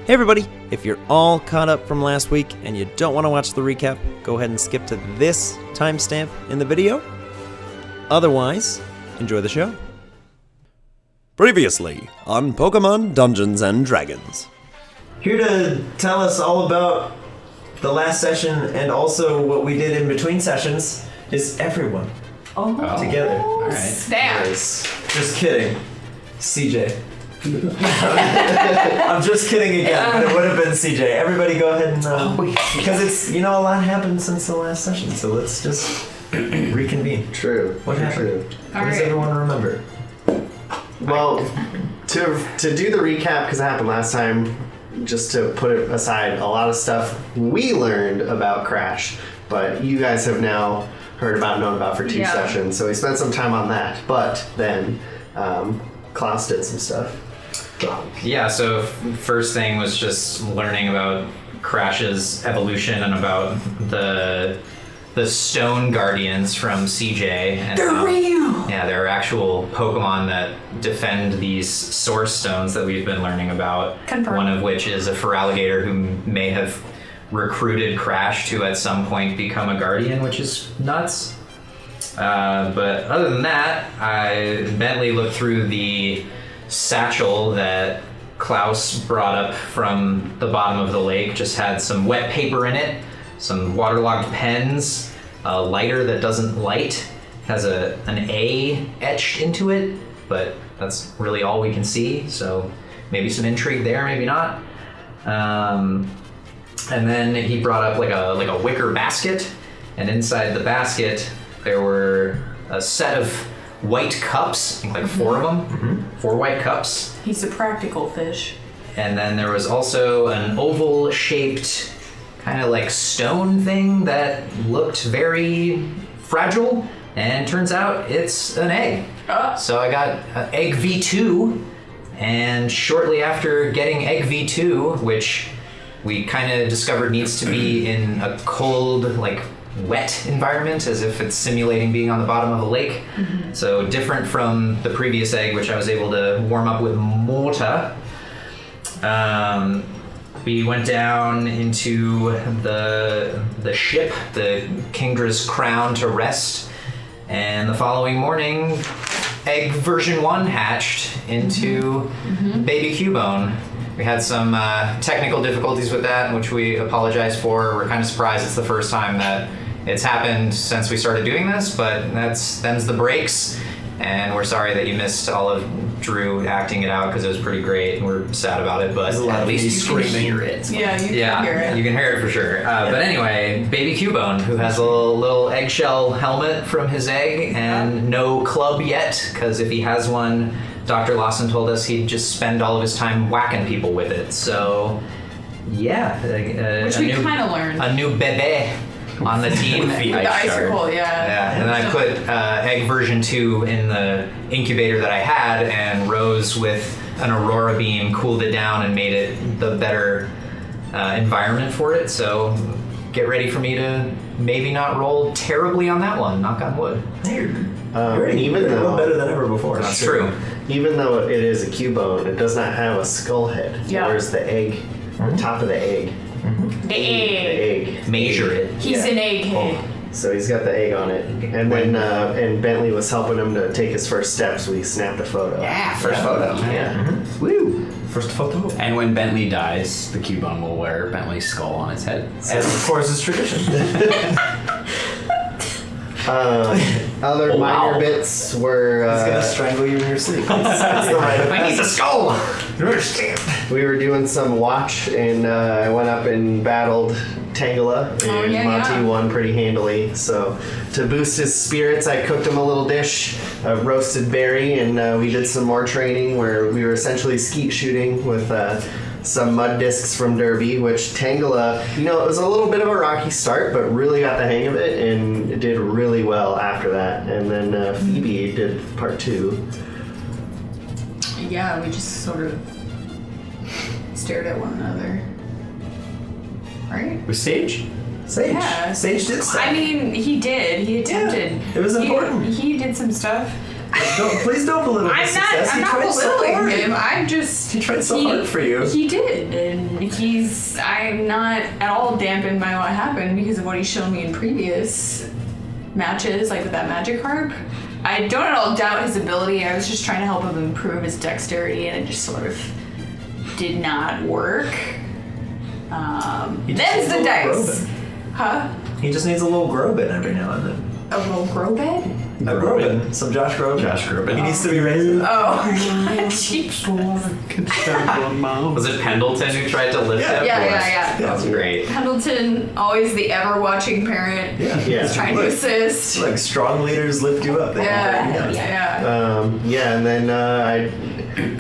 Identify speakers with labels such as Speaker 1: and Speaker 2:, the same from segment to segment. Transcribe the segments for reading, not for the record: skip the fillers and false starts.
Speaker 1: Hey everybody, if you're all caught up from last week and you don't want to watch the recap, go ahead and skip to this timestamp in the video. Otherwise, enjoy the show. Previously on Pokemon Dungeons and Dragons. Here to tell us all about the last session and also what we did in between sessions is everyone. Together.
Speaker 2: All right.
Speaker 3: Snap.
Speaker 1: Just kidding. CJ. I'm just kidding again, but it would have been CJ. Everybody go ahead and, because it's, a lot happened since the last session, so let's just reconvene.
Speaker 4: True.
Speaker 1: What happened? What does everyone remember?
Speaker 4: Well, to do the recap, because it happened last time, just to put it aside, a lot of stuff we learned about Crash, but you guys have now known about for two sessions, so we spent some time on that, but then Klaus did some stuff.
Speaker 2: Yeah, so first thing was just learning about Crash's evolution and about the Stone Guardians from CJ. And
Speaker 3: They're real!
Speaker 2: Yeah, they're actual Pokemon that defend these Source Stones that we've been learning about.
Speaker 3: Confirmed.
Speaker 2: One of which is a Feraligatr who may have recruited Crash to at some point become a Guardian, which is nuts. But other than that, Bentley looked through the satchel that Klaus brought up from the bottom of the lake. Just had some wet paper in it, some waterlogged pens, a lighter that doesn't light, has an A etched into it, but that's really all we can see, so maybe some intrigue there, maybe not. And then he brought up like a wicker basket, and inside the basket there were a set of white cups, I think like four of them, 4 white cups.
Speaker 3: He's a practical fish.
Speaker 2: And then there was also an oval-shaped kind of like stone thing that looked very fragile, and turns out it's an egg. So I got egg V2, and shortly after getting egg V2, which we kind of discovered needs to be in a cold, like wet environment, as if it's simulating being on the bottom of a lake. So different from the previous egg, which I was able to warm up with mortar. We went down into the ship, the Kingdra's Crown, to rest, and the following morning, egg version 1 hatched into baby Cubone. We had some technical difficulties with that, which we apologize for. We're kind of surprised it's the first time that it's happened since we started doing this, but them's the breaks, and we're sorry that you missed all of Drew acting it out, because it was pretty great, and we're sad about it, but at least you can hear it.
Speaker 3: Yeah, you can hear it.
Speaker 2: You can hear it for sure. But anyway, baby Cubone, who has a little eggshell helmet from his egg, and no club yet, because if he has one, Dr. Lawson told us he'd just spend all of his time whacking people with it. So, yeah.
Speaker 3: Which we kind of learned.
Speaker 2: A new bebe on the team.
Speaker 3: The icicle,
Speaker 2: Yeah, and then I put egg version 2 in the incubator that I had, and Rose with an Aurora beam cooled it down and made it the better environment for it. So get ready for me to maybe not roll terribly on that one, knock on wood.
Speaker 4: Even though
Speaker 1: better than ever before.
Speaker 2: That's true.
Speaker 4: Even though it is a Cubone, it does not have a skull head.
Speaker 3: Yeah.
Speaker 4: Where's the egg? The top of the egg.
Speaker 3: The egg.
Speaker 2: Measure it.
Speaker 3: He's an egghead.
Speaker 4: So he's got the egg on it. And when and Bentley was helping him to take his first steps, we snapped a photo.
Speaker 2: Yeah, first photo.
Speaker 4: Yeah.
Speaker 2: Woo!
Speaker 1: First photo.
Speaker 5: And when Bentley dies, the Cubone will wear Bentley's skull on its head.
Speaker 1: As of course is tradition.
Speaker 4: Other minor bits were...
Speaker 1: He's gonna strangle you in your sleep. That's the right
Speaker 2: I need the skull!
Speaker 1: You understand?
Speaker 4: We were doing some watch, and I went up and battled Tangela, and Monty won pretty handily. So to boost his spirits, I cooked him a little dish of roasted berry, and we did some more training where we were essentially skeet shooting with some mud discs from Derby, which Tangela, it was a little bit of a rocky start, but really got the hang of it and did really well after that. And then Phoebe did part 2.
Speaker 3: Yeah, we just sort of stared at one another. Right?
Speaker 5: With Sage?
Speaker 1: Sage.
Speaker 3: Yeah.
Speaker 1: Sage did stuff.
Speaker 3: I mean, he did. He attempted.
Speaker 1: Yeah, it was important.
Speaker 3: He did some stuff.
Speaker 1: Please don't belittle his success.
Speaker 3: I'm not belittling him. I'm just.
Speaker 1: He tried so hard for you.
Speaker 3: He did, and I'm not at all dampened by what happened because of what he's shown me in previous matches, like with that magic harp. I don't at all doubt his ability. I was just trying to help him improve his dexterity, and it just sort of did not work. Them's the dice. Huh?
Speaker 1: He just needs a little Grobin every now and then.
Speaker 3: A little grow bed?
Speaker 1: A Grobin. Some Josh Grobin.
Speaker 5: Josh Grobin.
Speaker 1: He needs to be raised.
Speaker 3: Oh, jeez.
Speaker 2: Was it Pendleton who tried to lift him?
Speaker 3: Yeah.
Speaker 2: That's great.
Speaker 3: Pendleton, always the ever-watching parent.
Speaker 1: Yeah.
Speaker 3: He's trying to assist.
Speaker 1: Like strong leaders lift you up.
Speaker 3: Yeah.
Speaker 4: And then I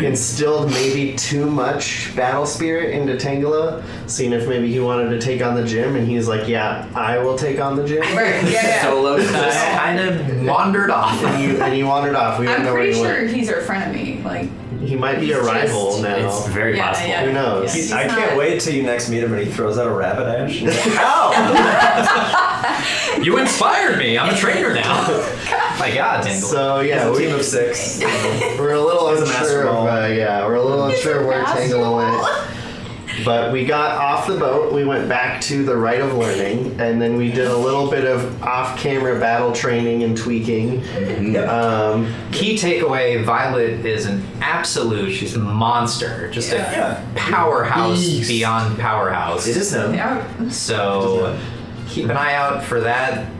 Speaker 4: instilled maybe too much battle spirit into Tangela, seeing if maybe he wanted to take on the gym, and he's like, yeah, I will take on the gym.
Speaker 3: Right, yeah.
Speaker 5: Solo just kind of wandered off.
Speaker 4: And he wandered off. We don't
Speaker 3: I'm
Speaker 4: know where
Speaker 3: pretty
Speaker 4: he
Speaker 3: sure
Speaker 4: went.
Speaker 3: he's our frenemy. Like,
Speaker 4: He might be a rival now.
Speaker 5: It's very possible.
Speaker 4: Who knows?
Speaker 3: He's
Speaker 1: I can't
Speaker 3: not-
Speaker 1: wait till you next meet him and he throws out a rabbit ash. Ow!
Speaker 2: You inspired me. I'm a trainer now. My God, Tangle.
Speaker 4: So yeah,
Speaker 1: It's a team of 6.
Speaker 4: we're a little
Speaker 1: He's a master
Speaker 4: unsure.
Speaker 1: ball.
Speaker 4: We're a little unsure where Tangela went. But we got off the boat, we went back to the Rite of Learning, and then we did a little bit of off-camera battle training and tweaking.
Speaker 2: Key takeaway, Violet is an absolute, she's a monster. Just a powerhouse beyond powerhouse.
Speaker 1: It is him.
Speaker 3: Yeah.
Speaker 2: So keep an eye out for that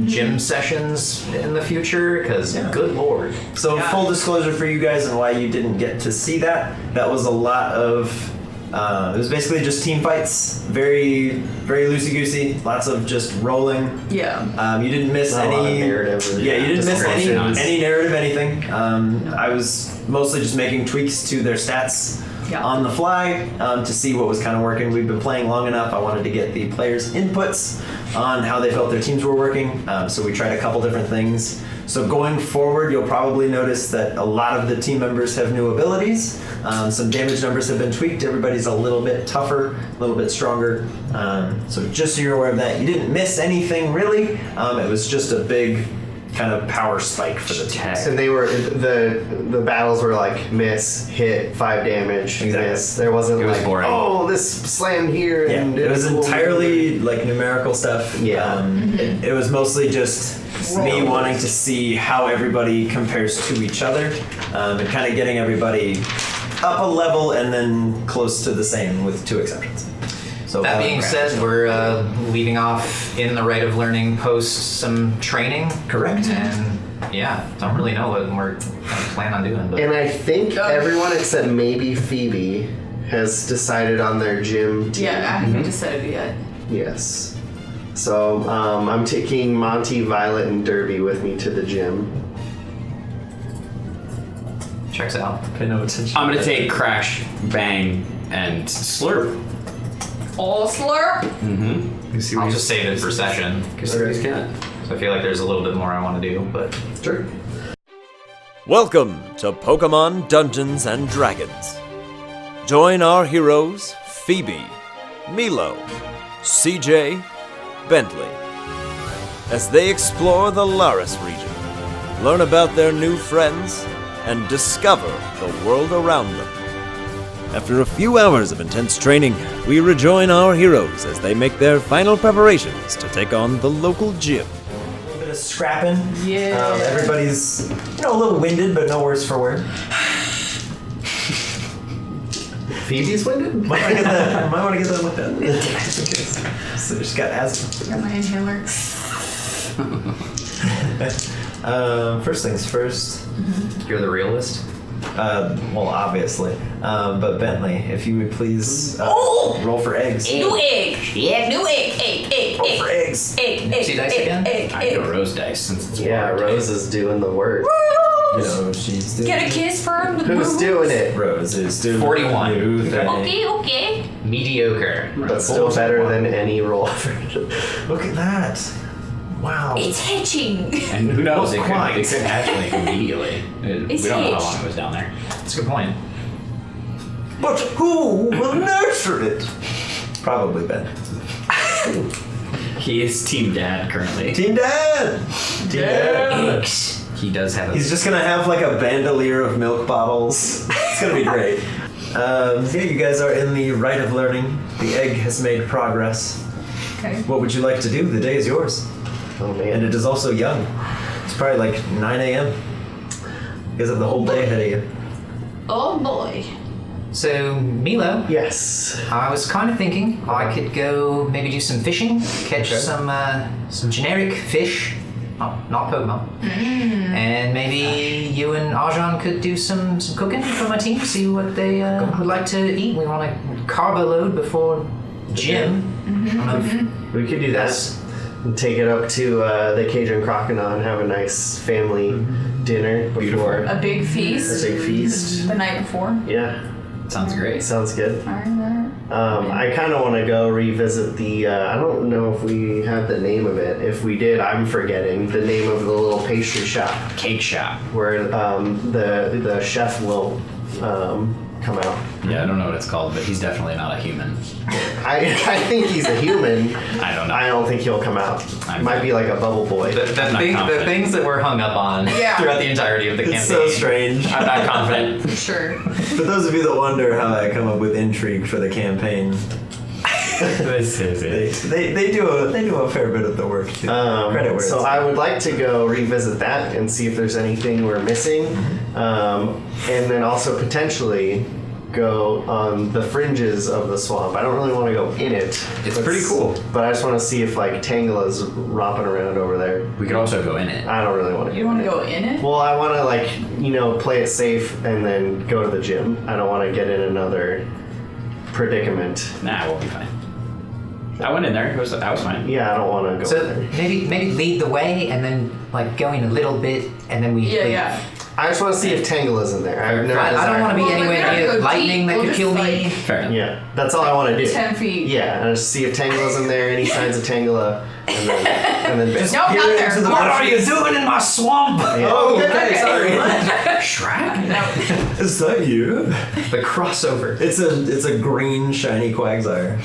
Speaker 2: gym sessions in the future, because good lord.
Speaker 1: So full disclosure for you guys and why you didn't get to see that was a lot of it was basically just team fights, very loosey-goosey, lots of just rolling.
Speaker 3: Yeah.
Speaker 1: You didn't miss
Speaker 4: Not a lot of
Speaker 1: any
Speaker 4: narrative or
Speaker 1: you didn't miss
Speaker 5: discussions.
Speaker 1: any narrative, anything. I was mostly just making tweaks to their stats on the fly to see what was kind of working. We've been playing long enough. I wanted to get the players' inputs on how they felt their teams were working. So we tried a couple different things. So going forward, you'll probably notice that a lot of the team members have new abilities. Some damage numbers have been tweaked. Everybody's a little bit tougher, a little bit stronger. So just so you're aware of that, you didn't miss anything really. It was just a big kind of power spike for the teams.
Speaker 4: And they were the battles were like miss, hit, 5 damage,
Speaker 1: Exactly.
Speaker 4: miss. There wasn't
Speaker 5: It was
Speaker 4: like
Speaker 5: boring.
Speaker 4: oh this slam here
Speaker 1: Yeah,
Speaker 4: and
Speaker 1: it was
Speaker 4: cool.
Speaker 1: entirely like numerical stuff.
Speaker 4: Yeah.
Speaker 1: It was mostly just me wanting to see how everybody compares to each other, and kind of getting everybody up a level and then close to the same, with 2 exceptions. So
Speaker 2: That being said, we're leaving off in the Rite of Learning post some training.
Speaker 1: correct.
Speaker 2: And don't really know what we're plan on doing. But
Speaker 4: And I think everyone except maybe Phoebe has decided on their gym team.
Speaker 3: Yeah, I haven't decided yet.
Speaker 4: Yes. So I'm taking Monty, Violet, and Derby with me to the gym.
Speaker 2: checks out.
Speaker 1: Pay no attention.
Speaker 5: I'm gonna take Crash, Bang, and Slurp.
Speaker 3: All slurp.
Speaker 2: I'll just save it for session. So I feel like there's a little bit more I want to do, but
Speaker 4: Sure.
Speaker 1: Welcome to Pokemon Dungeons and Dragons. Join our heroes Phoebe, Milo, CJ, Bentley, as they explore the Laris region, learn about their new friends, and discover the world around them. After a few hours of intense training, we rejoin our heroes as they make their final preparations to take on the local gym. A little bit of scrapping.
Speaker 3: Yeah.
Speaker 1: Everybody's, a little winded, but no worse for wear.
Speaker 4: Phoebe's winded?
Speaker 1: Might want to get that looked at. Just in case. So she's got asthma.
Speaker 3: Got my inhaler.
Speaker 1: First things first.
Speaker 2: you're the realist.
Speaker 1: Well, obviously. But Bentley, if you would please roll for eggs.
Speaker 3: New egg. Yeah, new egg.
Speaker 1: Roll for eggs.
Speaker 3: Egg.
Speaker 2: See dice again?
Speaker 5: I go Rose Dice since it's
Speaker 4: Yeah,
Speaker 5: water.
Speaker 4: Rose is doing the work.
Speaker 1: You know, she's doing.
Speaker 3: Get a kiss for him.
Speaker 4: Who's doing it?
Speaker 1: Rose is doing
Speaker 2: 41.
Speaker 1: the new thing.
Speaker 3: Okay.
Speaker 2: Mediocre.
Speaker 4: But still better than any roll.
Speaker 1: Look at that. Wow.
Speaker 3: It's hitching.
Speaker 5: And who knows? It
Speaker 1: Quite.
Speaker 5: could hatch like immediately. We
Speaker 3: It's
Speaker 5: don't know how
Speaker 3: hitched.
Speaker 5: long it was down there.
Speaker 2: That's a good point.
Speaker 1: But who will nurture it? Probably Ben.
Speaker 5: He is Team Dad currently.
Speaker 1: Team Dad. Team Dad.
Speaker 3: Eggs.
Speaker 5: He does have a...
Speaker 1: He's just gonna have like a bandolier of milk bottles. It's gonna be great. Yeah, you guys are in the rite of learning. The egg has made progress.
Speaker 3: Okay.
Speaker 1: What would you like to do? The day is yours.
Speaker 4: Oh man.
Speaker 1: And it is also young. It's probably like 9 a.m. You guys have the whole day ahead of you.
Speaker 3: Oh boy.
Speaker 2: So, Milo,
Speaker 4: Yes.
Speaker 2: I was kind of thinking I could go maybe do some fishing, catch some generic fish, not Pokemon, and maybe you and Arjan could do some cooking for my team, see what they would like to eat. We want a carbo load before gym. I don't know if
Speaker 4: We could do that. And take it up to the Cajun Crocodile and have a nice family dinner before
Speaker 3: A big
Speaker 4: a
Speaker 3: feast
Speaker 4: big feast.
Speaker 3: the night before.
Speaker 4: Yeah,
Speaker 5: Sounds great.
Speaker 4: sounds good.
Speaker 3: Alright.
Speaker 4: I kind of want to go revisit the. I don't know if we have the name of it. If we did, I'm forgetting the name of the little pastry shop
Speaker 5: Cake shop.
Speaker 4: where the chef will come out.
Speaker 5: Yeah, I don't know what it's called, but he's definitely not a human.
Speaker 4: I think he's a human.
Speaker 5: I don't know.
Speaker 4: I don't think he'll come out.
Speaker 5: I'm
Speaker 4: Might
Speaker 5: not-
Speaker 4: be like a bubble boy.
Speaker 2: the
Speaker 5: confident.
Speaker 2: things that we're hung up on
Speaker 3: Yeah.
Speaker 2: throughout the entirety of the campaign.
Speaker 1: It's so strange.
Speaker 2: I'm not confident.
Speaker 3: For sure.
Speaker 1: For those of you that wonder how I come up with intrigue for the campaign,
Speaker 5: This is it.
Speaker 1: they do a fair bit of the work too. Credit where
Speaker 4: So
Speaker 1: it's
Speaker 4: I would like to go revisit that and see if there's anything we're missing, and then also potentially go on the fringes of the swamp. I don't really want to go in it.
Speaker 5: It's pretty cool.
Speaker 4: But I just want to see if like Tangela's romping around over there.
Speaker 5: We could also go in it.
Speaker 4: I don't really want to.
Speaker 3: You want to go in it?
Speaker 4: Well, I want to play it safe and then go to the gym. I don't want to get in another predicament.
Speaker 5: Nah, we'll be fine. I went in there. That was fine.
Speaker 4: Yeah, I don't want to go in
Speaker 2: So
Speaker 4: there.
Speaker 2: maybe lead the way and then like go in a little bit and then we
Speaker 3: Yeah.
Speaker 4: I just want to see if Tangela's in there. I've never.
Speaker 2: I don't want to be
Speaker 3: Well,
Speaker 2: anywhere
Speaker 3: we're gonna
Speaker 2: near
Speaker 3: go
Speaker 2: lightning
Speaker 3: deep.
Speaker 2: that
Speaker 3: We'll
Speaker 2: could
Speaker 3: just,
Speaker 2: kill
Speaker 3: like-
Speaker 2: me.
Speaker 5: Fair enough.
Speaker 4: Yeah, that's all I want to do.
Speaker 3: 10 feet.
Speaker 4: Yeah, and just see if Tangela's in there, any signs of Tangela, and then
Speaker 3: No, not
Speaker 1: Peer
Speaker 3: there.
Speaker 1: into the
Speaker 2: What are
Speaker 1: bushes.
Speaker 2: you doing in my swamp?
Speaker 1: Oh, okay, sorry.
Speaker 2: Shrek?
Speaker 1: Is that you?
Speaker 2: The crossover.
Speaker 1: It's a green shiny Quagsire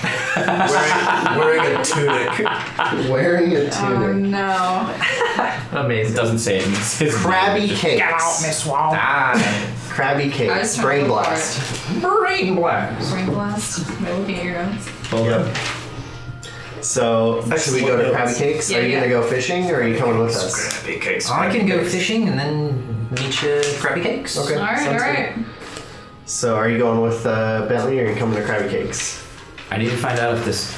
Speaker 1: wearing a tunic.
Speaker 4: wearing a
Speaker 3: Oh
Speaker 4: tunic.
Speaker 3: no.
Speaker 2: Amazing.
Speaker 5: It doesn't say it in his
Speaker 4: Crabby
Speaker 5: name.
Speaker 4: cakes.
Speaker 2: swamp. Ah,
Speaker 4: Crabby
Speaker 3: I was
Speaker 4: cakes.
Speaker 3: trying
Speaker 4: Brain
Speaker 3: to look for
Speaker 4: blast.
Speaker 2: brain blast.
Speaker 3: Brain blast. Am I looking at your notes?
Speaker 1: Hold up.
Speaker 4: So, should we go to Crabby Cakes?
Speaker 3: Yeah,
Speaker 4: Are you
Speaker 3: yeah.
Speaker 4: gonna go fishing, or are you coming with us?
Speaker 1: Crabby cakes.
Speaker 2: I can go fishing and then meet you Krabby Cakes.
Speaker 4: Okay.
Speaker 3: Alright,
Speaker 4: sounds
Speaker 3: alright.
Speaker 4: good. So, are you going with Bentley, or are you coming to Crabby Cakes?
Speaker 5: I need to find out if this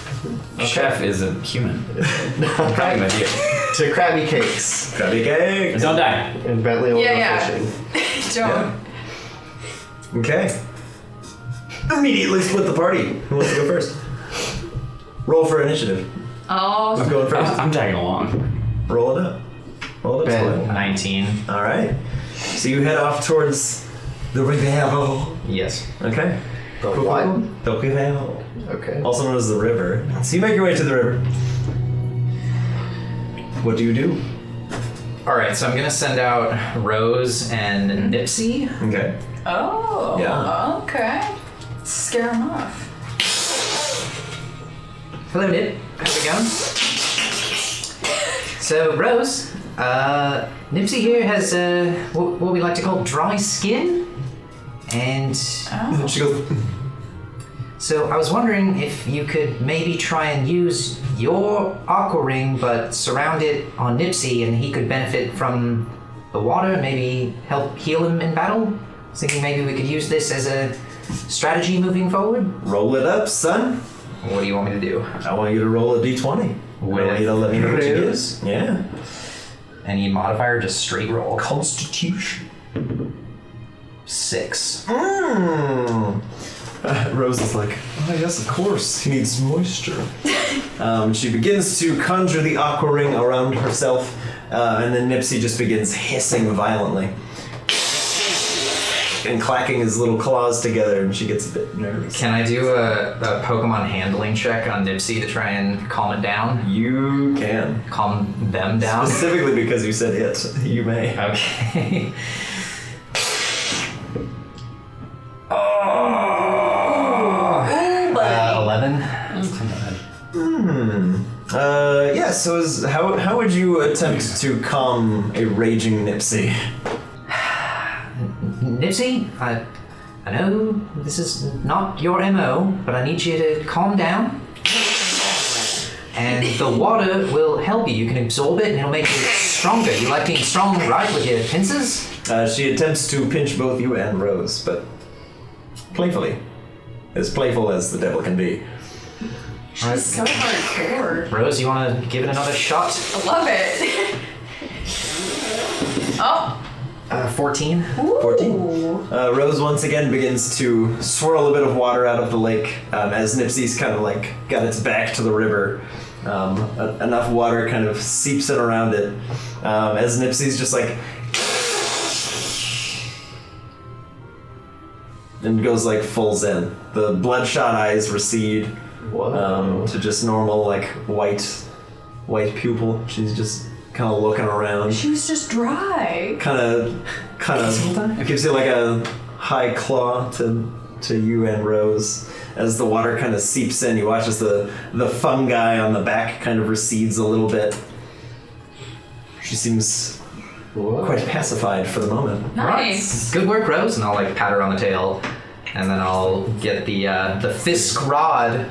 Speaker 5: chef is a human. Probably my deal.
Speaker 4: To Crabby Cakes,
Speaker 1: Crabby cakes.
Speaker 5: Don't die.
Speaker 4: and Bentley will
Speaker 3: Yeah,
Speaker 4: go
Speaker 3: yeah.
Speaker 4: fishing.
Speaker 3: Don't.
Speaker 1: Okay. Immediately split the party. Who wants to go first? Roll for initiative.
Speaker 3: Oh,
Speaker 1: Who's going first?
Speaker 5: I'm tagging along.
Speaker 1: Roll it up. Roll it up.
Speaker 4: Ben.
Speaker 1: Split.
Speaker 2: 19.
Speaker 1: All right. So you head off towards the river.
Speaker 2: Yes.
Speaker 1: Okay.
Speaker 4: The what?
Speaker 1: The river.
Speaker 4: Okay.
Speaker 1: Also known as the river. So you make your way to the river. What do you do?
Speaker 2: All right, so I'm gonna send out Rose and Nipsey.
Speaker 1: Okay.
Speaker 3: oh.
Speaker 1: Yeah.
Speaker 3: Okay. Scare him off.
Speaker 2: Hello, Nip. How's it going? So, Rose, Nipsey here has what we like to call dry skin, and
Speaker 3: Oh.
Speaker 1: She goes.
Speaker 2: so I was wondering if you could maybe try and use your aqua ring, but surround it on Nipsey, and he could benefit from the water. Maybe help heal him in battle. I was thinking maybe we could use this as a strategy moving forward.
Speaker 1: Roll it up, son.
Speaker 2: What do you want me to do?
Speaker 1: I want you to roll a d20. I want you to let me know what you get.
Speaker 2: Rose?
Speaker 1: Yeah.
Speaker 2: Any modifier, just straight roll.
Speaker 1: Constitution.
Speaker 2: 6.
Speaker 1: Rose is like, oh yes, of course. He needs moisture. She begins to conjure the aqua ring around herself, and then Nipsey just begins hissing violently and clacking his little claws together, and she gets a bit nervous.
Speaker 2: Can I do a Pokemon handling check on Nipsey to try and calm it down?
Speaker 1: You can.
Speaker 2: Calm them down?
Speaker 1: Specifically because you said it. You may.
Speaker 2: Okay.
Speaker 3: Ooh, buddy.
Speaker 2: 11.
Speaker 1: Yeah, so how would you attempt to calm a raging Nipsey?
Speaker 2: Nipsey, I know this is not your MO, but I need you to calm down. And the water will help you. You can absorb it and it'll make you stronger. You like being strong, right, with your pincers?
Speaker 1: She attempts to pinch both you and Rose, but playfully. As playful as the devil can be.
Speaker 3: She's so hardcore.
Speaker 2: Rose, you want to give it another shot?
Speaker 3: I love it. Oh.
Speaker 2: 14.
Speaker 1: 14. Rose once again begins to swirl a bit of water out of the lake as Nipsey's kind of like got its back to the river. Enough water kind of seeps in around it as Nipsey's just like and goes like full zen. The bloodshot eyes recede to just normal like white pupil. She's just kind of looking around.
Speaker 3: She was just dry.
Speaker 1: Kind of gives you like a high claw to you and Rose. As the water kind of seeps in, you watch as the fungi on the back kind of recedes a little bit. She seems quite pacified for the moment.
Speaker 3: Nice.
Speaker 2: Good work, Rose. And I'll like pat her on the tail, and then I'll get the Fisk rod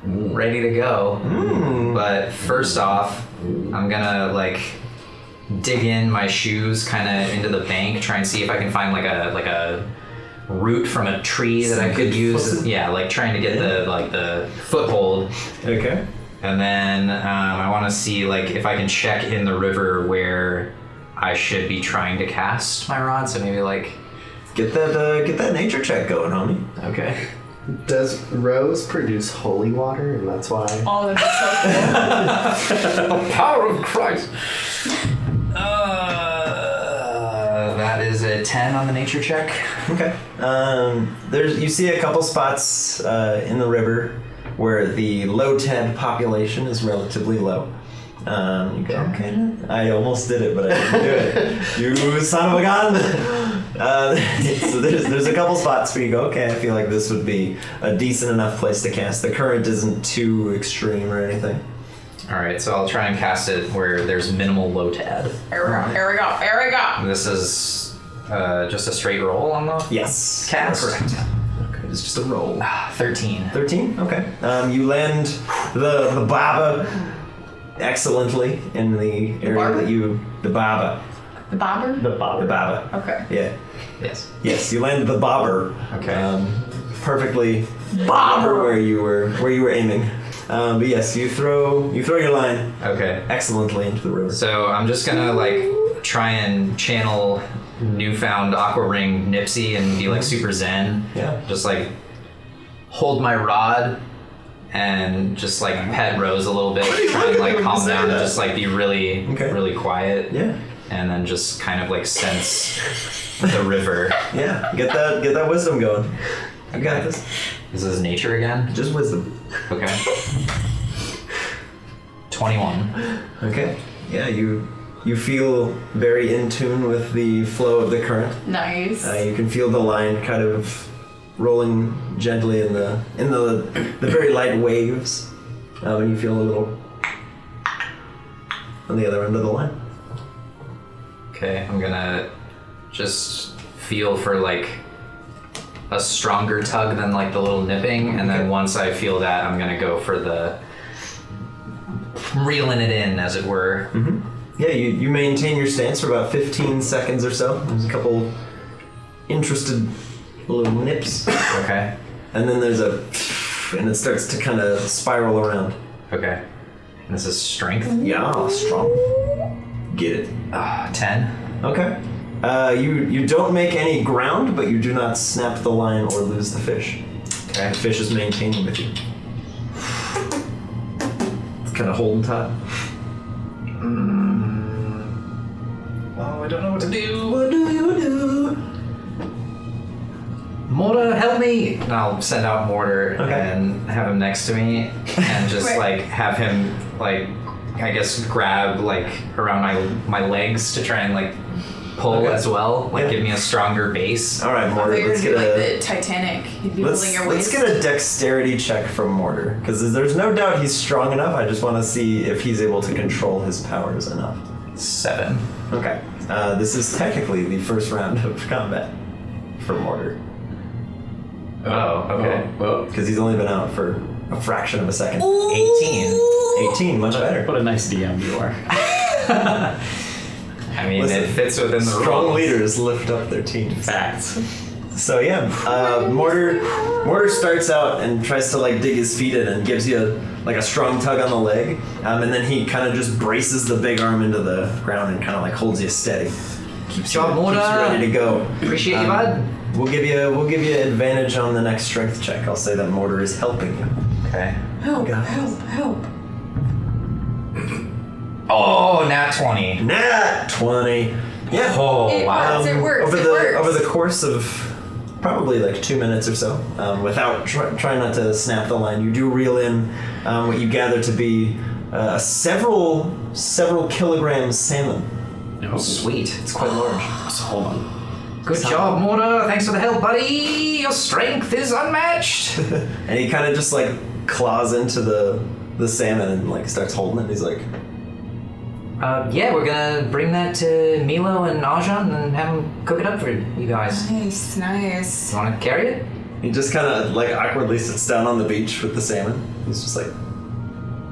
Speaker 2: ready to go. But first off, I'm gonna like dig in my shoes kind of into the bank, try and see if I can find like a root from a tree that I could use. Yeah, like trying to get the foothold.
Speaker 1: Okay.
Speaker 2: And then I want to see like if I can check in the river where I should be trying to cast my rod. So maybe like
Speaker 1: get that nature check going, homie.
Speaker 2: Okay.
Speaker 4: Does Rose produce holy water, and that's why?
Speaker 3: Oh, that's so cool.
Speaker 2: The power of Christ. That is a 10 on the nature check.
Speaker 1: Okay. You see a couple spots in the river where the low-ted population is relatively low. You go, okay. I almost did it, but I didn't do it. You son of a gun! So there's a couple spots where you go, okay, I feel like this would be a decent enough place to cast. The current isn't too extreme or anything.
Speaker 2: Alright, so I'll try and cast it where there's minimal low-tad.
Speaker 3: Here we go.
Speaker 2: This is just a straight roll on the
Speaker 1: Yes.
Speaker 2: cast?
Speaker 1: Correct. Okay, it's just a roll.
Speaker 2: 13.
Speaker 1: 13? Okay. You land the baba excellently in the area
Speaker 3: barber?
Speaker 1: that you... The baba.
Speaker 3: The bobber?
Speaker 4: The bobber.
Speaker 1: The baba.
Speaker 3: Okay.
Speaker 1: Yeah.
Speaker 2: Yes.
Speaker 1: Yes, you landed the bobber.
Speaker 2: Okay.
Speaker 1: Perfectly bobber where you were aiming. But yes, you throw your line
Speaker 2: Okay.
Speaker 1: excellently into the river.
Speaker 2: So I'm just gonna like try and channel newfound Aqua Ring Nipsey and be like super zen.
Speaker 1: Yeah.
Speaker 2: Just like hold my rod and just like pet Rose a little bit, try and like calm down and just like be really, really quiet.
Speaker 1: Yeah.
Speaker 2: And then just kind of like sense the river.
Speaker 1: Yeah. Get that wisdom going. You got this.
Speaker 2: This is nature again?
Speaker 1: Just wisdom.
Speaker 2: Okay. 21.
Speaker 1: Okay. Yeah, you feel very in tune with the flow of the current.
Speaker 3: Nice.
Speaker 1: You can feel the line kind of rolling gently in the very light waves, and you feel a little on the other end of the line.
Speaker 2: Okay, I'm gonna just feel for like a stronger tug than like the little nipping, and then once I feel that, I'm gonna go for the reeling it in, as it were.
Speaker 1: Mm-hmm. Yeah, you maintain your stance for about 15 seconds or so. There's a couple interested little nips.
Speaker 2: Okay.
Speaker 1: And then there's and it starts to kind of spiral around.
Speaker 2: Okay. And this is strength.
Speaker 1: Yeah, strong. Get it.
Speaker 2: 10.
Speaker 1: Okay. You don't make any ground, but you do not snap the line or lose the fish.
Speaker 2: Okay.
Speaker 1: The fish is maintaining with you. It's kind of holding tight. Oh, I don't know what to do. What do you do?
Speaker 2: Mortar, help me! And I'll send out Mortar
Speaker 1: Okay.
Speaker 2: and have him next to me, and just
Speaker 3: Wait.
Speaker 2: like have him like, I guess grab like around my legs to try and like pull
Speaker 1: Okay.
Speaker 2: as well, like
Speaker 1: Yeah.
Speaker 2: give me a stronger base.
Speaker 1: All right,
Speaker 3: I
Speaker 1: Mortar.
Speaker 3: thought you were
Speaker 1: Let's
Speaker 3: gonna
Speaker 1: get
Speaker 3: do like
Speaker 1: a
Speaker 3: the Titanic. You'd be holding your
Speaker 1: let's
Speaker 3: waist.
Speaker 1: get a dexterity check from Mortar because there's no doubt he's strong enough. I just want to see if he's able to control his powers enough.
Speaker 2: 7.
Speaker 1: Okay. This is technically the first round of combat for Mortar
Speaker 2: Oh, okay.
Speaker 5: Well,
Speaker 1: because he's only been out for a fraction of a second.
Speaker 2: 18.
Speaker 1: 18, much better.
Speaker 5: what a nice DM you are.
Speaker 2: I mean,
Speaker 1: Listen,
Speaker 2: it fits within the
Speaker 1: Strong
Speaker 2: rules.
Speaker 1: leaders lift up their teams.
Speaker 5: Facts.
Speaker 1: So yeah, Mortar starts out and tries to like dig his feet in and gives you a strong tug on the leg, and then he kind of just braces the big arm into the ground and kind of like holds you steady. Keeps you
Speaker 2: Job, Mortar.
Speaker 1: ready to go.
Speaker 2: Appreciate you, bud.
Speaker 1: We'll give you advantage on the next strength check. I'll say that Mortar is helping you.
Speaker 2: Okay.
Speaker 3: Help!
Speaker 1: God.
Speaker 3: Help!
Speaker 2: Oh, nat 20.
Speaker 1: Nat 20. Yeah.
Speaker 2: Oh,
Speaker 3: It
Speaker 2: wow.
Speaker 3: works. It works.
Speaker 1: Over the course of probably like 2 minutes or so, without trying not to snap the line, you do reel in what you gather to be several kilogram salmon.
Speaker 5: No.
Speaker 2: Sweet.
Speaker 1: It's quite large.
Speaker 5: So hold on.
Speaker 2: Good job, Mortar. Thanks for the help, buddy. Your strength is unmatched.
Speaker 1: And he kind of just like claws into the salmon and like starts holding it. He's like,
Speaker 2: Yeah, we're gonna bring that to Milo and Ajan and have them cook it up for you guys.
Speaker 3: Nice.
Speaker 2: You wanna carry it?
Speaker 1: he just kind of like awkwardly sits down on the beach with the salmon. He's just like,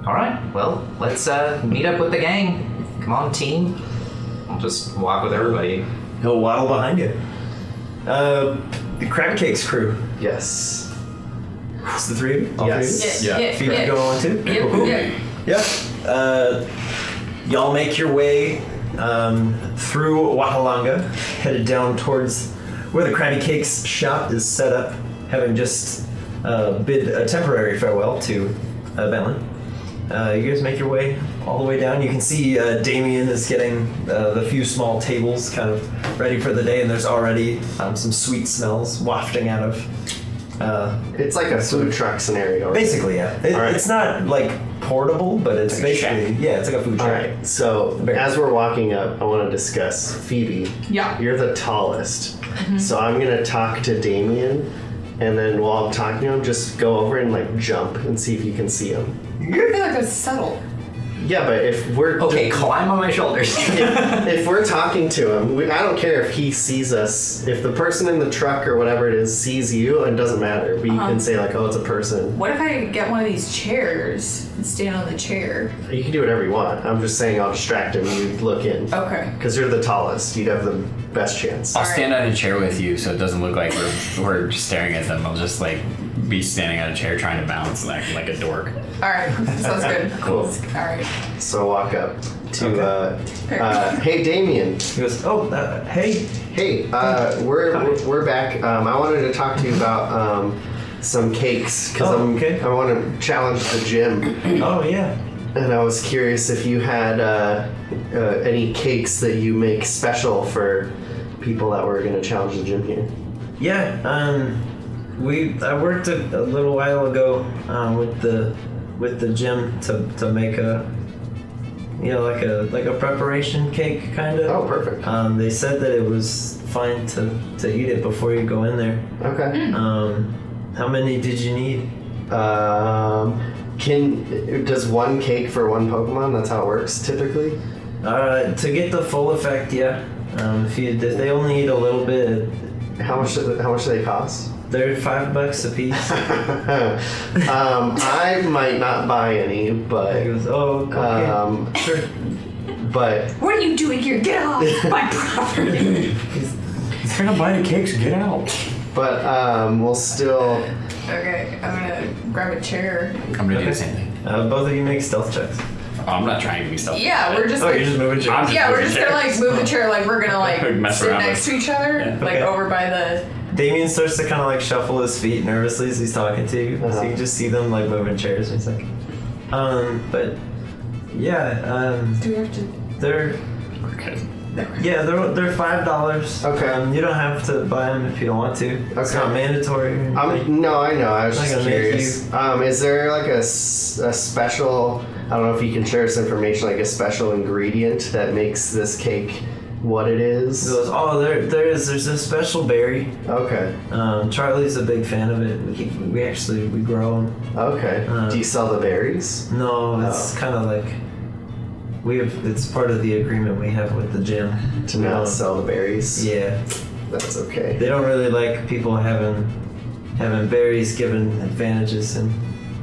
Speaker 2: Alright, well, let's meet up with the gang. Come on, team. I'll just walk with everybody.
Speaker 1: he'll waddle behind you. The crab cakes crew.
Speaker 4: Yes.
Speaker 1: It's the three of you. All
Speaker 4: Yes.
Speaker 1: three of you.
Speaker 5: Yeah.
Speaker 1: Feet go on too.
Speaker 3: Yep.
Speaker 1: Cool.
Speaker 3: Yep.
Speaker 1: Yeah. Y'all make your way through Wahalanga, headed down towards where the Krabby Cakes shop is set up, having just bid a temporary farewell to Bentley. You guys make your way all the way down. You can see Damien is getting the few small tables kind of ready for the day, and there's already some sweet smells wafting out of.
Speaker 4: It's like a food truck scenario. Right?
Speaker 1: Basically, yeah.
Speaker 4: All right.
Speaker 1: It's not like portable, but it's
Speaker 5: like a
Speaker 1: basically it's like a food
Speaker 4: All
Speaker 1: truck.
Speaker 4: right. So as we're walking up, I want to discuss Phoebe.
Speaker 3: Yeah.
Speaker 4: You're the tallest, so I'm gonna talk to Damien, and then while I'm talking to him, just go over and like jump and see if you can see him.
Speaker 3: I feel like that's subtle.
Speaker 4: Yeah, but if we're
Speaker 2: Okay, climb on my shoulders.
Speaker 4: if we're talking to him, I don't care if he sees us. If the person in the truck or whatever it is sees you, it doesn't matter. But you can say like, "Oh, it's a person."
Speaker 3: What if I get one of these chairs and stand on the chair?
Speaker 4: You can do whatever you want. I'm just saying I'll distract him. You look in
Speaker 3: Okay.
Speaker 4: because you're the tallest. You'd have the best chance.
Speaker 5: I'll stand on a chair with you so it doesn't look like we're just staring at them. I'll just like be standing on a chair trying to balance like a dork.
Speaker 3: All right. Sounds good.
Speaker 4: Cool.
Speaker 3: All right.
Speaker 4: So walk up to
Speaker 1: Okay.
Speaker 4: hey Damien.
Speaker 1: He goes, "Oh, hey."
Speaker 4: Hey, we're back. I wanted to talk to you about some cakes because
Speaker 1: Oh, okay.
Speaker 4: I want to challenge the gym.
Speaker 1: Oh yeah.
Speaker 4: And I was curious if you had any cakes that you make special for people that were going to challenge the gym here.
Speaker 1: Yeah. I worked a little while ago with the gym to make a like a preparation cake kind of.
Speaker 4: Oh, perfect.
Speaker 1: They said that it was fine to eat it before you go in there.
Speaker 4: Okay.
Speaker 1: How many did you need?
Speaker 4: Does one cake for one Pokemon? That's how it works typically.
Speaker 1: To get the full effect, yeah. If they only eat a little bit,
Speaker 4: How much do they cost?
Speaker 1: they're $5 a piece.
Speaker 4: I might not buy any,
Speaker 1: He
Speaker 4: but
Speaker 1: goes, "Oh, okay, sure."
Speaker 4: but
Speaker 3: What are you doing here? Get off my property.
Speaker 5: He's gonna buy the cakes. Get out.
Speaker 4: we'll still.
Speaker 3: Okay, I'm gonna grab a chair.
Speaker 5: I'm gonna do the same thing.
Speaker 1: Both of you make stealth checks.
Speaker 5: Oh, I'm not trying to be stealthy.
Speaker 3: Yeah, we're just
Speaker 1: Oh,
Speaker 3: like,
Speaker 1: you're just moving chairs.
Speaker 5: I'm-
Speaker 3: yeah, we're just gonna like move the chair like we're gonna like
Speaker 5: Mess
Speaker 3: sit
Speaker 5: around
Speaker 3: next
Speaker 5: with-
Speaker 3: to each other,
Speaker 5: Yeah.
Speaker 3: like
Speaker 1: Okay.
Speaker 3: over by the.
Speaker 1: Damien starts to kind of like shuffle his feet nervously as he's talking to you. So
Speaker 4: Uh-huh.
Speaker 1: you just see them like moving chairs. And he's like, but yeah,
Speaker 3: Do we have to?
Speaker 1: they're
Speaker 5: Okay.
Speaker 1: they're $5.
Speaker 4: Okay.
Speaker 1: You don't have to buy them if you don't want to. It's
Speaker 4: Okay.
Speaker 1: not mandatory.
Speaker 4: No, I know. I was
Speaker 1: Not
Speaker 4: just
Speaker 1: gonna make
Speaker 4: curious. Is there like a special? I don't know if you can share this information, like a special ingredient that makes this cake what it
Speaker 1: He
Speaker 4: is?
Speaker 1: goes, oh, there's a special berry.
Speaker 4: Okay.
Speaker 1: Charlie's a big fan of it. We grow them.
Speaker 4: Okay. Do you sell the berries?
Speaker 1: No, it's kind of like it's part of the agreement we have with the gym
Speaker 4: To not sell the berries?
Speaker 1: Yeah,
Speaker 4: That's okay.
Speaker 1: they don't really like people having berries given advantages in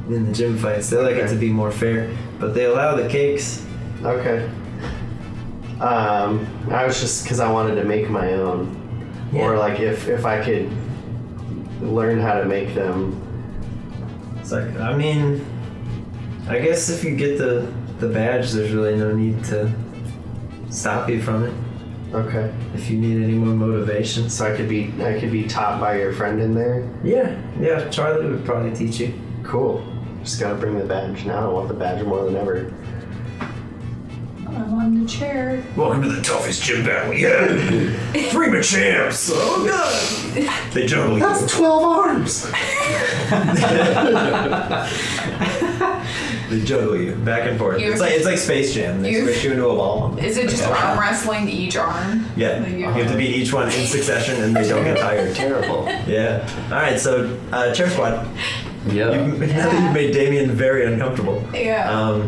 Speaker 1: the gym fights. They like it
Speaker 4: Okay.
Speaker 1: to be more fair, but they allow the cakes.
Speaker 4: Okay. I was just because I wanted to make my own, or
Speaker 1: Yeah.
Speaker 4: like if I could learn how to make them.
Speaker 1: It's like, I mean, I guess if you get the badge, there's really no need to stop you from it.
Speaker 4: Okay.
Speaker 1: If you need any more motivation.
Speaker 4: So I could be taught by your friend in there.
Speaker 1: Yeah, Charlie would probably teach you.
Speaker 4: Cool. Just gotta bring the badge now. I want the badge more than ever.
Speaker 3: I'm on the chair.
Speaker 1: Welcome to the toughest gym battle yet. 3 Machamps. Oh god. They juggle you.
Speaker 4: 12 arms.
Speaker 1: They juggle you back and forth.
Speaker 3: You-
Speaker 1: It's like Space Jam. They
Speaker 3: you-
Speaker 1: switch you into a ball.
Speaker 3: Is it just arm wrestling each arm?
Speaker 1: Yeah.
Speaker 3: Like
Speaker 1: You have to beat each one in succession, and they don't get tired.
Speaker 4: Terrible.
Speaker 1: Yeah. All right. So chair squad.
Speaker 5: Yeah.
Speaker 1: Now that you've made Damien very uncomfortable.
Speaker 3: Yeah.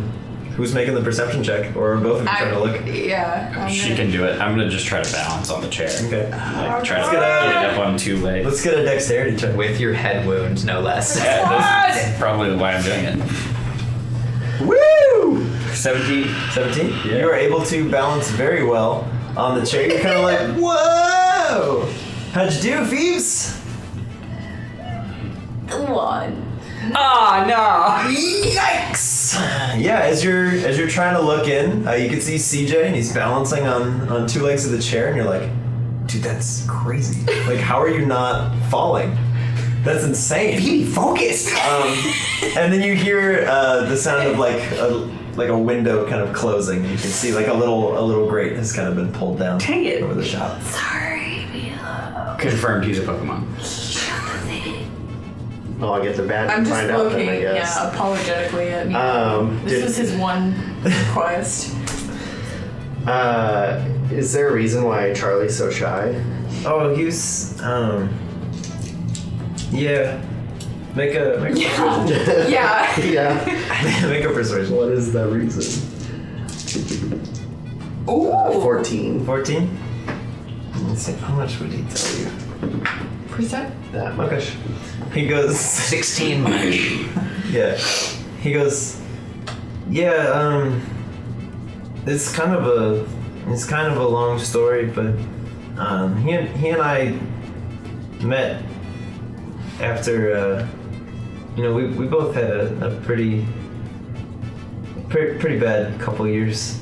Speaker 1: Who's making the perception check, or are both of you trying to look?
Speaker 3: Yeah.
Speaker 5: She can do it. I'm gonna just try to balance on the chair.
Speaker 1: Okay.
Speaker 5: Like, try to
Speaker 1: Let's
Speaker 5: get
Speaker 1: get
Speaker 5: it up on 2 legs.
Speaker 1: Let's get a dexterity check.
Speaker 2: With your head wound, no less.
Speaker 5: Yeah, that's probably why I'm doing it.
Speaker 1: Woo!
Speaker 5: 17.
Speaker 1: 17?
Speaker 5: Yeah.
Speaker 1: You are able to balance very well on the chair. You're kind of like, whoa! How'd you do, Phoebes?
Speaker 3: 1.
Speaker 5: Ah, no!
Speaker 1: Yikes! Yeah, as you're trying to look in, you can see CJ, and he's balancing on 2 legs of the chair, and you're like, dude, that's crazy. Like, how are you not falling? That's insane.
Speaker 4: Be focused.
Speaker 1: And then you hear the sound of like a window kind of closing, and you can see like a little grate has kind of been pulled down
Speaker 5: Dang it.
Speaker 1: over the shop.
Speaker 3: Sorry.
Speaker 5: Confirmed he's a Pokemon.
Speaker 4: Oh, I'll get the badge
Speaker 3: I'm
Speaker 4: and
Speaker 3: just
Speaker 4: find out
Speaker 3: looking,
Speaker 4: then, I guess.
Speaker 3: apologetically at me. This
Speaker 4: did-
Speaker 3: was his one request.
Speaker 4: Is there a reason why Charlie's so shy?
Speaker 1: Oh, he's yeah. Make a persuasion.
Speaker 3: Yeah.
Speaker 4: Yeah.
Speaker 1: Make a persuasion.
Speaker 4: What is the reason?
Speaker 3: Ooh.
Speaker 4: 14.
Speaker 1: 14. Let's see. How much would he tell you?
Speaker 3: Percent.
Speaker 4: That much.
Speaker 1: Okay. He goes.
Speaker 2: 16 much.
Speaker 1: Yeah. He goes. Yeah. It's kind of a long story, but he and I met after we both had a pretty bad couple years.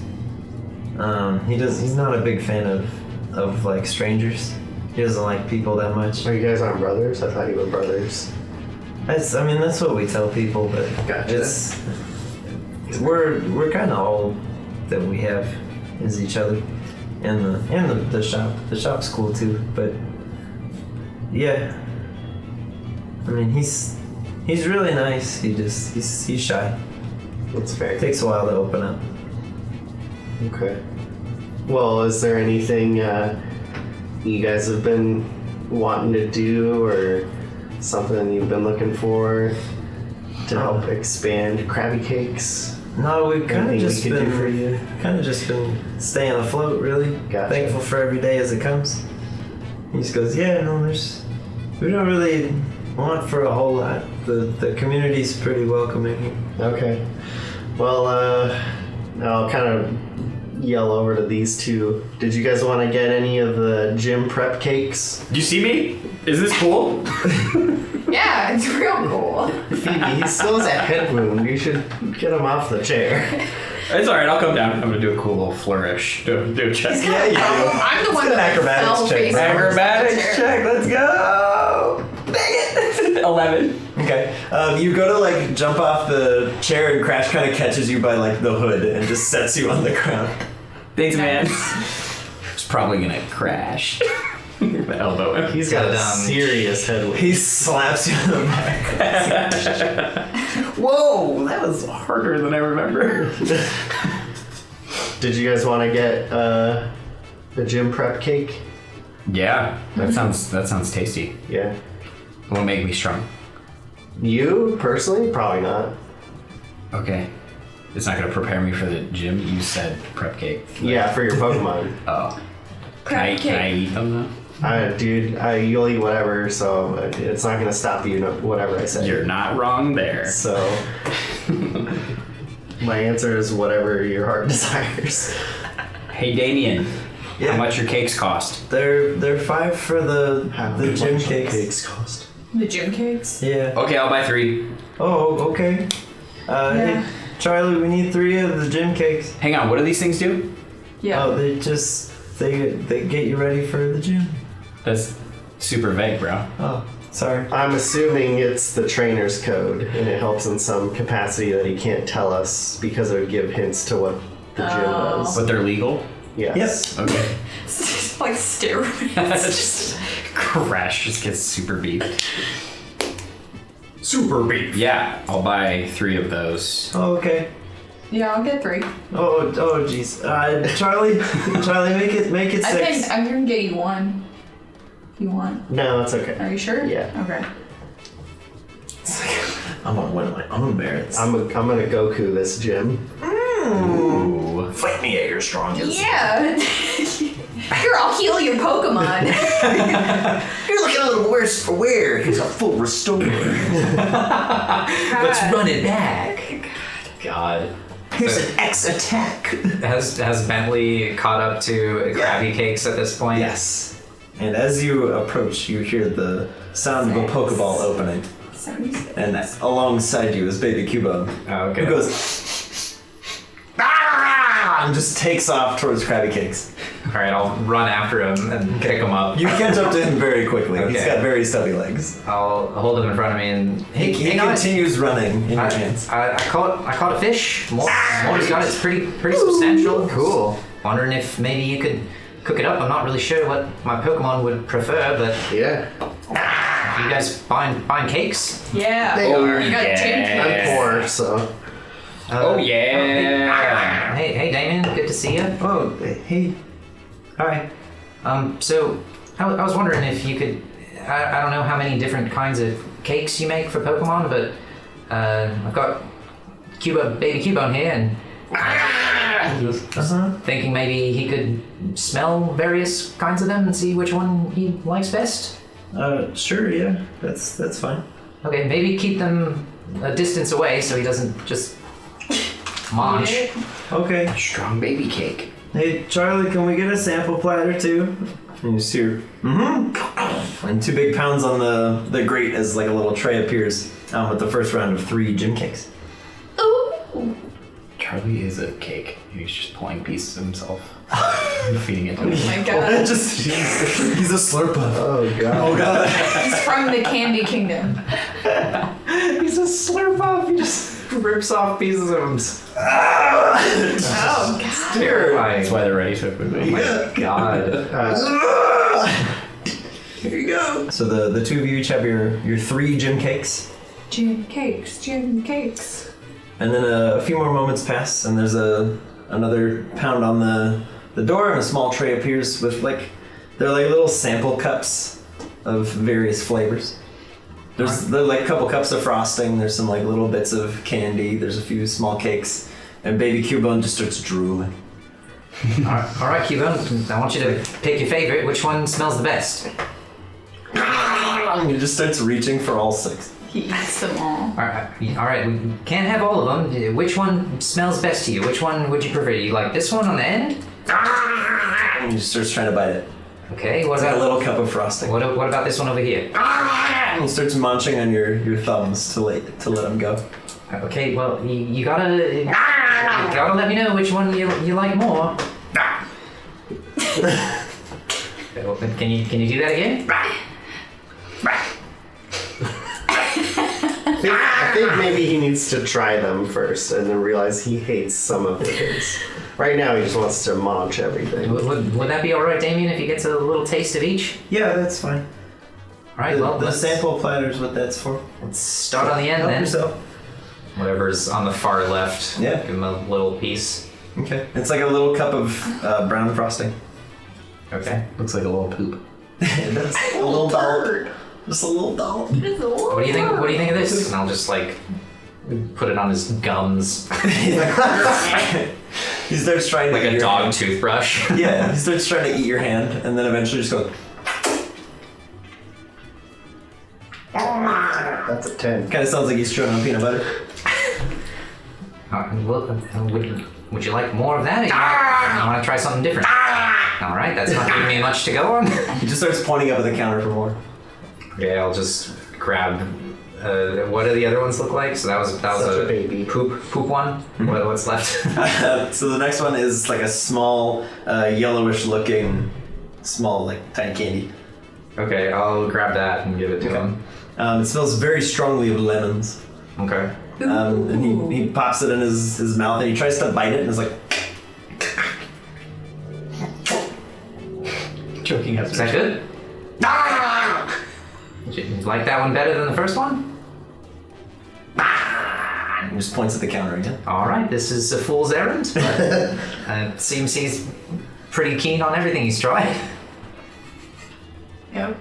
Speaker 1: He's not a big fan of like strangers. He doesn't like people that much.
Speaker 4: Are you guys on brothers? I thought you were brothers.
Speaker 1: That's what we tell people, but
Speaker 4: Gotcha.
Speaker 1: we're kind of all that we have is each other, and the shop. The shop's cool too, but yeah. I mean, he's really nice. He's shy.
Speaker 4: That's fair.
Speaker 1: It takes a while to open up.
Speaker 4: Okay. Well, is there anything you guys have been wanting to do, or something you've been looking for to help expand Krabby Cakes?
Speaker 1: No, we've kind of
Speaker 4: Anything
Speaker 1: just
Speaker 4: we could do for
Speaker 1: been
Speaker 4: you?
Speaker 1: staying afloat, really.
Speaker 4: Gotcha.
Speaker 1: Thankful for every day as it comes. He just goes, yeah, no, we don't really want for a whole lot. The community's pretty welcoming here.
Speaker 4: Okay. Well, I'll kind of yell over to these two. Did you guys want to get any of the gym prep cakes?
Speaker 5: Do you see me? Is this cool?
Speaker 3: Yeah, it's real cool.
Speaker 4: Phoebe, he still has a head wound. You should get him off the chair.
Speaker 5: It's alright, I'll come down. I'm gonna do a cool little flourish. Do a check.
Speaker 1: Yeah, you do.
Speaker 3: I'm the one
Speaker 1: Let's get an
Speaker 3: that
Speaker 1: acrobatics
Speaker 3: fell
Speaker 1: check.
Speaker 3: face first.
Speaker 5: Acrobatics
Speaker 1: Check, let's go! Dang it!
Speaker 5: 11.
Speaker 1: Okay. You go to like jump off the chair, and Crash kind of catches you by like the hood and just sets you on the ground.
Speaker 5: Thanks, man.
Speaker 3: Nice.
Speaker 5: It's probably gonna crash. The elbow.
Speaker 4: He's got a
Speaker 2: Got,
Speaker 4: serious head wound.
Speaker 1: He slaps you in the back.
Speaker 5: Whoa, that was harder than I remember.
Speaker 4: Did you guys want to get The gym prep cake?
Speaker 5: Yeah, that sounds tasty.
Speaker 4: Yeah.
Speaker 5: Will make me strong.
Speaker 4: You, personally? Probably not.
Speaker 5: Okay. It's not gonna prepare me for the gym. You said prep cake.
Speaker 4: Yeah, for your Pokemon.
Speaker 5: Oh.
Speaker 3: Prep
Speaker 5: Can I
Speaker 3: cake.
Speaker 5: eat them though?
Speaker 4: Dude, you'll eat whatever, so it's not gonna stop you, whatever I say.
Speaker 5: You're not wrong there.
Speaker 4: So, my answer is whatever your heart desires.
Speaker 5: Hey Damien,
Speaker 1: Yeah.
Speaker 5: how much your cakes cost?
Speaker 1: They're 5 for the gym
Speaker 4: much
Speaker 1: cakes.
Speaker 4: cakes cost?
Speaker 3: The gym cakes?
Speaker 1: Yeah.
Speaker 5: Okay, I'll buy 3.
Speaker 1: Oh, okay. Hey, Charlie, we need 3 of the gym cakes.
Speaker 5: Hang on, what do these things do?
Speaker 3: Yeah.
Speaker 1: Oh, they get you ready for the gym.
Speaker 5: That's super vague, bro.
Speaker 1: Oh, sorry.
Speaker 4: I'm assuming it's the trainer's code, and it helps in some capacity that he can't tell us because it would give hints to what the gym does.
Speaker 5: But they're legal?
Speaker 4: Yes.
Speaker 5: Okay.
Speaker 3: It's like steroids.
Speaker 5: Just Crash just gets super beef. Super beef. Yeah, I'll buy 3 of those.
Speaker 1: Oh, okay.
Speaker 3: Yeah, I'll get 3.
Speaker 1: Oh, jeez. Charlie, make it 6.
Speaker 3: I can get you 1. If you want.
Speaker 4: No, it's okay.
Speaker 3: Are you sure?
Speaker 4: Yeah.
Speaker 3: Okay.
Speaker 1: I'm gonna win on my own merits.
Speaker 4: I'm gonna Goku this gym.
Speaker 5: Ooh.
Speaker 1: Fight me at your strongest.
Speaker 3: Yeah. Here, I'll heal your Pokemon.
Speaker 1: You're looking a little worse for wear. Here's a full restore.
Speaker 2: Let's run it back. God.
Speaker 1: Here's an X attack.
Speaker 2: Has Bentley caught up to Krabby Cakes at this point?
Speaker 1: Yes. And as you approach, you hear the sound of a Pokeball opening.
Speaker 3: 76.
Speaker 1: And alongside you is Baby Cubone.
Speaker 2: Oh, okay.
Speaker 1: Who goes, "Ah!" and just takes off towards Krabby Cakes.
Speaker 2: All right, I'll run after him and pick him up.
Speaker 1: You catch up to him very quickly. He's
Speaker 2: Okay.
Speaker 1: got very stubby legs.
Speaker 2: I'll hold him in front of me and
Speaker 1: He continues running in your hands.
Speaker 2: I caught a fish. Morty's got it. It's pretty substantial. Cool. Wondering if maybe you could cook it up. I'm not really sure what my Pokemon would prefer, but
Speaker 4: Yeah.
Speaker 2: you guys buying cakes?
Speaker 3: Yeah.
Speaker 4: They are.
Speaker 3: You got gym cakes.
Speaker 4: I'm poor, so.
Speaker 5: Oh yeah.
Speaker 2: Hey Damien, good to see you.
Speaker 1: Oh, hey. Hi.
Speaker 2: So I was wondering if you could. I don't know how many different kinds of cakes you make for Pokemon, but I've got Baby Cubone here, and thinking maybe he could smell various kinds of them and see which one he likes best.
Speaker 1: Sure, yeah. That's fine.
Speaker 2: Okay, maybe keep them a distance away so he doesn't just munch.
Speaker 3: Eat it.
Speaker 1: Okay.
Speaker 5: Strong baby cake.
Speaker 1: Hey, Charlie, can we get a sample platter too? And you see her, and 2 big pounds on the grate as like a little tray appears with the first round of 3 gym cakes.
Speaker 3: Ooh.
Speaker 5: Charlie is a cake. He's just pulling pieces of himself and feeding it to
Speaker 3: Oh
Speaker 5: him.
Speaker 3: my god.
Speaker 1: Just he's a slurper.
Speaker 4: Oh, God.
Speaker 1: Oh god.
Speaker 3: He's from the Candy Kingdom.
Speaker 2: He's a slurp off. He just rips off pieces of him.
Speaker 3: Oh god.
Speaker 2: Terrifying.
Speaker 5: That's why they're ready so quickly.
Speaker 2: God.
Speaker 1: Here you go. So the 2 of you each have your 3 gym cakes.
Speaker 3: Gym cakes. Gym cakes.
Speaker 1: And then a few more moments pass, and there's another pound on the door, and a small tray appears with they're like little sample cups of various flavors. There are like a couple cups of frosting. There's some like little bits of candy. There's a few small cakes, and Baby Cubone just starts drooling.
Speaker 2: All right, Cubone. I want you to pick your favorite. Which one smells the best?
Speaker 1: And he just starts reaching for all 6.
Speaker 3: He eats them all.
Speaker 2: All right. We can't have all of them. Which one smells best to you? Which one would you prefer? You like this one on the end?
Speaker 1: And he just starts trying to bite it.
Speaker 2: Okay. What
Speaker 1: It's like a
Speaker 2: about
Speaker 1: little cup of frosting.
Speaker 2: what about this one over here?
Speaker 1: And he starts munching on your thumbs to let him go.
Speaker 2: Okay. Well, you gotta let me know which one you like more. Can you do that again?
Speaker 4: I think maybe he needs to try them first and then realize he hates some of his. Right now, he just wants to munch everything.
Speaker 2: Would that be all right, Damien, if he gets a little taste of each?
Speaker 1: Yeah, that's fine.
Speaker 2: All right. Well,
Speaker 1: The
Speaker 2: let's
Speaker 1: sample platter's what that's for.
Speaker 2: start on the end
Speaker 1: Help
Speaker 2: then.
Speaker 1: yourself.
Speaker 2: Whatever's on the far left.
Speaker 1: Yeah.
Speaker 2: Give him a little piece.
Speaker 1: Okay. It's like a little cup of brown frosting.
Speaker 2: Okay.
Speaker 5: Looks like a little poop.
Speaker 1: That's a little doll. Just a little doll.
Speaker 2: What do you think? What do you think of this? And I'll just like put it on his gums,
Speaker 1: He starts trying to
Speaker 2: like
Speaker 1: eat
Speaker 2: a
Speaker 1: your
Speaker 2: dog
Speaker 1: hand.
Speaker 2: toothbrush.
Speaker 1: Yeah, he starts trying to eat your hand, and then eventually just goes.
Speaker 4: That's a 10.
Speaker 1: Kind of sounds like he's chewing on peanut butter.
Speaker 2: Would you like more of that? Or you want to try something different? All right, that's not giving me much to go on.
Speaker 1: He just starts pointing up at the counter for more.
Speaker 2: Okay, I'll just grab. What do the other ones look like? So that was
Speaker 4: Such a baby.
Speaker 2: poop one. What's left?
Speaker 1: So the next one is like a small, yellowish looking, small like tiny candy.
Speaker 2: Okay, I'll grab that and give it to him.
Speaker 1: It smells very strongly of lemons.
Speaker 2: Okay.
Speaker 1: And he pops it in his mouth and he tries to bite it and is like,
Speaker 5: Choking
Speaker 2: Is that good? Did you like that one better than the first one?
Speaker 1: he just points at the counter again.
Speaker 2: All right, this is a fool's errand, but it seems he's pretty keen on everything he's tried.
Speaker 3: Yep.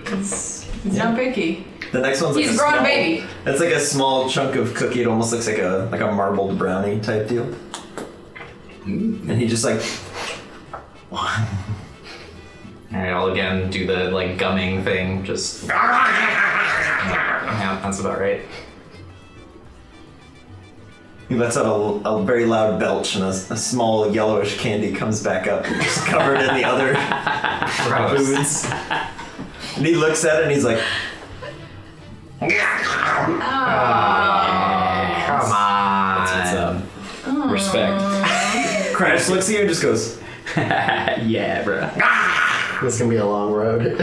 Speaker 3: He's not picky.
Speaker 1: The next one's like
Speaker 3: He's
Speaker 1: a
Speaker 3: grown
Speaker 1: small,
Speaker 3: baby.
Speaker 1: It's like a small chunk of cookie. It almost looks like a marbled brownie type deal. And he just like,
Speaker 2: All right, I'll again do the like gumming thing. Just yeah, that's about right.
Speaker 1: he lets out a very loud belch and a small yellowish candy comes back up, just covered in the other
Speaker 2: Gross.
Speaker 1: foods. And he looks at it and he's like,
Speaker 2: Come on.
Speaker 5: That's what's up. Respect.
Speaker 1: Crash looks at you and just goes,
Speaker 5: Yeah, bro.
Speaker 4: This is gonna be a long road.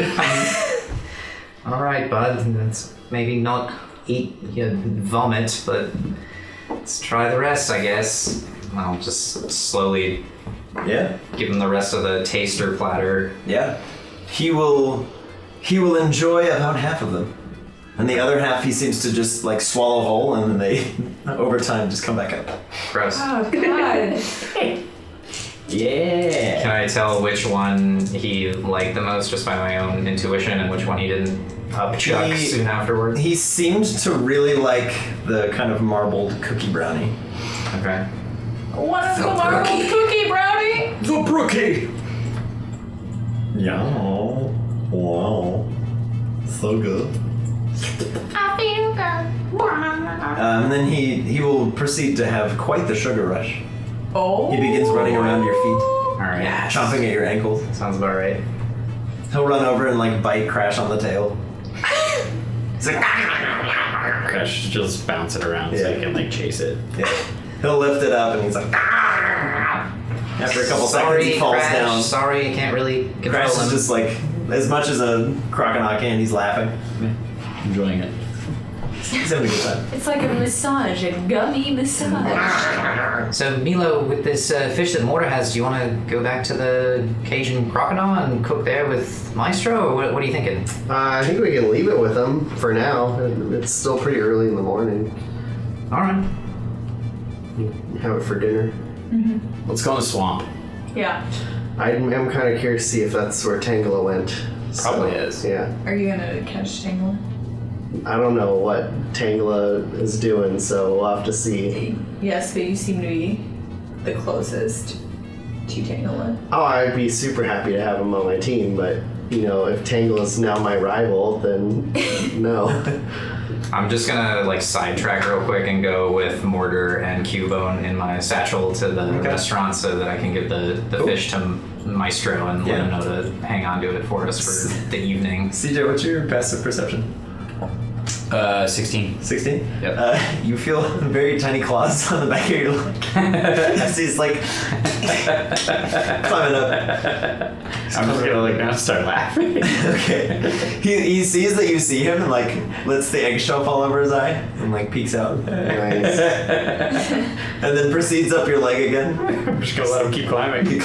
Speaker 2: All right, bud. Let's maybe not eat your vomit, but let's try the rest, I guess. I'll just slowly
Speaker 1: yeah,
Speaker 2: give him the rest of the taster platter.
Speaker 1: yeah. He will enjoy about half of them. And the other half he seems to just like swallow whole and then they over time just come back up.
Speaker 2: Gross.
Speaker 3: Oh God.
Speaker 5: Yeah.
Speaker 2: Can I tell which one he liked the most just by my own intuition and which one he didn't upchuck
Speaker 1: He-
Speaker 2: soon afterwards?
Speaker 1: He seemed to really like the kind of marbled cookie brownie.
Speaker 2: Okay.
Speaker 3: One of the marbled cookie brownie.
Speaker 1: The brookie! Yeah. Wow. So good.
Speaker 3: I feel good.
Speaker 1: And then he will proceed to have quite the sugar rush.
Speaker 3: Oh.
Speaker 1: He begins running around your feet,
Speaker 5: All right.
Speaker 1: chomping at your ankles.
Speaker 2: Sounds about right.
Speaker 1: He'll run over and like bite Crash on the tail. He's like,
Speaker 5: Crash, just bounce it around so
Speaker 1: Yeah.
Speaker 5: you can like chase it.
Speaker 1: yeah. He'll lift it up and he's like, after a couple seconds
Speaker 2: Sorry,
Speaker 1: he falls
Speaker 2: Crash.
Speaker 1: down.
Speaker 2: Sorry, I can't really control
Speaker 1: Crash
Speaker 2: him.
Speaker 1: is just like, as much as a crocodile can, he's laughing.
Speaker 5: Enjoying it.
Speaker 1: He's having a good time.
Speaker 3: It's like a massage, a gummy massage.
Speaker 2: So, Milo, with this fish that Morta has, do you want to go back to the Cajun crocodile and cook there with Maestro, or what are you thinking?
Speaker 4: I think we can leave it with them for now. It's still pretty early in the morning.
Speaker 2: All right.
Speaker 4: Have it for dinner.
Speaker 5: Let's go in the swamp.
Speaker 3: Yeah.
Speaker 4: I'm kind of curious to see if that's where Tangela went.
Speaker 5: Probably is.
Speaker 4: Yeah.
Speaker 3: Are you gonna catch Tangle?
Speaker 4: I don't know what Tangela is doing, so we'll have to see.
Speaker 3: Yes, but you seem to be the closest to Tangle.
Speaker 4: Oh, I'd be super happy to have him on my team, but you know, if Tangela's now my rival, then no.
Speaker 2: I'm just gonna like sidetrack real quick and go with mortar and Cubone in my satchel to the restaurant so that I can give the fish to Maestro and let him know to hang on to it for us for the evening.
Speaker 1: CJ, what's your passive perception?
Speaker 5: 16.
Speaker 1: 16?
Speaker 5: Yep.
Speaker 1: You feel very tiny claws on the back of your leg as he's like climbing up.
Speaker 5: I'm just gonna like now start laughing.
Speaker 1: Okay. He sees that you see him and like lets the eggshell fall over his eye and like peeks out.
Speaker 4: Nice.
Speaker 1: And then proceeds up your leg again.
Speaker 5: I'm just gonna let him keep climbing.
Speaker 1: He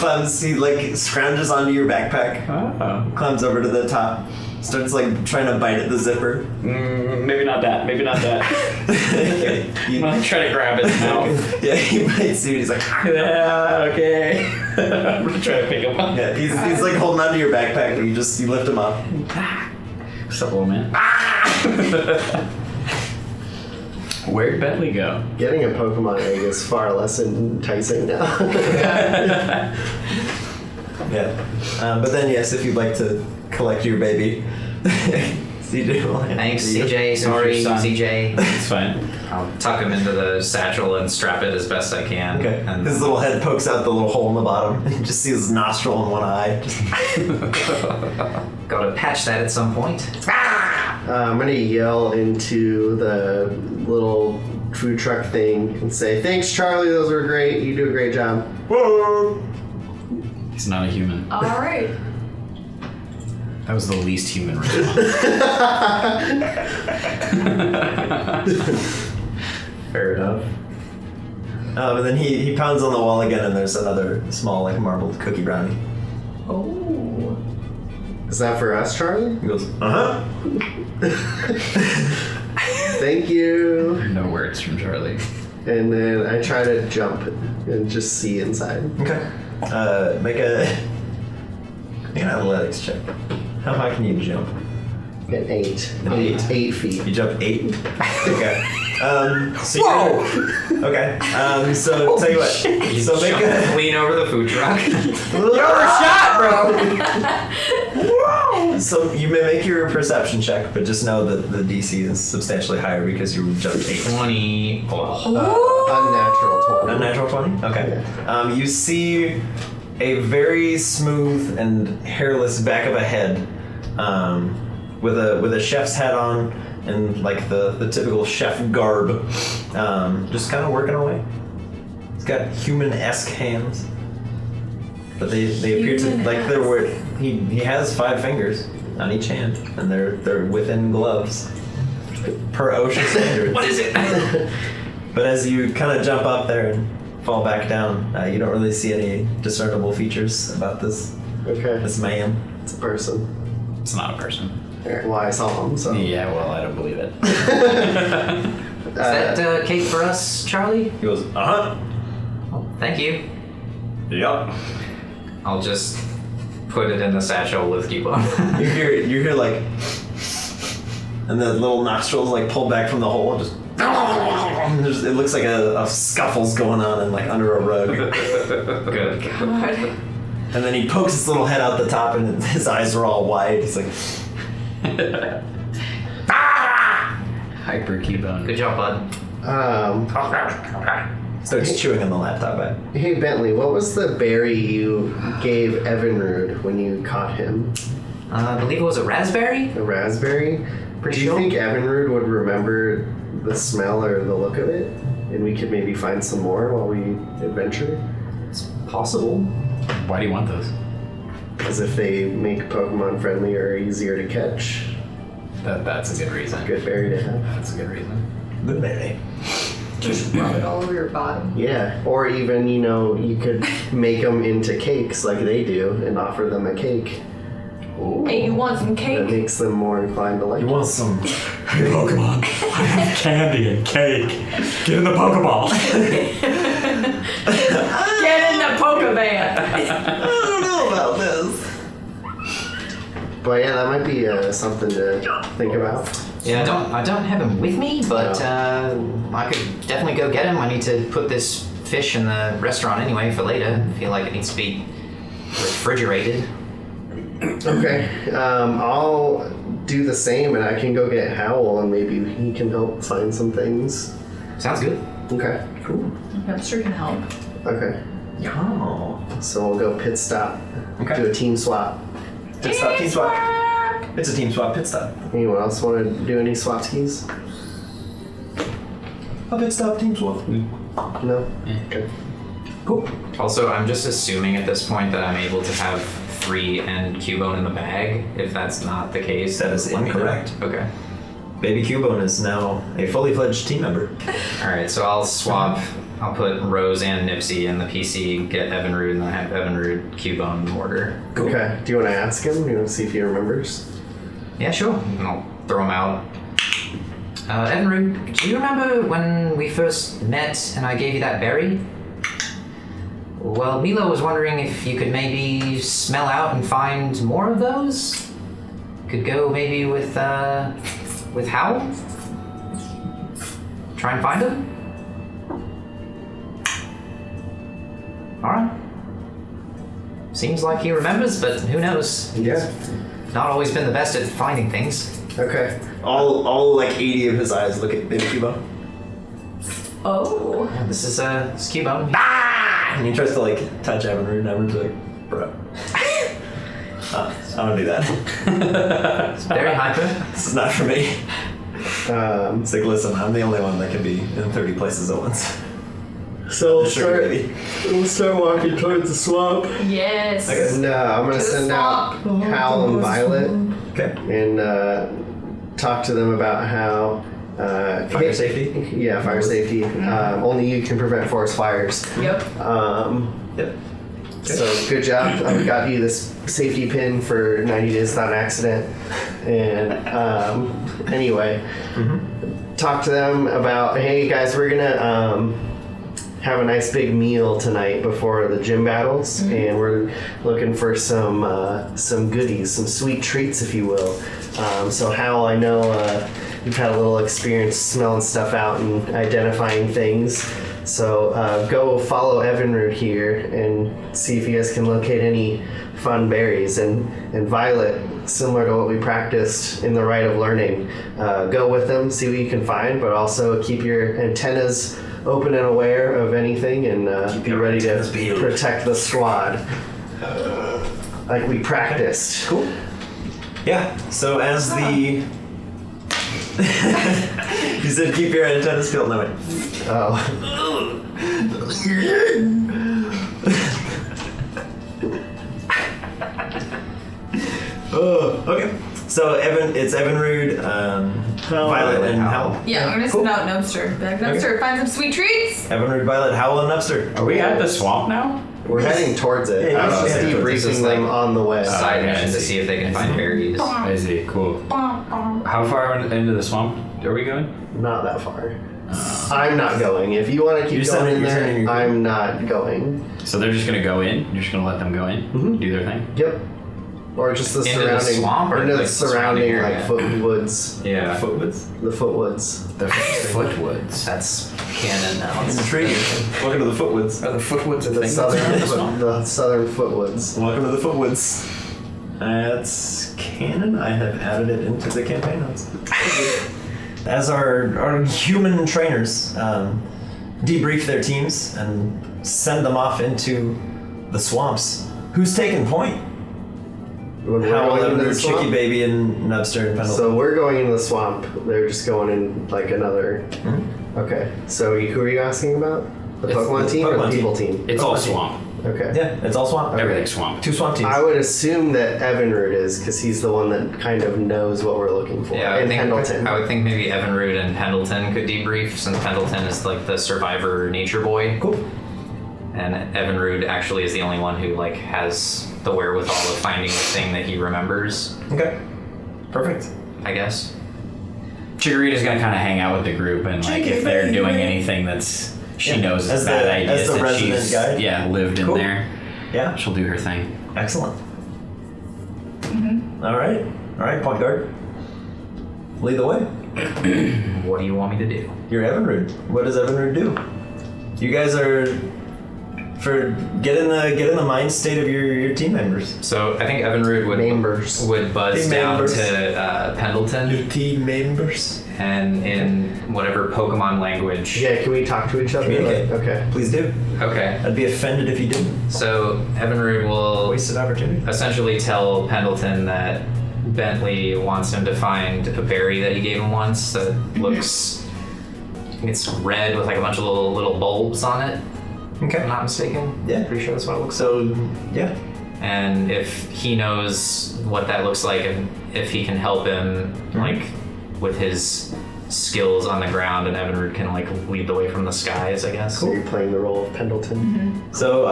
Speaker 1: like scrounges onto your backpack,
Speaker 5: Oh.
Speaker 1: climbs over to the top, starts like trying to bite at the zipper.
Speaker 5: Maybe not that.
Speaker 1: Okay.
Speaker 5: I'm gonna try to grab his mouth.
Speaker 1: Yeah, he bites you. He's like,
Speaker 5: Yeah, okay. I'm gonna try to pick him up.
Speaker 1: yeah, he's like holding onto your backpack, but you lift him up.
Speaker 5: What's up, little man? Where'd Bentley go?
Speaker 4: Getting a Pokemon egg is far less enticing now.
Speaker 1: Yeah. But then, yes, if you'd like to collect your baby, CJ will hand
Speaker 2: Thanks,
Speaker 1: it to you.
Speaker 2: CJ. Sorry,
Speaker 5: son.
Speaker 2: CJ.
Speaker 5: It's fine.
Speaker 2: I'll tuck him into the satchel and strap it as best I can.
Speaker 1: Okay.
Speaker 2: And
Speaker 1: His little head pokes out the little hole in the bottom. You just see his nostril in one eye. Just
Speaker 2: gotta patch that at some point.
Speaker 4: I'm gonna yell into the little food truck thing and say, "Thanks, Charlie. Those were great. You do a great job."
Speaker 1: Whoa!
Speaker 5: He's not a human.
Speaker 3: All right.
Speaker 5: That was the least human response.
Speaker 2: Fair enough.
Speaker 1: But then he pounds on the wall again, and there's another small, like, marbled cookie brownie.
Speaker 3: Oh.
Speaker 4: Is that for us, Charlie?
Speaker 1: He goes, uh-huh.
Speaker 4: Thank you.
Speaker 5: No words from Charlie.
Speaker 4: And then I try to jump and just see inside.
Speaker 1: Okay. Make an athletics check. How high can you jump?
Speaker 4: An 8.
Speaker 1: An 8.
Speaker 4: 8 feet.
Speaker 1: You jump 8? Okay. So whoa! Okay. So tell you what. So make a...
Speaker 2: Lean over the food truck.
Speaker 1: shot, bro! So you may make your perception check, but just know that the DC is substantially higher because you jumped 8.
Speaker 2: 20.
Speaker 4: Unnatural 20.
Speaker 1: Unnatural 20? Okay. You see a very smooth and hairless back of a head with a chef's hat on and like the typical chef garb, just kind of working away. He's got human-esque hands, but they appear to like he has 5 fingers on each hand, and they're within gloves per OSHA standards.
Speaker 2: What is it?
Speaker 1: But as you kind of jump up there and fall back down, you don't really see any discernible features about
Speaker 4: Okay.
Speaker 1: this man.
Speaker 4: It's a person.
Speaker 5: It's not a person.
Speaker 4: Well, I saw him, so.
Speaker 5: Yeah, well, I don't believe it.
Speaker 2: Is that cake for us, Charlie?
Speaker 1: He goes, uh-huh.
Speaker 2: Oh, thank you.
Speaker 1: Yep.
Speaker 2: I'll just put it in the satchel with Cubone.
Speaker 1: You hear like, and the little nostrils like pull back from the hole and just. It looks like a scuffle's going on and like under a rug.
Speaker 2: Good.
Speaker 3: God.
Speaker 1: And then he pokes his little head out the top and his eyes are all wide. He's like,
Speaker 5: Hyper Cubone.
Speaker 2: Good job, bud.
Speaker 1: starts chewing on the laptop back.
Speaker 4: Hey, Bentley, what was the berry you gave Evinrude when you caught him?
Speaker 2: I believe it was a raspberry.
Speaker 4: A raspberry?
Speaker 2: Pretty
Speaker 4: Do you
Speaker 2: sure.
Speaker 4: think Evinrude would remember the smell or the look of it? And we could maybe find some more while we adventure?
Speaker 2: It's possible.
Speaker 5: Why do you want those?
Speaker 4: Because if they make Pokemon friendlier or easier to catch,
Speaker 5: That's a good reason.
Speaker 4: good berry to have.
Speaker 5: That's a good reason.
Speaker 1: Good baby.
Speaker 3: Just rub it all over your body.
Speaker 4: Yeah, or even, you could make them into cakes like they do and offer them a cake.
Speaker 3: Hey, you want some
Speaker 4: That
Speaker 3: cake?
Speaker 4: makes them more inclined to like
Speaker 1: You
Speaker 4: it.
Speaker 1: want some?
Speaker 5: Hey Pokemon, I have candy and cake. Get in the Pokeball.
Speaker 3: Get in the Pokeban!
Speaker 1: I don't know about this.
Speaker 4: But yeah, that might be something to think about.
Speaker 2: Yeah, I don't have him with me, but I could definitely go get him. I need to put this fish in the restaurant anyway for later. I feel like it needs to be refrigerated.
Speaker 4: Okay, I'll do the same and I can go get Howl and maybe he can help find some things.
Speaker 2: Sounds good.
Speaker 4: Okay, cool.
Speaker 3: I'm sure can help.
Speaker 4: Okay,
Speaker 1: Oh.
Speaker 4: so we'll go pit stop.
Speaker 1: Okay.
Speaker 4: Do a team swap.
Speaker 1: Pit stop, team swap. It's a team swap, pit stop.
Speaker 4: Anyone else want to do any swap skis?
Speaker 1: A pit stop, team swap.
Speaker 4: No? Okay.
Speaker 1: Cool.
Speaker 2: Also, I'm just assuming at this point that I'm able to have 3 and Cubone in the bag. If that's not the case,
Speaker 1: That is
Speaker 2: let me know.
Speaker 1: incorrect.
Speaker 2: Okay.
Speaker 1: Baby Cubone is now a fully fledged team member.
Speaker 2: All right, so I'll swap. I'll put Rose and Nipsey in the PC, get Evinrude, and then I have Evinrude, Cubone, Mortar.
Speaker 1: Cool.
Speaker 4: Okay, do you want to ask him? You want to see if he remembers?
Speaker 2: Yeah, sure. And I'll throw them out. Evanrude, do you remember when we first met and I gave you that berry? Well, Milo was wondering if you could maybe smell out and find more of those? Could go maybe with Howl? Try and find them? Alright. Seems like he remembers, but who knows?
Speaker 4: Yeah.
Speaker 2: Not always been the best at finding things.
Speaker 4: Okay.
Speaker 1: All like 80 of his eyes look at Baby Cubo.
Speaker 3: Oh.
Speaker 2: Yeah, this is Cubone.
Speaker 1: And he tries to like touch Evanrude, and Evanrude's like, bro. I don't do that.
Speaker 2: It's very hyper.
Speaker 1: This is not for me. It's like, listen, I'm the only one that can be in 30 places at once.
Speaker 4: So
Speaker 1: Sugar
Speaker 4: we'll start walking towards the swamp.
Speaker 3: Yes.
Speaker 1: Okay.
Speaker 4: And I'm gonna
Speaker 3: To the
Speaker 4: send out
Speaker 3: swamp.
Speaker 4: Hal and Violet
Speaker 1: Okay.
Speaker 4: and talk to them about how
Speaker 1: Fire safety?
Speaker 4: Yeah, fire safety. Only you can prevent forest fires.
Speaker 3: Yep.
Speaker 1: Yep.
Speaker 4: So good job. We got you this safety pin for 90 days without an accident. And anyway, talk to them about, hey guys, we're gonna have a nice big meal tonight before the gym battles, and we're looking for some goodies, some sweet treats, if you will. So Hal, I know you've had a little experience smelling stuff out and identifying things. So go follow Evanrude here and see if you guys can locate any fun berries. And Violet, similar to what we practiced in the Rite of Learning, go with them, see what you can find, but also keep your antennas open and aware of anything, and be ready to protect the squad like we practiced.
Speaker 1: Cool. Yeah. So as the you said keep your antennas peeled. No, wait.
Speaker 4: Oh.
Speaker 1: Oh, okay. So it's Evanrude, Violet, and Howl.
Speaker 3: Yeah, I'm gonna send out Nubster. Be like, Nubster, find some sweet treats.
Speaker 1: Evanrude, Violet, Howl, and Nubster.
Speaker 5: Are we at the swamp now?
Speaker 4: We're heading towards it.
Speaker 1: Yeah,
Speaker 4: I'm
Speaker 1: yeah,
Speaker 4: just
Speaker 1: yeah.
Speaker 4: debriefing them on the way.
Speaker 2: Side
Speaker 5: yeah, I
Speaker 2: mission to
Speaker 5: see.
Speaker 2: see if they can find berries.
Speaker 5: I see. Cool. How far into the swamp are we going?
Speaker 4: Not that far. I'm not going. If you want to keep
Speaker 1: You're
Speaker 4: going in
Speaker 1: sending- you're
Speaker 4: there,
Speaker 1: sending your-
Speaker 4: I'm not going.
Speaker 5: So they're just gonna go in. You're just gonna let them go in, do their thing.
Speaker 4: Yep. Or just the
Speaker 2: Into the
Speaker 4: surrounding,
Speaker 2: swamp or
Speaker 4: into
Speaker 2: like
Speaker 4: the surrounding
Speaker 2: area?
Speaker 4: like footwoods,
Speaker 2: Yeah.
Speaker 1: Footwoods.
Speaker 4: the footwoods.
Speaker 5: The footwoods.
Speaker 2: That's canon now.
Speaker 1: It's a tree. Welcome to the Footwoods.
Speaker 5: Are the footwoods a
Speaker 4: The
Speaker 5: thing?
Speaker 4: the southern footwoods.
Speaker 1: Welcome to the Footwoods. That's canon. I have added it into the campaign notes. As our human trainers debrief their teams and send them off into the swamps. Who's taking point?
Speaker 4: When we're
Speaker 1: Howl,
Speaker 4: going into the
Speaker 1: Evanrude, Chicky
Speaker 4: swamp.
Speaker 1: Baby, and Nubster and Pendleton.
Speaker 4: So we're going into the swamp. They're just going in like another. Okay. So who are you asking about? The
Speaker 5: It's
Speaker 4: Pokemon
Speaker 1: the
Speaker 4: team or
Speaker 1: Pokemon
Speaker 4: the people
Speaker 1: team.
Speaker 4: team?
Speaker 5: It's all
Speaker 1: Pokemon team.
Speaker 5: swamp.
Speaker 4: Okay.
Speaker 1: Yeah, it's all swamp.
Speaker 5: Everything's swamp.
Speaker 1: 2 swamp teams.
Speaker 4: I would assume that Evanrude is because he's the one that kind of knows what we're looking for.
Speaker 2: Yeah,
Speaker 4: and Pendleton.
Speaker 2: I would think maybe Evanrude and Pendleton could debrief, since Pendleton is like the survivor nature boy,
Speaker 1: Cool.
Speaker 2: and Evanrude actually is the only one who like has the wherewithal of finding the thing that he remembers.
Speaker 1: Okay. Perfect.
Speaker 2: I guess.
Speaker 5: Chikorita's gonna kind of hang out with the group, and like if they're doing anything that's she
Speaker 1: Yeah,
Speaker 5: knows
Speaker 1: as
Speaker 5: is bad
Speaker 1: the-
Speaker 5: ideas
Speaker 1: as the
Speaker 5: that
Speaker 1: resident
Speaker 5: she's
Speaker 1: guide.
Speaker 5: lived in
Speaker 1: Cool.
Speaker 5: there,
Speaker 1: Yeah.
Speaker 5: she'll do her thing.
Speaker 1: Excellent. All right. All right, point guard. Lead the way.
Speaker 2: What do you want me to do?
Speaker 1: You're Evanrude. What does Evanrude do? You guys are get in the mind state of your team members.
Speaker 2: So I think Evanrude
Speaker 4: Members.
Speaker 2: would buzz
Speaker 1: Team
Speaker 2: down
Speaker 1: members.
Speaker 2: to Pendleton,
Speaker 1: team members.
Speaker 2: and in whatever Pokemon language.
Speaker 4: Yeah, can we talk to each other?
Speaker 1: Communicate.
Speaker 4: Okay.
Speaker 1: Please do.
Speaker 2: Okay.
Speaker 1: I'd be offended if you didn't.
Speaker 2: So Evanrude will
Speaker 1: Wasted opportunity.
Speaker 2: essentially tell Pendleton that Bentley wants him to find a berry that he gave him once that looks, it's red with like a bunch of little bulbs on it, if
Speaker 1: Okay.
Speaker 2: I'm not mistaken.
Speaker 1: Yeah.
Speaker 2: Pretty sure that's what it looks
Speaker 1: So, yeah.
Speaker 2: like. And if he knows what that looks like, and if he can help him like with his skills on the ground, and Evanrude can like lead the way from the skies, I guess.
Speaker 4: So you're playing the role of Pendleton.
Speaker 1: So,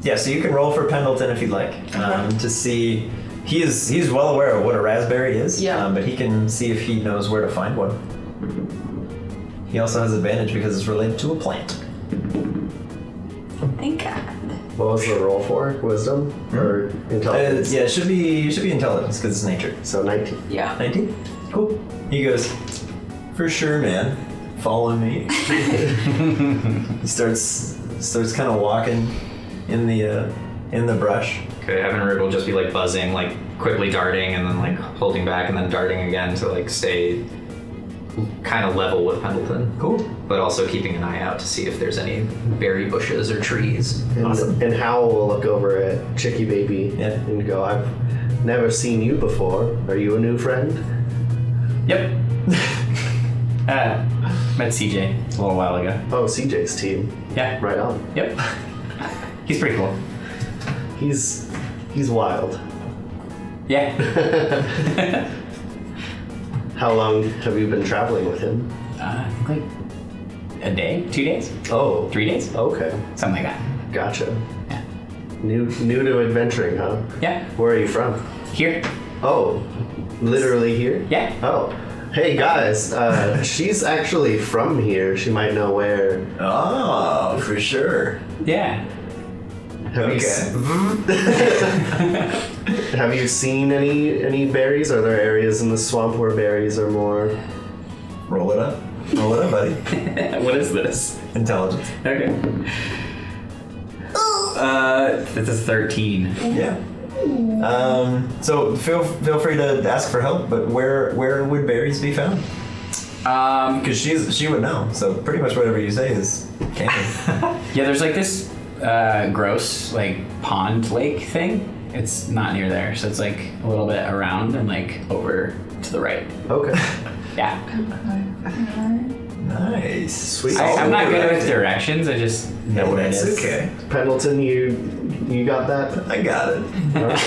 Speaker 1: yeah, so you can roll for Pendleton if you'd like to see He's well aware of what a raspberry is.
Speaker 3: Yeah.
Speaker 1: But he can see if he knows where to find one. He also has advantage because it's related to a plant.
Speaker 3: Thank God.
Speaker 4: What was the roll for? Wisdom or intelligence?
Speaker 1: Yeah, it should be intelligence because it's nature.
Speaker 4: So 19.
Speaker 3: Yeah.
Speaker 1: 19? Cool. He goes, for sure, man. Follow me. He starts kind of walking in the brush.
Speaker 2: Okay, Evan will just be like buzzing, like quickly darting and then like holding back and then darting again to like stay kind of level with Pendleton.
Speaker 1: Cool.
Speaker 2: But also keeping an eye out to see if there's any berry bushes or trees.
Speaker 4: And Hal will look over at Chicky Baby and go, I've never seen you before. Are you a new friend?
Speaker 5: Yep. Met CJ a little while ago.
Speaker 4: Oh, CJ's team.
Speaker 5: Yeah.
Speaker 4: Right on.
Speaker 5: Yep. He's pretty cool.
Speaker 4: He's wild.
Speaker 5: Yeah.
Speaker 4: How long have you been traveling with him?
Speaker 5: I think like a day, 2 days,
Speaker 4: Oh.
Speaker 5: 3 days,
Speaker 4: Okay.
Speaker 5: something like that.
Speaker 4: Gotcha.
Speaker 5: Yeah.
Speaker 4: New to adventuring, huh?
Speaker 5: Yeah.
Speaker 4: Where are you from?
Speaker 5: Here.
Speaker 4: Oh, literally here?
Speaker 5: Yeah.
Speaker 4: Oh. Hey guys, she's actually from here. She might know where.
Speaker 1: Oh, for sure.
Speaker 5: Yeah.
Speaker 4: Have Have you seen any berries? Are there areas in the swamp where berries are more?
Speaker 1: Roll it up. Roll it up, buddy.
Speaker 5: What is this?
Speaker 1: Intelligence.
Speaker 5: Okay. This is 13.
Speaker 1: Yeah. So feel free to ask for help, but where would berries be found? Because she would know. So pretty much whatever you say is canon.
Speaker 5: Yeah, there's like this gross like pond lake thing. It's not near there, so it's like a little bit around and like over to the right.
Speaker 4: Okay.
Speaker 5: Yeah.
Speaker 1: Nice. Sweet.
Speaker 5: I'm not good with directions. I just know where it
Speaker 1: That's
Speaker 5: is.
Speaker 1: okay.
Speaker 4: Pendleton, you got that?
Speaker 1: I got it.
Speaker 4: Okay.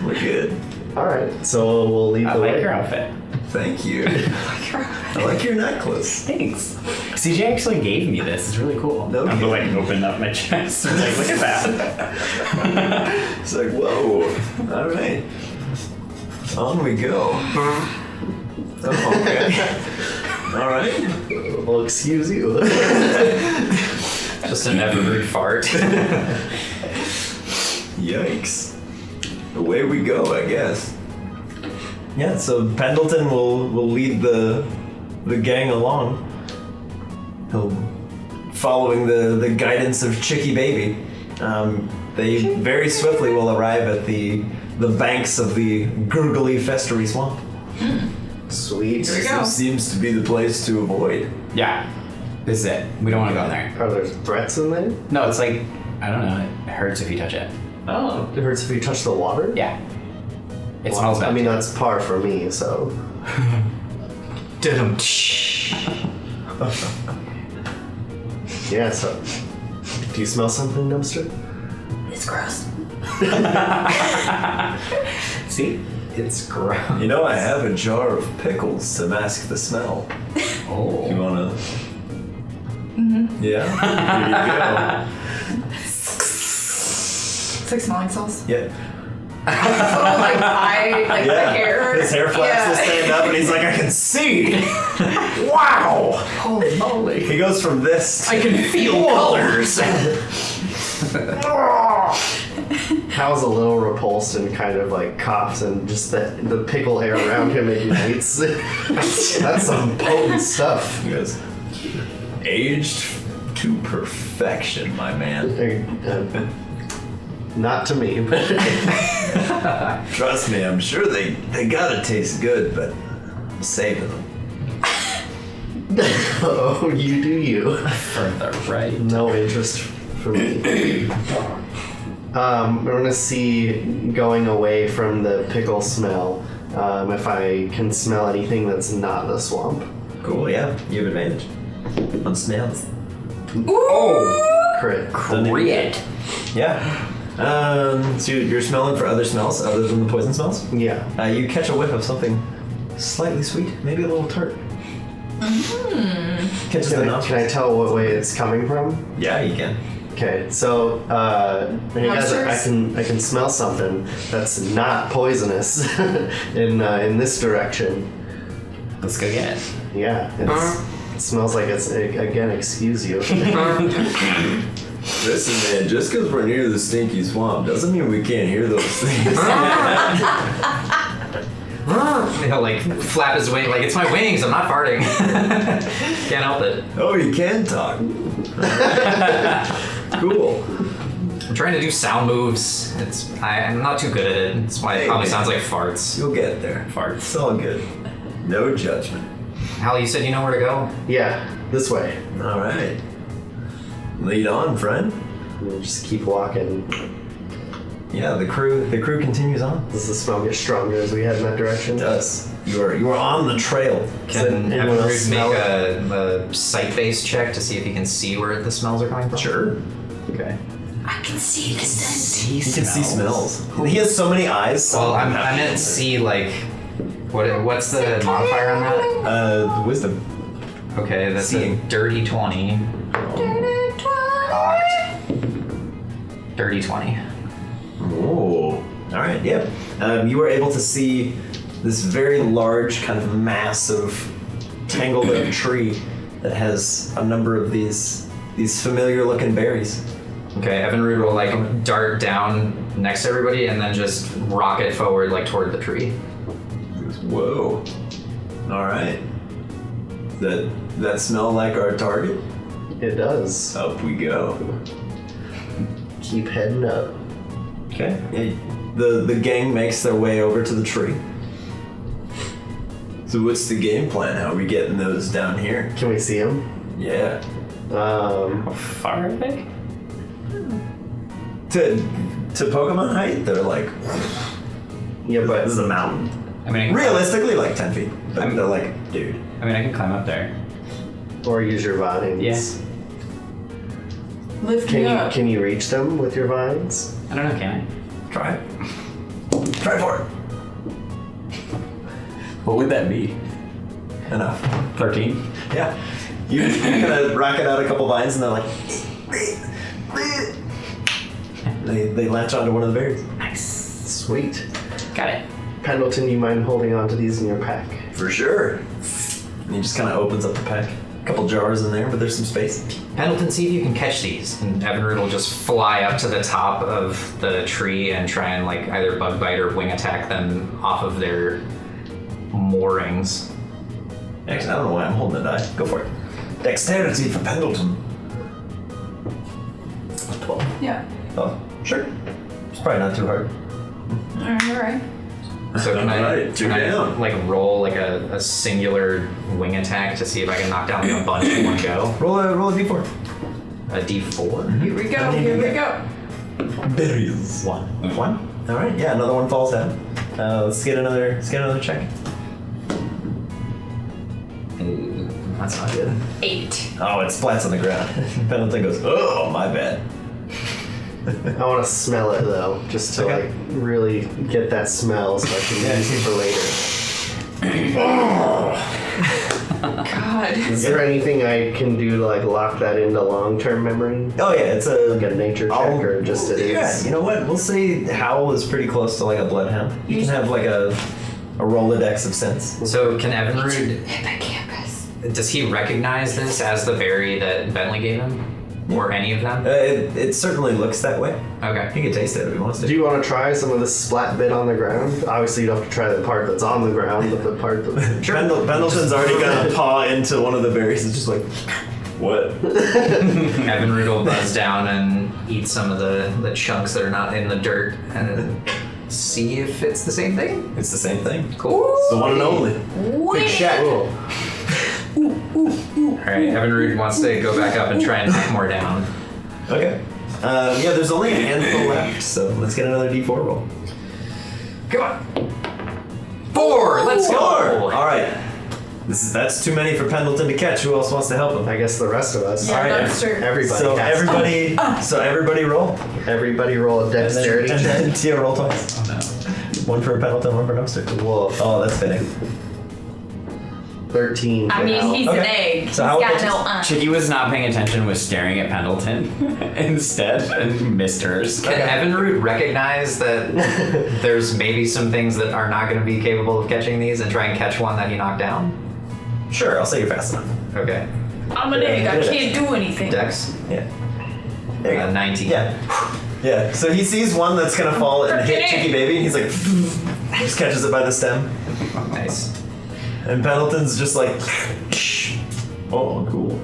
Speaker 1: We're good.
Speaker 4: All right. So we'll lead
Speaker 5: I
Speaker 4: the
Speaker 5: like
Speaker 4: way.
Speaker 5: your outfit.
Speaker 1: Thank you. I like your necklace.
Speaker 5: Thanks. CJ actually gave me this. It's really cool.
Speaker 1: No
Speaker 5: I'm
Speaker 1: kidding.
Speaker 5: like open up my chest. I'm like, look at that.
Speaker 1: It's like, whoa. All right. On we go. Oh, okay. All right.
Speaker 4: Well, excuse you.
Speaker 2: Just an every fart.
Speaker 1: Yikes. Away we go, I guess. Yeah, so Pendleton will lead the gang along. He'll following the guidance of Chicky Baby. They very swiftly will arrive at the banks of the gurgly festery swamp.
Speaker 4: Sweet.
Speaker 3: Here we go.
Speaker 1: This seems to be the place to avoid.
Speaker 5: Yeah. This is it. We don't want to go in there.
Speaker 4: Are there threats in there?
Speaker 5: No, it's like, I don't know. It hurts if you touch it.
Speaker 4: Oh. It hurts if you touch the water?
Speaker 5: Yeah. It smells bad.
Speaker 4: I mean, that's par for me, so. Yeah, so. Do you smell something, dumpster?
Speaker 3: It's gross.
Speaker 5: See?
Speaker 2: It's gross.
Speaker 1: You know, I have a jar of pickles to mask the smell.
Speaker 5: Oh.
Speaker 1: You wanna? Yeah. Here you
Speaker 3: It's like smelling sauce.
Speaker 1: go. Yeah.
Speaker 3: Little like eye, like the hair.
Speaker 1: His hair flaps to stand up, and he's like, "I can see! Wow!
Speaker 3: Holy moly.
Speaker 1: He goes from this.
Speaker 3: I can feel colors.
Speaker 4: Hal's a little repulsed and kind of like coughs, and just the pickle hair around him ignites. That's some potent stuff.
Speaker 1: He goes, aged to perfection, my man.
Speaker 4: Not to me, but
Speaker 1: Trust me, I'm sure they gotta taste good, but I'm saving them.
Speaker 4: oh, you do you.
Speaker 5: Further right.
Speaker 4: No interest for me. We're gonna see going away from the pickle smell. If I can smell anything that's not the swamp.
Speaker 1: Cool, yeah. You have advantage. On smells.
Speaker 5: Oh!
Speaker 4: Crit.
Speaker 5: Crit.
Speaker 1: Yeah. So you're smelling for other smells other than the poison smells?
Speaker 4: Yeah.
Speaker 1: You catch a whiff of something slightly sweet, maybe a little tart. Catches the
Speaker 4: Can I
Speaker 1: nostrils.
Speaker 4: tell what way it's coming from?
Speaker 1: Yeah, you can.
Speaker 4: Okay, so hey guys, I can smell something that's not poisonous in this direction.
Speaker 5: Let's go get it.
Speaker 4: Yeah, it smells like it's again. Excuse you.
Speaker 1: Listen, man, just because we're near the stinky swamp doesn't mean we can't hear those things.
Speaker 2: He'll like flap his wing, like it's my wings. I'm not farting. Can't help it.
Speaker 1: Oh, you can talk. Cool.
Speaker 2: I'm trying to do sound moves. I'm not too good at it. That's why it probably sounds like farts.
Speaker 1: You'll get there.
Speaker 2: Farts.
Speaker 1: It's all good. No judgment.
Speaker 2: Hal, you said you know where to go?
Speaker 4: Yeah, this way.
Speaker 1: All right. Lead on, friend.
Speaker 4: We'll just keep walking.
Speaker 1: Yeah, the crew continues on.
Speaker 4: Does the smell get stronger as we head in that direction?
Speaker 1: It does. You are on the trail.
Speaker 2: Can
Speaker 4: anyone else
Speaker 2: everyone make
Speaker 4: smell
Speaker 2: a sight-based check to see if you can see where the smells are coming from?
Speaker 1: Sure.
Speaker 2: Okay.
Speaker 3: I can see the scent.
Speaker 1: He can see smells. He has so many eyes.
Speaker 2: Well, I meant see like what's the modifier on that?
Speaker 1: Wisdom.
Speaker 2: Okay, that's
Speaker 1: Seeing.
Speaker 2: a dirty 20. Dirty 20.
Speaker 1: Oh. All right. Yeah. You were able to see this very large, kind of massive, tangled up tree that has a number of these familiar-looking berries.
Speaker 2: Okay, Evanrude will like dart down next to everybody and then just rocket forward like toward the tree.
Speaker 1: Whoa. All right. That smell like our target?
Speaker 4: It does.
Speaker 1: Up we go.
Speaker 4: Keep heading up.
Speaker 1: Okay. Yeah, the gang makes their way over to the tree. So what's the game plan? How are we getting those down here?
Speaker 4: Can we see them?
Speaker 1: Yeah.
Speaker 5: How far are they?
Speaker 1: To Pokemon height, they're like,
Speaker 4: Yeah, but
Speaker 1: this is a mountain.
Speaker 5: I mean,
Speaker 1: Realistically, like 10 feet. But they're like, dude.
Speaker 5: I can climb up there.
Speaker 4: or use your vines.
Speaker 5: Yeah.
Speaker 3: Lift me up.
Speaker 4: Can you reach them with your vines?
Speaker 5: I don't know, can
Speaker 1: Try it. Try for it.
Speaker 5: I? What would that be?
Speaker 1: Enough.
Speaker 5: 13?
Speaker 1: Yeah. You kind of rocket out a couple vines and they're like, they latch onto one of the berries.
Speaker 5: Nice.
Speaker 4: Sweet.
Speaker 5: Got it.
Speaker 4: Pendleton, you mind holding on to these in your pack?
Speaker 1: For sure. And he just kind of opens up the pack. A couple jars in there, but there's some space.
Speaker 2: Pendleton, see if you can catch these. And Evanrude will just fly up to the top of the tree and try and like either bug bite or wing attack them off of their moorings.
Speaker 1: Actually, I don't know why I'm holding a die. Go for it. Dexterity for Pendleton. 12.
Speaker 3: Yeah.
Speaker 1: Oh, sure. It's probably not too hard.
Speaker 3: Alright.
Speaker 2: So can
Speaker 1: Alright,
Speaker 2: can I like roll like a singular wing attack to see if I can knock down like a bunch in one go?
Speaker 1: Roll a d4.
Speaker 2: A D4?
Speaker 3: Here we go. Here we go.
Speaker 1: Berries. One. All right. Yeah, another one falls down. Let's get another check.
Speaker 2: Ooh, that's not good.
Speaker 3: 8.
Speaker 1: Oh, it splats on the ground. Pendleton goes, oh, my bad.
Speaker 4: I want to smell it though, just to
Speaker 1: Okay.
Speaker 4: like really get that smell so I can use it for later.
Speaker 3: God.
Speaker 4: Is there anything I can do to like lock that into long-term memory?
Speaker 1: Oh, yeah, it's a...
Speaker 4: Like a nature check or just it
Speaker 1: Yeah,
Speaker 4: is?
Speaker 1: you know what? We'll say Howl is pretty close to like a bloodhound. You can have like a Rolodex of sense.
Speaker 2: So can Evanrude,
Speaker 3: Hippocampus.
Speaker 2: does he recognize this as the berry that Bentley gave him? Or any of them?
Speaker 1: It certainly looks that way.
Speaker 2: Okay.
Speaker 1: He can taste it if he wants to.
Speaker 4: Do you want to try some of this splat bit on the ground? Obviously, you don't have to try the part that's on the ground, but the part that...
Speaker 1: Pendleton's already got a paw into one of the berries. It's just like, what?
Speaker 2: Evanrude will buzz down and eat some of the chunks that are not in the dirt and see if it's the same thing.
Speaker 1: It's the same thing.
Speaker 2: Cool.
Speaker 1: It's the one and only.
Speaker 3: Big
Speaker 1: Shack.
Speaker 4: Cool.
Speaker 2: Alright, Evanrude wants to go back up and try and knock more down.
Speaker 1: Okay. Yeah, there's only a handful left, so let's get another d4 roll.
Speaker 2: Come on. 4! Let's go!
Speaker 1: All right. That's too many for Pendleton to catch. Who else wants to help him?
Speaker 4: I guess the rest of us.
Speaker 3: Yeah,
Speaker 1: All right.
Speaker 3: dumpster.
Speaker 4: Everybody
Speaker 1: So
Speaker 4: has
Speaker 1: everybody roll.
Speaker 4: Everybody roll a dexterity
Speaker 1: and
Speaker 4: check.
Speaker 1: then Tia roll twice.
Speaker 5: Oh no.
Speaker 1: One for Pendleton, one for Dumpster.
Speaker 4: Wolf.
Speaker 1: Oh, that's fitting.
Speaker 4: 13.
Speaker 3: I mean, he's an
Speaker 1: Okay.
Speaker 3: egg.
Speaker 1: So
Speaker 3: He's
Speaker 1: how
Speaker 3: got
Speaker 1: about
Speaker 3: no
Speaker 1: just-
Speaker 3: aunt.
Speaker 5: Chicky was not paying attention, was staring at Pendleton instead, and missed hers.
Speaker 2: Can Evinrude recognize that there's maybe some things that are not going to be capable of catching these and try and catch one that he knocked down?
Speaker 1: Sure, I'll say you're fast enough.
Speaker 2: Okay.
Speaker 3: I'm an egg. I
Speaker 1: Good.
Speaker 3: can't do anything.
Speaker 2: Dex?
Speaker 1: Yeah. There you go.
Speaker 2: 19.
Speaker 1: Yeah. Yeah. So he sees one that's gonna fall and hit
Speaker 3: Freaking
Speaker 1: Chicky Baby, and he's like, just catches it by the stem.
Speaker 2: Nice.
Speaker 1: And Pendleton's just like, oh, cool.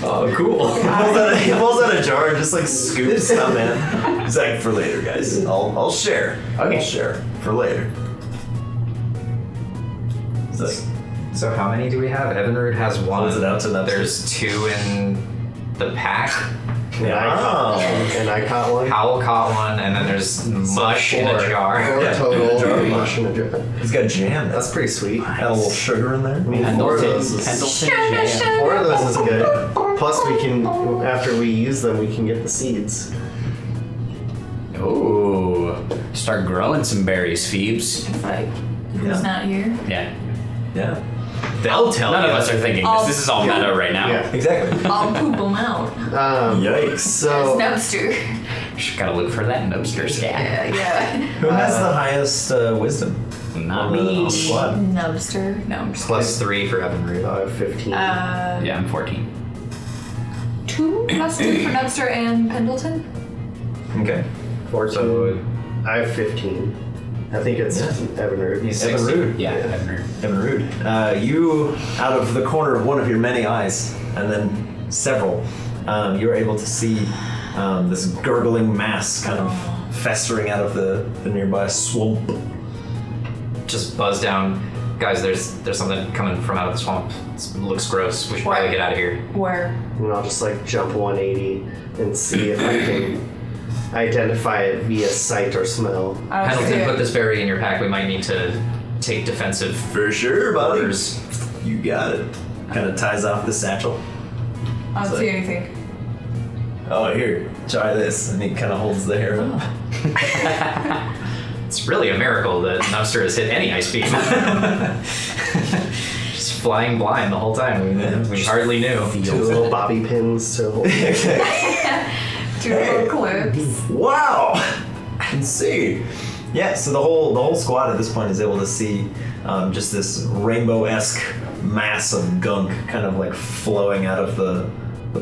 Speaker 2: Oh, cool.
Speaker 1: He pulls out a jar and just like scoops some in. He's like, for later, guys. I'll share.
Speaker 5: Okay.
Speaker 1: I'll share for later. He's like,
Speaker 2: So how many do we have? Evinrude has one.
Speaker 1: Holds it out to Nubster.
Speaker 2: There's 2 in the pack.
Speaker 4: And I caught one.
Speaker 2: Howl caught one, and then there's mush in a jar.
Speaker 4: 4
Speaker 1: Yeah,
Speaker 4: total.
Speaker 1: jar.
Speaker 4: Mush in a jar.
Speaker 1: he's got jam.
Speaker 4: That's pretty sweet.
Speaker 1: Got a little sugar in there.
Speaker 4: I mean, 4 of those is
Speaker 5: Pendleton jam.
Speaker 4: 4 of those is good. Plus, we can after we use them, we can get the seeds.
Speaker 5: Ooh, start growing some berries, Phoebes.
Speaker 3: It's like, who's
Speaker 1: Yeah.
Speaker 3: not here?
Speaker 5: Yeah.
Speaker 1: Yeah.
Speaker 2: They'll tell
Speaker 5: None
Speaker 2: you.
Speaker 5: of us are thinking this. This is all meta right now.
Speaker 4: Yeah.
Speaker 1: Exactly.
Speaker 3: I'll poop them out.
Speaker 1: Yikes.
Speaker 4: So
Speaker 3: Snubster.
Speaker 5: Just gotta look for that nubster stat.
Speaker 3: Yeah.
Speaker 1: Who has the highest wisdom?
Speaker 5: Not
Speaker 1: on the
Speaker 5: me.
Speaker 1: squad?
Speaker 3: Nubster. No, I'm just
Speaker 2: Plus 3 for Evinrude.
Speaker 4: I have 15.
Speaker 5: Yeah, I'm 14.
Speaker 3: 2 plus 2 for Nubster and Pendleton.
Speaker 1: Okay.
Speaker 4: 14.
Speaker 2: So
Speaker 4: I have 15. I think it's Evinrude.
Speaker 2: he's
Speaker 1: Evan
Speaker 2: 16.
Speaker 1: Rude.
Speaker 5: Yeah, I've heard.
Speaker 1: Evan Rude. You, out of the corner of one of your many eyes, and then several, you're able to see this gurgling mass kind of festering out of the nearby swamp.
Speaker 2: Just buzz down. Guys, there's something coming from out of the swamp. It looks gross. We should probably get out of here.
Speaker 3: Where?
Speaker 4: And I'll just like jump 180 and see if I can identify it via sight or smell.
Speaker 2: Pendleton, put this berry in your pack. We might need to take defensive
Speaker 1: For sure, buddy.
Speaker 2: orders.
Speaker 1: You got it. Kind of ties off the satchel.
Speaker 3: I don't
Speaker 1: So-
Speaker 3: see anything.
Speaker 1: Oh, here, try this. And he kind of holds the hair up.
Speaker 2: It's really a miracle that Nubster has hit any ice beam. Just flying blind the whole time. We hardly knew.
Speaker 4: 2 little bobby pins to hold.
Speaker 3: 2 little clips.
Speaker 1: Wow! I can see. Yeah, so the whole squad at this point is able to see just this rainbow-esque mass of gunk kind of like flowing out of the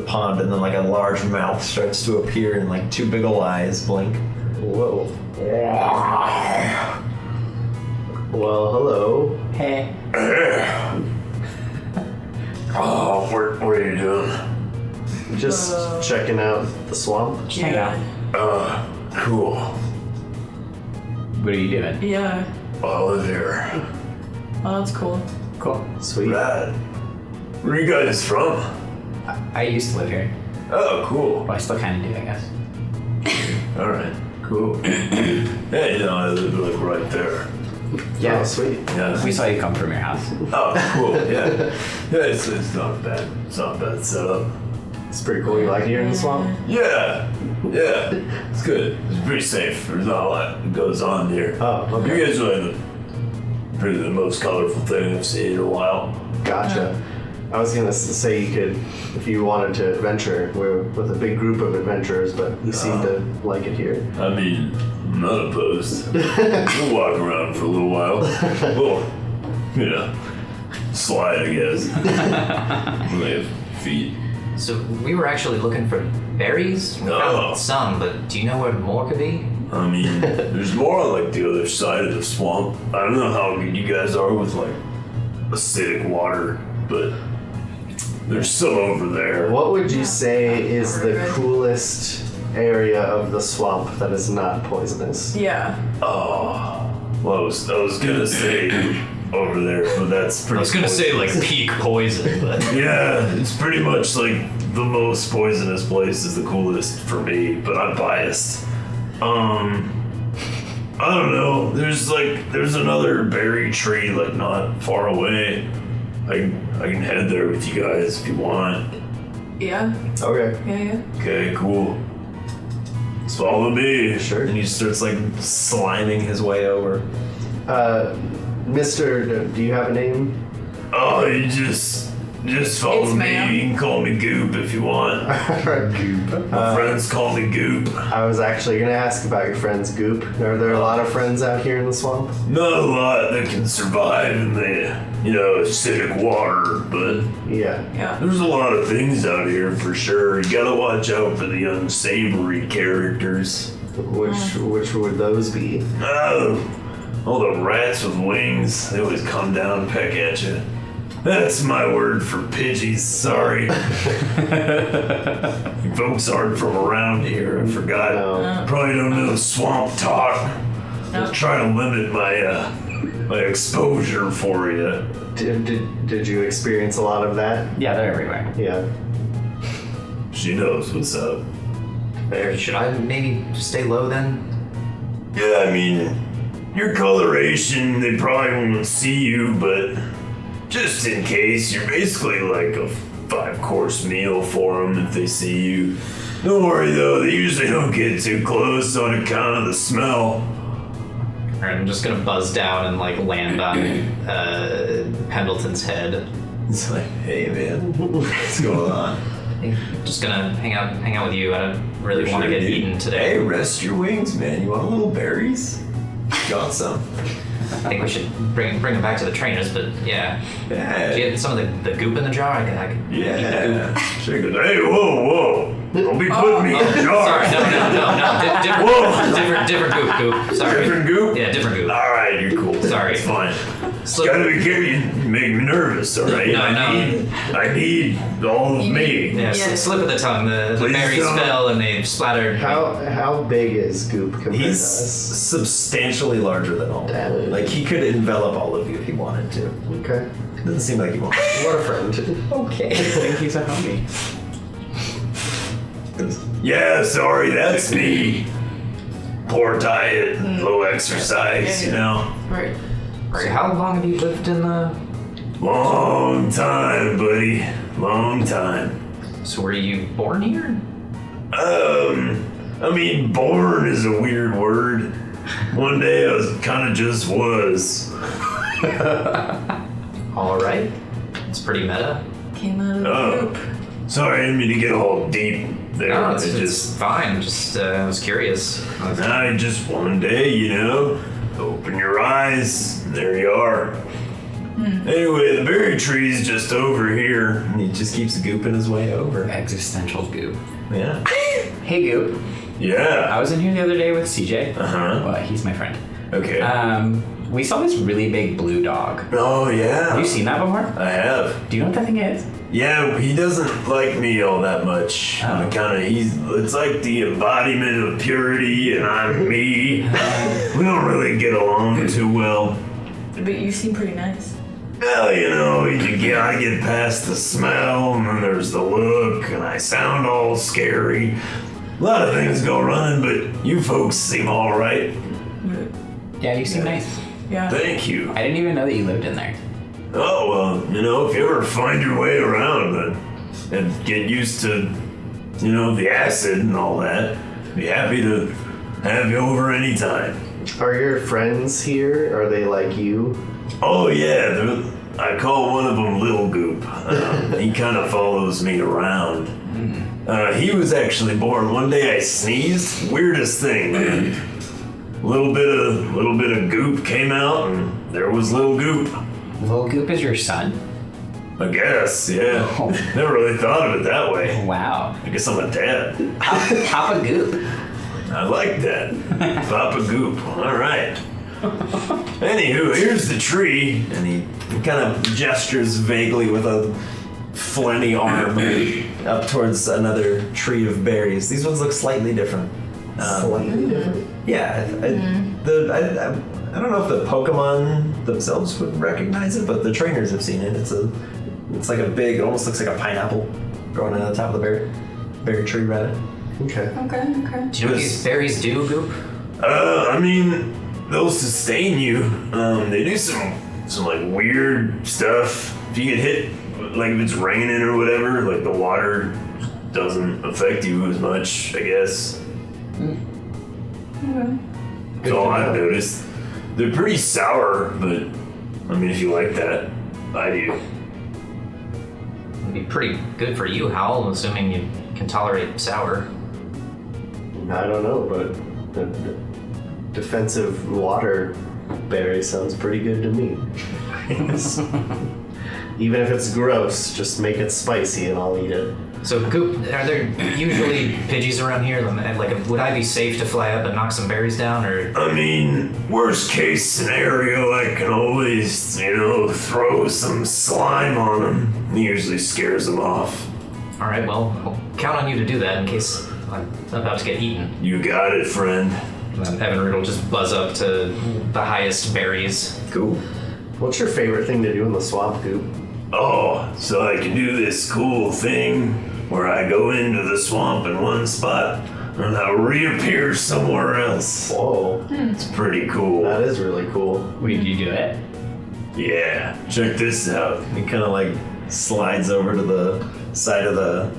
Speaker 1: pond, and then like a large mouth starts to appear and like 2 big ol' eyes blink.
Speaker 4: Whoa. Well, hello.
Speaker 5: Hey.
Speaker 1: Oh, what are you doing?
Speaker 4: Just checking out the swamp.
Speaker 5: Just hang out.
Speaker 1: Cool.
Speaker 5: What are you doing?
Speaker 3: Yeah.
Speaker 1: I live here.
Speaker 3: Oh, that's cool.
Speaker 5: Cool.
Speaker 4: Sweet.
Speaker 1: Rad. Where are you guys from?
Speaker 5: I used to live here.
Speaker 1: Oh, cool.
Speaker 5: Well, I still kind of do, I guess.
Speaker 1: All right, cool. Yeah, you know, I live like right there.
Speaker 4: Yeah, sweet.
Speaker 1: Yeah.
Speaker 5: We saw you come from your house.
Speaker 1: Oh, cool. Yeah. Yeah, it's not bad. It's not a bad setup.
Speaker 4: It's pretty cool. You like it here in the swamp?
Speaker 1: Yeah. Yeah. It's good. It's pretty safe. There's not a lot that goes on here.
Speaker 4: Oh, okay.
Speaker 1: You guys are like the most colorful thing I've seen in a while.
Speaker 4: Gotcha. I was gonna say you could, if you wanted to adventure, we're with a big group of adventurers, but you seem to like it here.
Speaker 1: I mean, I'm not opposed. We'll walk around for a little while. Well, you know, slide, I guess. We have feet.
Speaker 2: So we were actually looking for berries. We
Speaker 1: Oh.
Speaker 2: found some, but do you know where more could be?
Speaker 1: I mean, there's more on like the other side of the swamp. I don't know how good you guys are with like acidic water, but there's some over there.
Speaker 4: What would you say is the coolest area of the swamp that is not poisonous?
Speaker 3: Yeah.
Speaker 1: Oh, well, I was gonna say over there, but that's pretty.
Speaker 2: I was gonna say like peak poison, but
Speaker 1: Yeah, it's pretty much like the most poisonous place is the coolest for me, but I'm biased. I don't know. There's another berry tree like not far away. I can head there with you guys if you want.
Speaker 3: Yeah.
Speaker 4: Okay.
Speaker 3: Yeah.
Speaker 1: Okay, cool. Just follow me.
Speaker 4: Sure.
Speaker 1: And he starts like sliming his way over.
Speaker 4: Mister, do you have a name?
Speaker 6: Oh, you just follow
Speaker 3: It's
Speaker 6: me.
Speaker 3: ma'am.
Speaker 6: You can call me Goop if you want.
Speaker 4: Goop.
Speaker 6: My friends call me Goop.
Speaker 4: I was actually gonna ask about your friends, Goop. Are there a lot of friends out here in the swamp?
Speaker 6: Not a lot that can survive in the, acidic water, but
Speaker 4: Yeah.
Speaker 3: Yeah.
Speaker 6: there's a lot of things out here for sure. You gotta watch out for the unsavory characters.
Speaker 4: Which would those be?
Speaker 6: Oh, all the rats with wings, they always come down and peck at you. That's my word for Pidgeys, sorry. You folks aren't from around here, I forgot.
Speaker 4: No.
Speaker 6: Probably don't know swamp talk.
Speaker 3: Nope.
Speaker 6: Try to limit my exposure for you.
Speaker 4: Did you experience a lot of that?
Speaker 5: Yeah, they're everywhere.
Speaker 4: Yeah.
Speaker 6: She knows what's up.
Speaker 2: Should I maybe stay low then?
Speaker 6: Yeah, I mean, your coloration, they probably won't see you, but just in case, you're basically like a 5-course meal for them if they see you. Don't worry though, they usually don't get too close on account of the smell.
Speaker 2: Alright, I'm just gonna buzz down and like land on Pendleton's head.
Speaker 1: It's like, hey man, what's going on?
Speaker 2: Just gonna hang out with you. I don't really want to get eaten
Speaker 1: Hey,
Speaker 2: today.
Speaker 1: rest your wings, man. You want a little berries? Got some.
Speaker 2: I think we should bring them back to the trainers, but yeah.
Speaker 1: Yeah.
Speaker 2: Do you have some of the goop in the jar? I could eat the goop.
Speaker 1: Yeah. Sure.
Speaker 6: Hey, whoa. Don't be putting me in a jar.
Speaker 2: Sorry, no. Different goop. Sorry.
Speaker 6: Different goop?
Speaker 2: Yeah, different goop.
Speaker 6: Alright, you're cool.
Speaker 2: Sorry.
Speaker 6: It's fine.
Speaker 2: Slip-
Speaker 6: Gotta be careful. You make me nervous, alright?
Speaker 2: No.
Speaker 6: I need all of me.
Speaker 2: Yeah,
Speaker 3: Yes.
Speaker 2: slip of the tongue. The
Speaker 6: Please
Speaker 2: berries
Speaker 6: don't.
Speaker 2: fell and they splattered.
Speaker 4: How big is Goop compared
Speaker 1: He's
Speaker 4: to us?
Speaker 1: substantially larger than all.
Speaker 4: Damn.
Speaker 1: Like he could envelop all of you if he wanted to.
Speaker 4: Okay.
Speaker 1: Doesn't seem like he wants.
Speaker 4: What a friend.
Speaker 5: Okay. I think he's a homie.
Speaker 6: Yeah, sorry, that's me. Poor diet, low exercise, you know.
Speaker 3: Right.
Speaker 2: Right, how long have you lived in the...
Speaker 6: Long time, buddy. Long time.
Speaker 2: So were you born here?
Speaker 6: I mean, born is a weird word. One day I was kind of just was.
Speaker 2: Alright. It's pretty meta.
Speaker 3: Came out of the
Speaker 6: Oh.
Speaker 3: group.
Speaker 6: Sorry, I didn't mean to get all deep there.
Speaker 2: No, it's
Speaker 6: It
Speaker 2: just fine. Just, I was curious.
Speaker 6: I just one day, open your eyes, and there you are. Anyway, the berry tree's just over here.
Speaker 1: And he just keeps gooping his way over.
Speaker 5: Existential goop.
Speaker 1: Yeah.
Speaker 5: Hey, Goop. I
Speaker 6: Yeah.
Speaker 5: was in here the other day with CJ.
Speaker 6: Uh-huh.
Speaker 5: Well, he's my friend.
Speaker 6: Okay.
Speaker 5: We saw this really big blue dog.
Speaker 6: Oh, yeah.
Speaker 5: Have you seen that before?
Speaker 6: I have.
Speaker 5: Do you know what that thing is?
Speaker 6: Yeah, he doesn't like me all that much.
Speaker 5: Oh.
Speaker 6: It's like the embodiment of purity, and I'm me. We don't really get along too well.
Speaker 3: But you seem pretty nice.
Speaker 6: Well, I get past the smell, and then there's the look, and I sound all scary. A lot of things go running, but you folks seem all right.
Speaker 5: Yeah, you seem nice.
Speaker 3: Yeah.
Speaker 6: Thank you.
Speaker 5: I didn't even know that you lived in there.
Speaker 6: Oh, well, if you ever find your way around and get used to, the acid and all that, be happy to have you over anytime.
Speaker 4: Are your friends here? Are they like you?
Speaker 6: Oh, yeah, I call one of them Lil Goop. He kind of follows me around. He was actually born one day I sneezed. Weirdest thing, man. Little bit of goop came out, and there was Lil Goop.
Speaker 5: Lil Goop is your son?
Speaker 6: I guess, yeah.
Speaker 5: Oh.
Speaker 6: Never really thought of it that way.
Speaker 5: Wow.
Speaker 6: I guess I'm a dad.
Speaker 5: Papa Goop.
Speaker 6: I like that. Papa Goop. All right. Anywho, here's the tree.
Speaker 1: And he kind of gestures vaguely with a flenny arm up towards another tree of berries. These ones look slightly different.
Speaker 4: Slightly different.
Speaker 1: Yeah, I don't know if the Pokemon themselves would recognize it, but the trainers have seen it. It's like a big, it almost looks like a pineapple growing on the top of the berry tree, rather.
Speaker 4: Okay.
Speaker 3: Okay.
Speaker 2: Do you know what these berries do, Goop?
Speaker 6: I mean, they'll sustain you. They do some like weird stuff. If you get hit, like if it's raining or whatever, like the water doesn't affect you as much, I guess.
Speaker 3: Okay.
Speaker 6: That's all I've noticed. They're pretty sour, but I mean, if you like that, I do.
Speaker 2: It'd be pretty good for you, Hal, assuming you can tolerate sour.
Speaker 4: I don't know, but the defensive water berry sounds pretty good to me. Even if it's gross, just make it spicy and I'll eat it.
Speaker 2: So, Goop, are there usually Pidgeys around here? Like, would I be safe to fly up and knock some berries down, or?
Speaker 6: I mean, worst case scenario, I can always, throw some slime on them. It usually scares them off.
Speaker 2: All right, well, I'll count on you to do that in case I'm about to get eaten.
Speaker 6: You got it, friend.
Speaker 2: And then Evan Root will just buzz up to the highest berries.
Speaker 1: Cool.
Speaker 4: What's your favorite thing to do in the swamp, Goop?
Speaker 6: Oh, so I can do this cool thing where I go into the swamp in one spot and I reappear somewhere else.
Speaker 4: Whoa,
Speaker 6: It's pretty cool.
Speaker 4: that is really cool.
Speaker 5: Did you do it?
Speaker 6: Yeah, check this out.
Speaker 1: He kind of like slides over to the side of the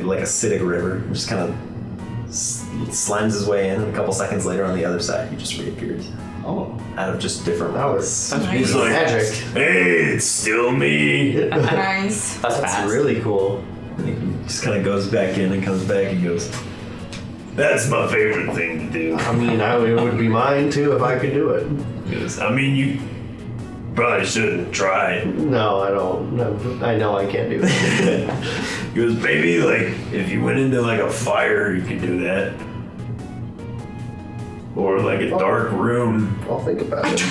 Speaker 1: like acidic river. Just kind of slimes his way in, and a couple seconds later on the other side, he just reappears.
Speaker 5: Oh.
Speaker 1: Out of just different
Speaker 4: That
Speaker 1: rocks.
Speaker 4: was
Speaker 6: He's like,
Speaker 4: magic.
Speaker 6: hey, it's still me.
Speaker 3: Nice.
Speaker 5: That's
Speaker 4: That's
Speaker 5: fast.
Speaker 4: really cool.
Speaker 1: And he just kind of goes back in and comes back and goes,
Speaker 6: That's my favorite thing to do.
Speaker 4: I mean, it would be mine too if I could do it.
Speaker 6: I mean, you probably shouldn't try.
Speaker 4: No, I don't. No, I know I can't do it.
Speaker 6: He goes, maybe like if you went into like a fire, you could do that. Or like a dark room.
Speaker 4: I'll think about it.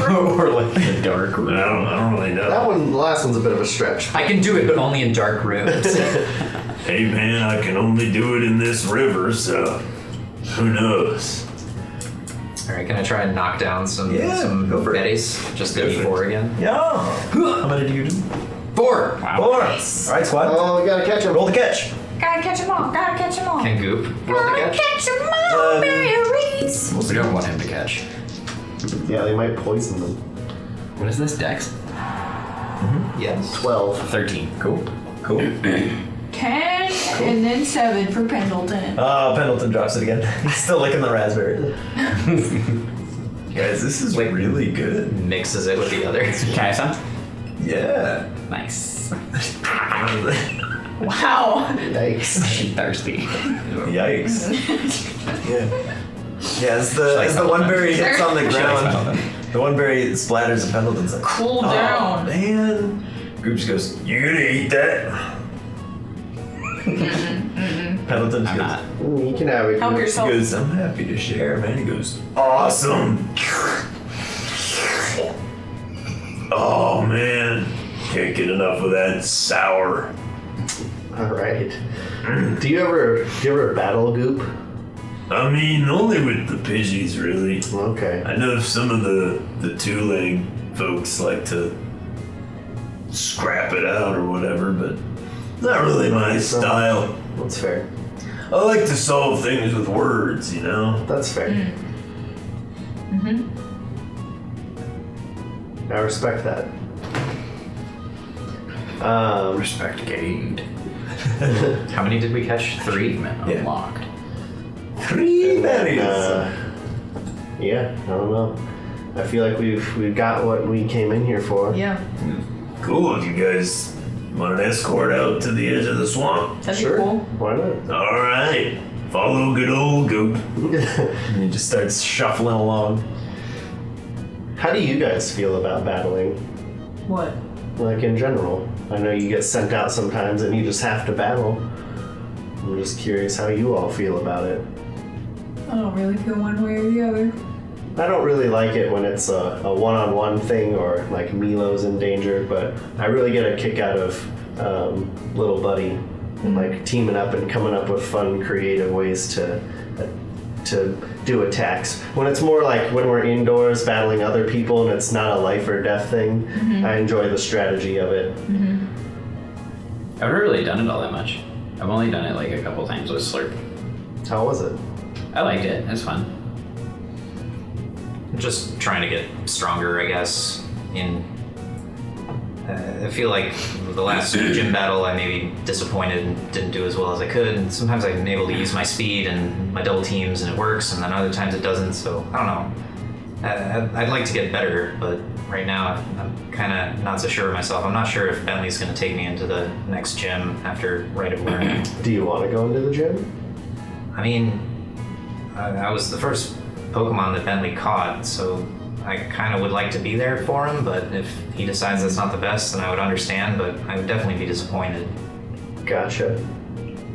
Speaker 5: Or like the dark room.
Speaker 6: I don't really know.
Speaker 4: That one, the last one's a bit of a stretch.
Speaker 2: I can do it, but only in dark rooms.
Speaker 6: Hey man, I can only do it in this river, so who knows?
Speaker 2: All right, can I try and knock down some
Speaker 1: go for it.
Speaker 2: berries? Just
Speaker 6: Go
Speaker 2: a
Speaker 6: for it.
Speaker 2: D4 again.
Speaker 1: yeah. How many do you do?
Speaker 2: 4.
Speaker 5: Wow.
Speaker 1: 4. All right, squad.
Speaker 4: Oh, we gotta catch him.
Speaker 1: Roll the catch.
Speaker 3: Gotta catch them all. Gotta catch them all.
Speaker 2: Can Goop roll the
Speaker 3: Gotta
Speaker 2: catch?
Speaker 3: catch them all, berries.
Speaker 2: We don't want him to catch.
Speaker 4: Yeah, they might poison them.
Speaker 5: What is this, Dex?
Speaker 2: Yes.
Speaker 4: 12.
Speaker 5: 13.
Speaker 1: Cool.
Speaker 3: 10 and then 7 for Pendleton.
Speaker 1: Pendleton drops it again. He's still licking the raspberry. Guys, this is like really good.
Speaker 2: Mixes it with the others.
Speaker 5: Can I have some?
Speaker 1: Yeah.
Speaker 5: Nice.
Speaker 3: Wow.
Speaker 4: Yikes.
Speaker 5: I'm thirsty.
Speaker 1: Yikes. Yeah. Yeah, as the one berry hits on the ground, the one berry splatters and Pendleton's like,
Speaker 3: Cool
Speaker 1: oh,
Speaker 3: down.
Speaker 1: man. Goop just goes,
Speaker 6: You gonna eat that?
Speaker 1: Pendleton just
Speaker 5: I'm
Speaker 1: goes,
Speaker 5: not.
Speaker 4: You can have it.
Speaker 3: Help
Speaker 4: Goop.
Speaker 1: he
Speaker 3: yourself.
Speaker 1: goes, I'm happy to share, man. He goes,
Speaker 6: Awesome. Oh man, can't get enough of that sour.
Speaker 4: All right. Do you ever battle Goop?
Speaker 6: I mean, only with the Pidgeys, really.
Speaker 4: Okay.
Speaker 6: I know some of the two-leg folks like to scrap it out or whatever, but not really my style.
Speaker 4: That's fair.
Speaker 6: I like to solve things with words, you know?
Speaker 4: That's fair. I respect that.
Speaker 5: Respect gained.
Speaker 2: How many did we catch? 3?
Speaker 5: Unlocked.
Speaker 1: 3 berries.
Speaker 4: Yeah, I don't know. I feel like we've got what we came in here for.
Speaker 3: Yeah.
Speaker 6: Cool, if you guys want an escort out to the edge of the swamp.
Speaker 3: That'd
Speaker 4: Sure.
Speaker 3: be cool.
Speaker 4: Why not?
Speaker 6: All right, follow good old Goop.
Speaker 1: And he just starts shuffling along.
Speaker 4: How do you guys feel about battling?
Speaker 3: What?
Speaker 4: Like in general? I know you get sent out sometimes and you just have to battle. I'm just curious how you all feel about it.
Speaker 3: I don't really feel one way or the other.
Speaker 4: I don't really like it when it's a one-on-one thing or like Milo's in danger, but I really get a kick out of Little Buddy and like teaming up and coming up with fun, creative ways to do attacks. When it's more like when we're indoors battling other people and it's not a life or death thing, I enjoy the strategy of it.
Speaker 5: I've never really done it all that much. I've only done it like a couple times with Slurp.
Speaker 4: How was it?
Speaker 5: I liked it. It's fun.
Speaker 2: Just trying to get stronger, I guess. I feel like the last gym battle I maybe disappointed and didn't do as well as I could. And sometimes I'm able to use my speed and my double teams and it works, and then other times it doesn't. So I don't know. I'd like to get better, but right now. I'm kind of not so sure of myself. I'm not sure if Bentley's going to take me into the next gym after Rite of Learning.
Speaker 4: Do you want to go into the gym?
Speaker 2: I mean, I was the first Pokemon that Bentley caught, so I kind of would like to be there for him, but if he decides that's not the best, then I would understand, but I would definitely be disappointed.
Speaker 4: Gotcha.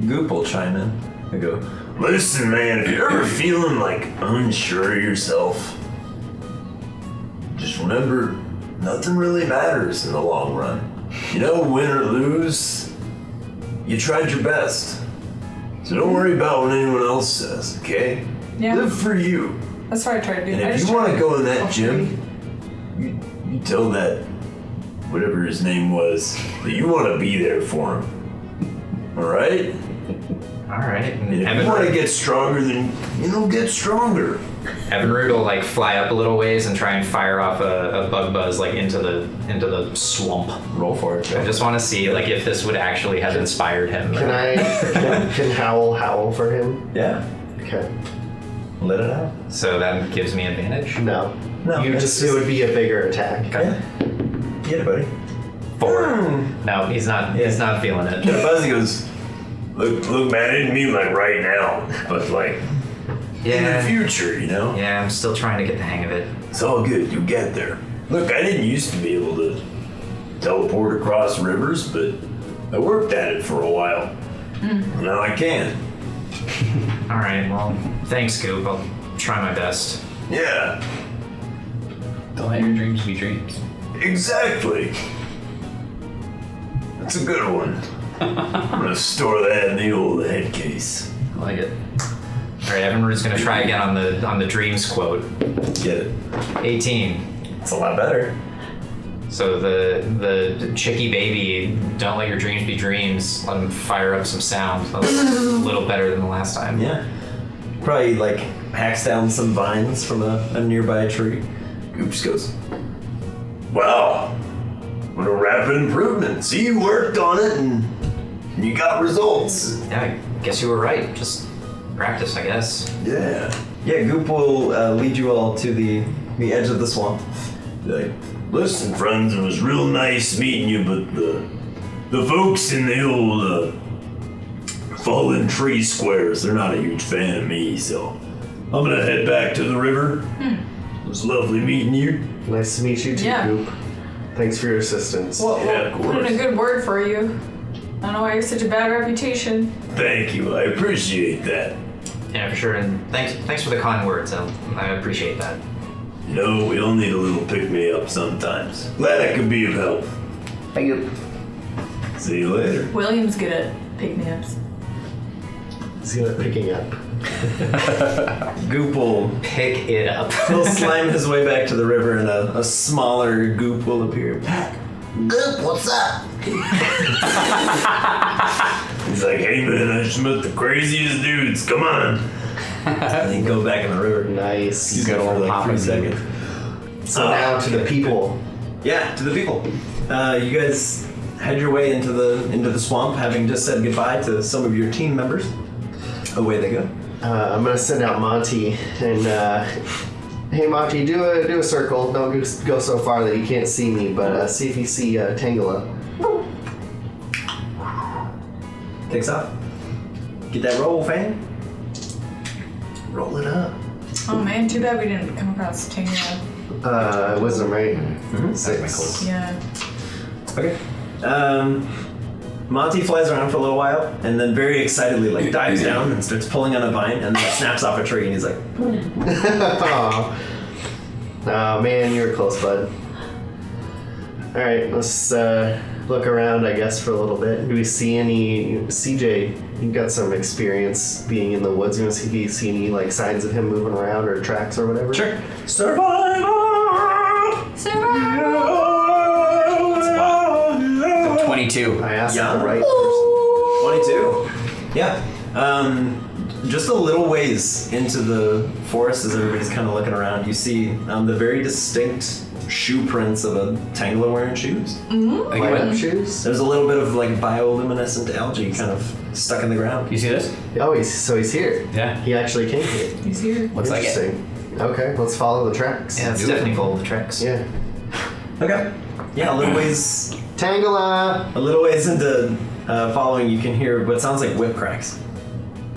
Speaker 1: Goop will chime in. I go,
Speaker 6: Listen, man, if you're ever feeling like unsure of yourself, just remember, nothing really matters in the long run. You know, win or lose, you tried your best. So don't worry about what anyone else says, okay?
Speaker 3: Yeah.
Speaker 6: Live for you.
Speaker 3: That's what I try to do.
Speaker 6: And
Speaker 3: I
Speaker 6: if
Speaker 3: just
Speaker 6: you want
Speaker 3: try
Speaker 6: to go in that
Speaker 3: help
Speaker 6: gym, you tell that, whatever his name was, that you want to be there for him. Alright?
Speaker 2: Alright.
Speaker 6: And if you want to get stronger, then, get stronger.
Speaker 2: Evinrude will like fly up a little ways and try and fire off a bug buzz like into the swamp.
Speaker 1: roll for it.
Speaker 2: I just want to see like if this would actually have inspired him.
Speaker 4: Can howl for him?
Speaker 1: Yeah.
Speaker 4: Okay.
Speaker 1: Let it out.
Speaker 2: So that gives me advantage.
Speaker 4: No.
Speaker 1: No,
Speaker 4: It would be a bigger attack.
Speaker 1: Yeah. Get it, buddy.
Speaker 2: 4. No, he's not. He's not feeling it.
Speaker 1: Buzzy goes,
Speaker 6: Look, man, I didn't mean like right now, but like in the future,
Speaker 2: Yeah, I'm still trying to get the hang of it.
Speaker 6: It's all good, you'll get there. Look, I didn't used to be able to teleport across rivers, but I worked at it for a while. Now I can.
Speaker 2: All right. Well, thanks, Goop. I'll try my best.
Speaker 6: Yeah,
Speaker 5: Don't let your dreams be dreams.
Speaker 6: exactly. That's a good one. I'm gonna store that in the old head case.
Speaker 2: I like it. All right, Evinrude's gonna try again on the dreams quote.
Speaker 1: get it.
Speaker 2: 18.
Speaker 1: It's a lot better.
Speaker 2: So the chicky baby, don't let your dreams be dreams. Let him fire up some sound. That was a little better than the last time.
Speaker 1: Yeah. Probably like hacks down some vines from a nearby tree. Goop just goes,
Speaker 6: Wow, what a rapid improvement. See, you worked on it and you got results.
Speaker 2: Yeah, I guess you were right. Just practice, I guess.
Speaker 6: Yeah.
Speaker 1: yeah, Goop will lead you all to the edge of the swamp.
Speaker 6: Like, listen, friends, it was real nice meeting you, but the folks in the old fallen tree squares, they're not a huge fan of me, so I'm gonna head back to the river. It was lovely meeting you.
Speaker 4: Nice to meet you too,
Speaker 3: Yeah.
Speaker 4: Goop. Thanks for your assistance.
Speaker 3: Well,
Speaker 6: Yeah, of
Speaker 3: put in
Speaker 6: course.
Speaker 3: a good word for you. I don't know why you have such a bad reputation.
Speaker 6: Thank you, I appreciate that.
Speaker 2: Yeah, for sure. And thanks for the kind words. I appreciate that.
Speaker 6: We all need a little pick-me-up sometimes. Glad I could be of help.
Speaker 5: Thank you.
Speaker 6: See you later.
Speaker 3: William's good at pick-me-ups.
Speaker 4: He's good at picking up.
Speaker 1: Goop will
Speaker 2: Pick it up.
Speaker 1: he'll slime his way back to the river, and a smaller Goop will appear.
Speaker 4: Goop, what's up?
Speaker 6: He's like, hey man, I just met the craziest dudes, come on.
Speaker 1: And he go back in the river.
Speaker 4: Nice.
Speaker 1: He's good for like
Speaker 5: Papa
Speaker 1: 3
Speaker 5: Goop.
Speaker 1: seconds.
Speaker 4: So now to the people.
Speaker 1: Yeah, to the people. You guys head your way into the swamp, having just said goodbye to some of your team members. Away they go.
Speaker 4: I'm gonna send out Monty and hey Monty, do a circle. Don't go so far that you can't see me, but see if you see Tangela.
Speaker 1: Takes off. Get that roll, fam.
Speaker 4: Roll it up.
Speaker 3: Oh man, too bad we didn't come across Tangela.
Speaker 4: Wisdom, right?
Speaker 1: Mm-hmm.
Speaker 4: 6.
Speaker 3: Yeah.
Speaker 1: Okay. Monty flies around for a little while, and then very excitedly like dives down and starts pulling on a vine, and then snaps off a tree, and he's like,
Speaker 4: Aw. Oh man, you were close, bud. All right, let's look around, I guess, for a little bit. Do we see any? CJ, you got some experience being in the woods. You want to see if you see any like signs of him moving around or tracks or whatever?
Speaker 1: "Sure, survival."
Speaker 3: Survival!
Speaker 5: 22.
Speaker 4: I asked
Speaker 1: Yeah.
Speaker 4: the right
Speaker 1: 22. Yeah. Just a little ways into the forest as everybody's kind of looking around, you see the very distinct shoe prints of a Tangela wearing shoes.
Speaker 5: Like,
Speaker 4: Light up
Speaker 5: what?
Speaker 4: shoes.
Speaker 1: There's a little bit of like bioluminescent algae kind of stuck in the ground.
Speaker 5: You see this?
Speaker 4: Oh, he's here.
Speaker 5: Yeah.
Speaker 4: He actually came here.
Speaker 3: He's here.
Speaker 5: Looks like it.
Speaker 4: Interesting. Okay, let's follow the tracks.
Speaker 2: Yeah, it's
Speaker 5: Do it.
Speaker 2: definitely full of tricks.
Speaker 4: Yeah.
Speaker 1: Okay. Yeah, a little ways
Speaker 4: Tangela!
Speaker 1: into following, you can hear what sounds like whip cracks.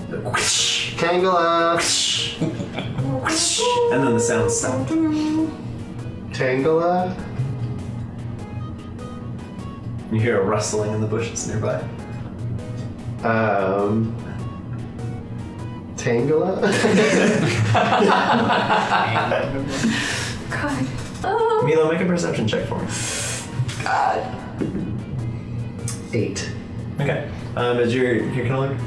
Speaker 1: Whoosh,
Speaker 4: Tangela!
Speaker 1: whoosh, whoosh, and then the sound stopped.
Speaker 4: Tangela?
Speaker 1: You hear a rustling in the bushes nearby.
Speaker 4: Tangela?
Speaker 3: God. Oh.
Speaker 1: Milo, make a perception check for me.
Speaker 3: God.
Speaker 4: 8.
Speaker 1: Okay. As you're kind of like,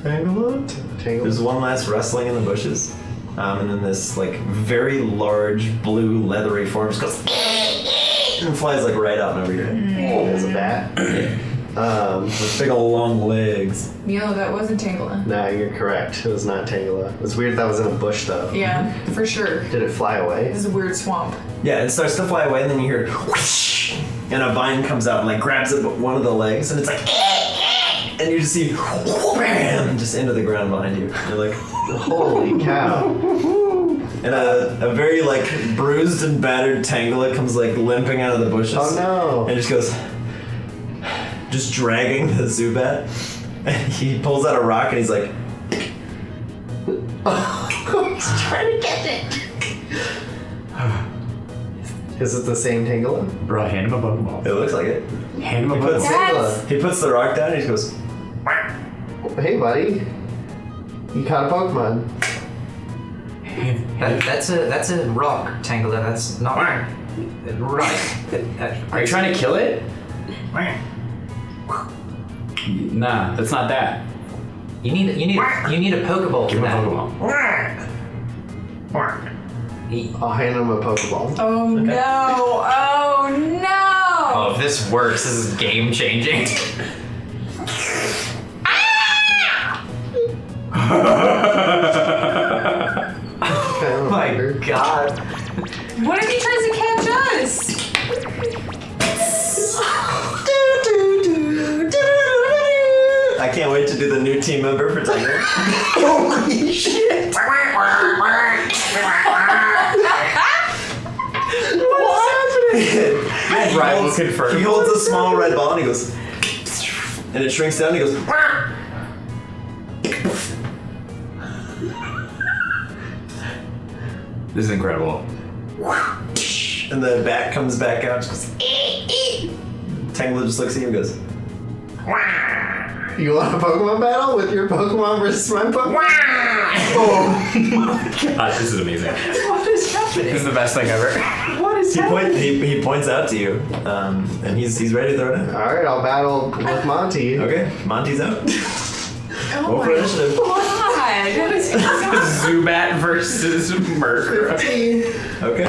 Speaker 1: Tangela?
Speaker 4: Tangela?
Speaker 1: There's one last rustling in the bushes. And then this like very large blue leathery form just goes and flies like right out and over your head.
Speaker 4: There's a bat.
Speaker 1: With big old long legs.
Speaker 3: Milo, that wasn't Tangela.
Speaker 4: No, you're correct. It was not Tangela. It was weird that was in a bush though.
Speaker 3: Yeah, for sure.
Speaker 4: Did it fly away?
Speaker 3: This is a weird swamp.
Speaker 1: Yeah, it starts to fly away and then you hear whoosh, and a vine comes out and like grabs it one of the legs and it's like and you just see bam just into the ground behind you. You're like,
Speaker 4: Holy cow.
Speaker 1: and a very like bruised and battered Tangela comes like limping out of the bushes.
Speaker 4: Oh no.
Speaker 1: And just goes, just dragging the Zubat. And he pulls out a rock and he's like,
Speaker 4: He's trying to get it. Is it the same Tangela?
Speaker 5: Bro, hand him a Pokeball.
Speaker 1: it looks like it.
Speaker 5: Hand him a
Speaker 1: He puts,
Speaker 5: Pokeball.
Speaker 1: he puts the rock down and he just goes,
Speaker 4: Hey buddy. You caught a Pokemon.
Speaker 2: That's a rock, Tangela. That's not right.
Speaker 5: Are you trying to kill it? Nah, that's not that.
Speaker 2: You need a Pokeball
Speaker 5: Give
Speaker 2: for
Speaker 5: him a
Speaker 2: that.
Speaker 5: Pokeball.
Speaker 4: I'll hand him a Pokeball.
Speaker 3: Oh no! Oh no!
Speaker 2: Oh, if this works, this is game changing.
Speaker 4: Oh
Speaker 2: My God.
Speaker 3: What if he tries to catch us?
Speaker 1: I can't wait to do the new team member for Tiger.
Speaker 4: Holy shit! What happened?
Speaker 5: Rival confirmed.
Speaker 1: He holds a small red ball and he goes, and it shrinks down and he goes,
Speaker 5: This is incredible.
Speaker 1: and the bat comes back out. Just goes, Tangela just looks at you and goes,
Speaker 4: You want a Pokemon battle with your Pokemon versus my Pokemon? Oh
Speaker 5: God, this is amazing.
Speaker 3: What is happening?
Speaker 5: This is the best thing ever.
Speaker 3: What is happening?
Speaker 1: he points out to you, and he's ready to throw it in.
Speaker 4: Alright, I'll battle with Monty.
Speaker 1: Okay, Monty's out.
Speaker 3: Oh
Speaker 1: Roll for
Speaker 3: my
Speaker 1: initiative.
Speaker 3: God! What is going on?
Speaker 5: Zubat versus Murkrow.
Speaker 1: Okay.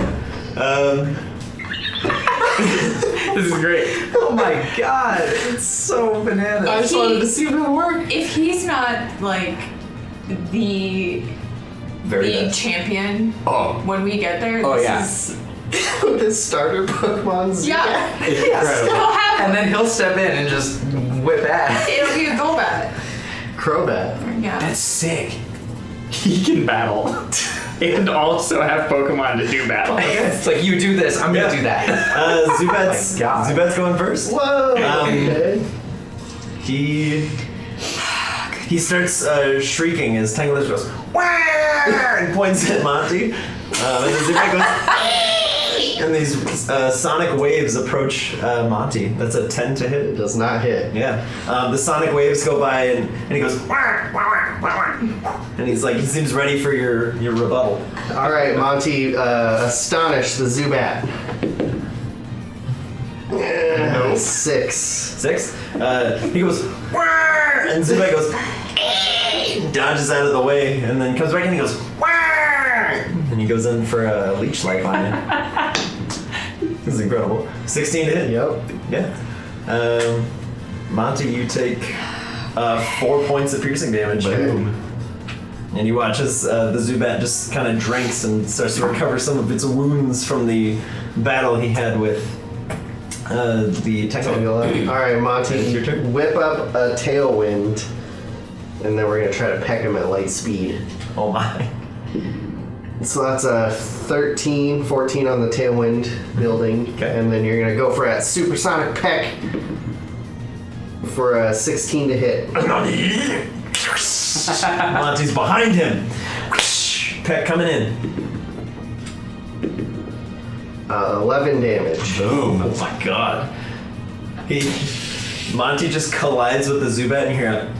Speaker 5: This is great.
Speaker 1: Oh my God, it's so bananas.
Speaker 4: I just wanted to see if it would work.
Speaker 3: If he's not like the
Speaker 1: Very
Speaker 3: league
Speaker 1: bad.
Speaker 3: champion
Speaker 5: Oh.
Speaker 3: when we get there,
Speaker 5: Oh,
Speaker 3: this
Speaker 5: yeah.
Speaker 3: is
Speaker 4: With his starter Pokemon's.
Speaker 3: yeah.
Speaker 5: Incredible.
Speaker 3: He'll have
Speaker 2: And then he'll step in and just whip ass.
Speaker 3: it'll be a Golbat.
Speaker 4: Crobat.
Speaker 3: Yeah.
Speaker 5: That's sick. He can battle. And also have Pokemon to do battle.
Speaker 2: It's like, you do this, I'm gonna do that.
Speaker 1: Zubat's,
Speaker 2: Oh my God.
Speaker 1: Zubat's going first.
Speaker 4: Whoa! Okay.
Speaker 1: He starts shrieking as Tangela goes, "Wah!" and points at Monty. And then Zubat goes, and these sonic waves approach Monty. That's a 10 to hit.
Speaker 4: It does not hit.
Speaker 1: Yeah. The sonic waves go by and he goes, "Wah, wah, wah, wah, wah." And he's like, he seems ready for your rebuttal.
Speaker 4: Alright, Monty, astonish the Zubat. 6.
Speaker 1: 6. He goes, "Wah!" and Zubat goes, dodges out of the way, and then comes back and he goes, "Wah!" and he goes in for a leech life on you. This is incredible. 16 to hit.
Speaker 4: Yep.
Speaker 1: Yeah. Monty, you take 4 points of piercing damage.
Speaker 4: Boom.
Speaker 1: And you watch as the Zubat just kind of drinks and starts to recover some of its wounds from the battle he had with the Tangela.
Speaker 4: Alright, Monty,
Speaker 1: It's your turn.
Speaker 4: whip up a Tailwind, and then we're gonna try to peck him at light speed.
Speaker 1: Oh my.
Speaker 4: So that's a 13, 14 on the tailwind building.
Speaker 1: Okay.
Speaker 4: And then you're going to go for a supersonic peck for a 16 to hit.
Speaker 1: Monty's behind him. Peck coming in.
Speaker 4: 11 damage.
Speaker 1: Boom. Oh my god. Monty just collides with the Zubat and here.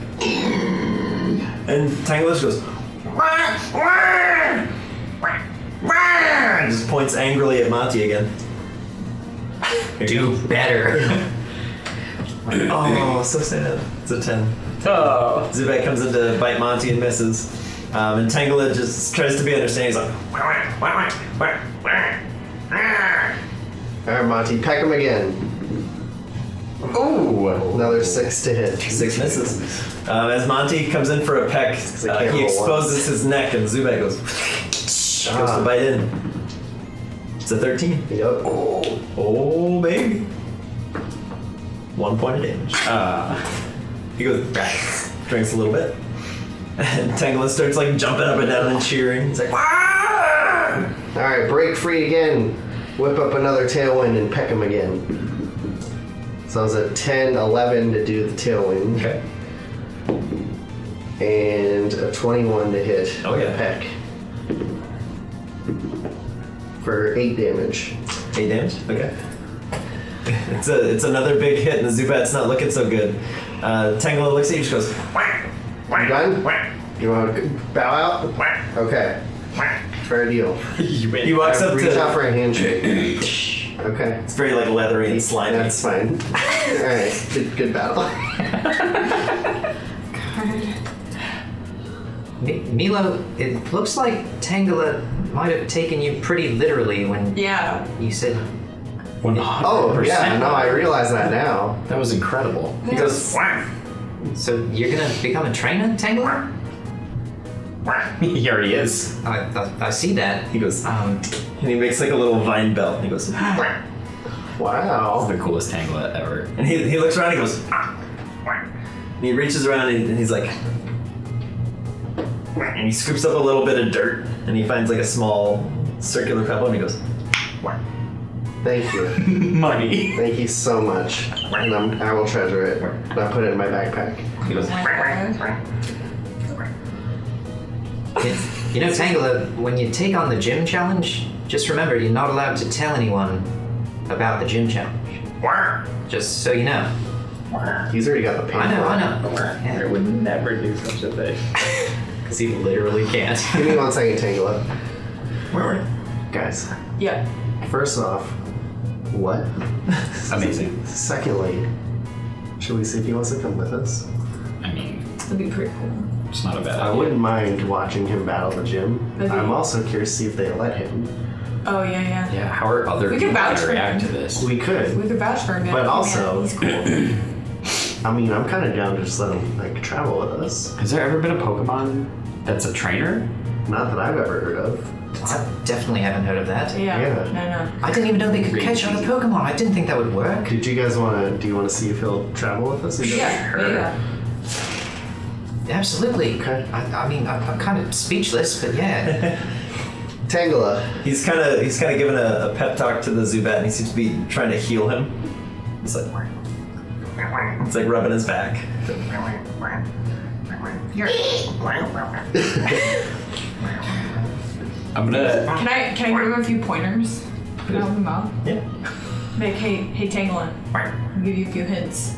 Speaker 1: And Tangela just goes. And just points angrily at Monty again.
Speaker 2: Do better.
Speaker 1: Oh, so sad. It's a 10.
Speaker 5: Oh.
Speaker 1: Zubat comes in to bite Monty and misses. And Tangela just tries to be understanding. He's like,
Speaker 4: Alright, Monty, peck him again.
Speaker 5: Ooh.
Speaker 4: Another 6 to hit.
Speaker 1: 6 misses. As Monty comes in for a peck, he exposes his neck and Zubat goes to bite in. It's a 13.
Speaker 4: Yep.
Speaker 1: Oh, baby. 1 point of damage. He goes, drinks a little bit. And Tangela starts like jumping up and down and cheering. He's like,
Speaker 4: Alright, break free again. Whip up another tailwind and peck him again. So it's a 10, 11 to do the tailwind.
Speaker 1: okay.
Speaker 4: And a 21 to hit
Speaker 1: Oh, yeah.
Speaker 4: the peck. For 8 damage.
Speaker 1: 8 damage? Okay. It's another big hit and the Zubat's not looking so good. Tangela looks at you and just goes,
Speaker 4: You done? You want to bow out? Okay. Fair deal.
Speaker 1: he walks up
Speaker 4: Reach out
Speaker 1: to,
Speaker 4: for a handshake. Okay.
Speaker 1: it's very like leathery and slimy.
Speaker 4: That's fine. Alright, good battle.
Speaker 2: Milo, it looks like Tangela might have taken you pretty literally when
Speaker 3: Yeah.
Speaker 2: you said
Speaker 5: 100%.
Speaker 4: Oh, yeah, no, I realize that now.
Speaker 5: That was incredible.
Speaker 1: He goes,
Speaker 2: So you're gonna become a trainer, Tangela?
Speaker 5: He already is.
Speaker 2: I see that.
Speaker 1: he goes,
Speaker 2: Um,
Speaker 1: and he makes like a little vine belt. He goes, and
Speaker 4: Wow.
Speaker 5: The coolest Tangela ever.
Speaker 1: he looks around and he goes, and he reaches around and he's like, and he scoops up a little bit of dirt and he finds like a small circular pebble and he goes,
Speaker 4: Thank you.
Speaker 5: Money.
Speaker 4: Thank you so much. And I will treasure it. And I put it in my backpack.
Speaker 1: he goes,
Speaker 2: you know, Tangela, when you take on the gym challenge, just remember you're not allowed to tell anyone about the gym challenge. Just so you know.
Speaker 4: He's already got the paint.
Speaker 2: I know.
Speaker 5: I
Speaker 2: Yeah.
Speaker 5: would never do such a thing.
Speaker 2: Because he literally can't.
Speaker 4: Give me 1 second, Tangela.
Speaker 1: where were you?
Speaker 4: Guys,
Speaker 3: Yep.
Speaker 4: first off, what?
Speaker 5: Amazing.
Speaker 4: Secondly, should we see if he wants to come with us?
Speaker 5: I mean,
Speaker 3: That'd be pretty cool.
Speaker 5: it's not a bad
Speaker 4: I
Speaker 5: idea.
Speaker 4: wouldn't mind watching him battle the gym.
Speaker 3: That'd be-
Speaker 4: I'm also curious to see if they let him.
Speaker 3: Oh, yeah.
Speaker 5: Yeah, how are other
Speaker 3: We could
Speaker 5: people
Speaker 3: vouch
Speaker 5: gonna
Speaker 3: for
Speaker 5: react
Speaker 3: him.
Speaker 5: to this?
Speaker 4: We could.
Speaker 3: We could vouch for him.
Speaker 4: But
Speaker 3: yeah.
Speaker 4: also-
Speaker 3: He's cool.
Speaker 4: I mean, I'm kind of down to just let him like travel with us.
Speaker 5: Has there ever been a Pokemon that's a trainer?
Speaker 4: Not that I've ever heard of.
Speaker 2: I definitely haven't heard of that.
Speaker 3: Yeah.
Speaker 4: Yeah.
Speaker 3: No.
Speaker 2: I didn't even know they could
Speaker 5: Really
Speaker 2: catch other Pokemon. I didn't think that would work.
Speaker 4: Did you guys want to? Do you want to see if he'll travel with us?
Speaker 3: Yeah.
Speaker 2: Absolutely.
Speaker 4: Okay.
Speaker 2: I mean, I'm kind of speechless, but yeah.
Speaker 4: Tangela.
Speaker 1: He's kind of giving a pep talk to the Zubat and he seems to be trying to heal him. It's like rubbing his back.
Speaker 3: Here.
Speaker 5: I'm gonna.
Speaker 3: Can I give him a few pointers? Can I help him out?
Speaker 1: Yeah.
Speaker 3: Like, hey, Tangela, I'll give you a few hints.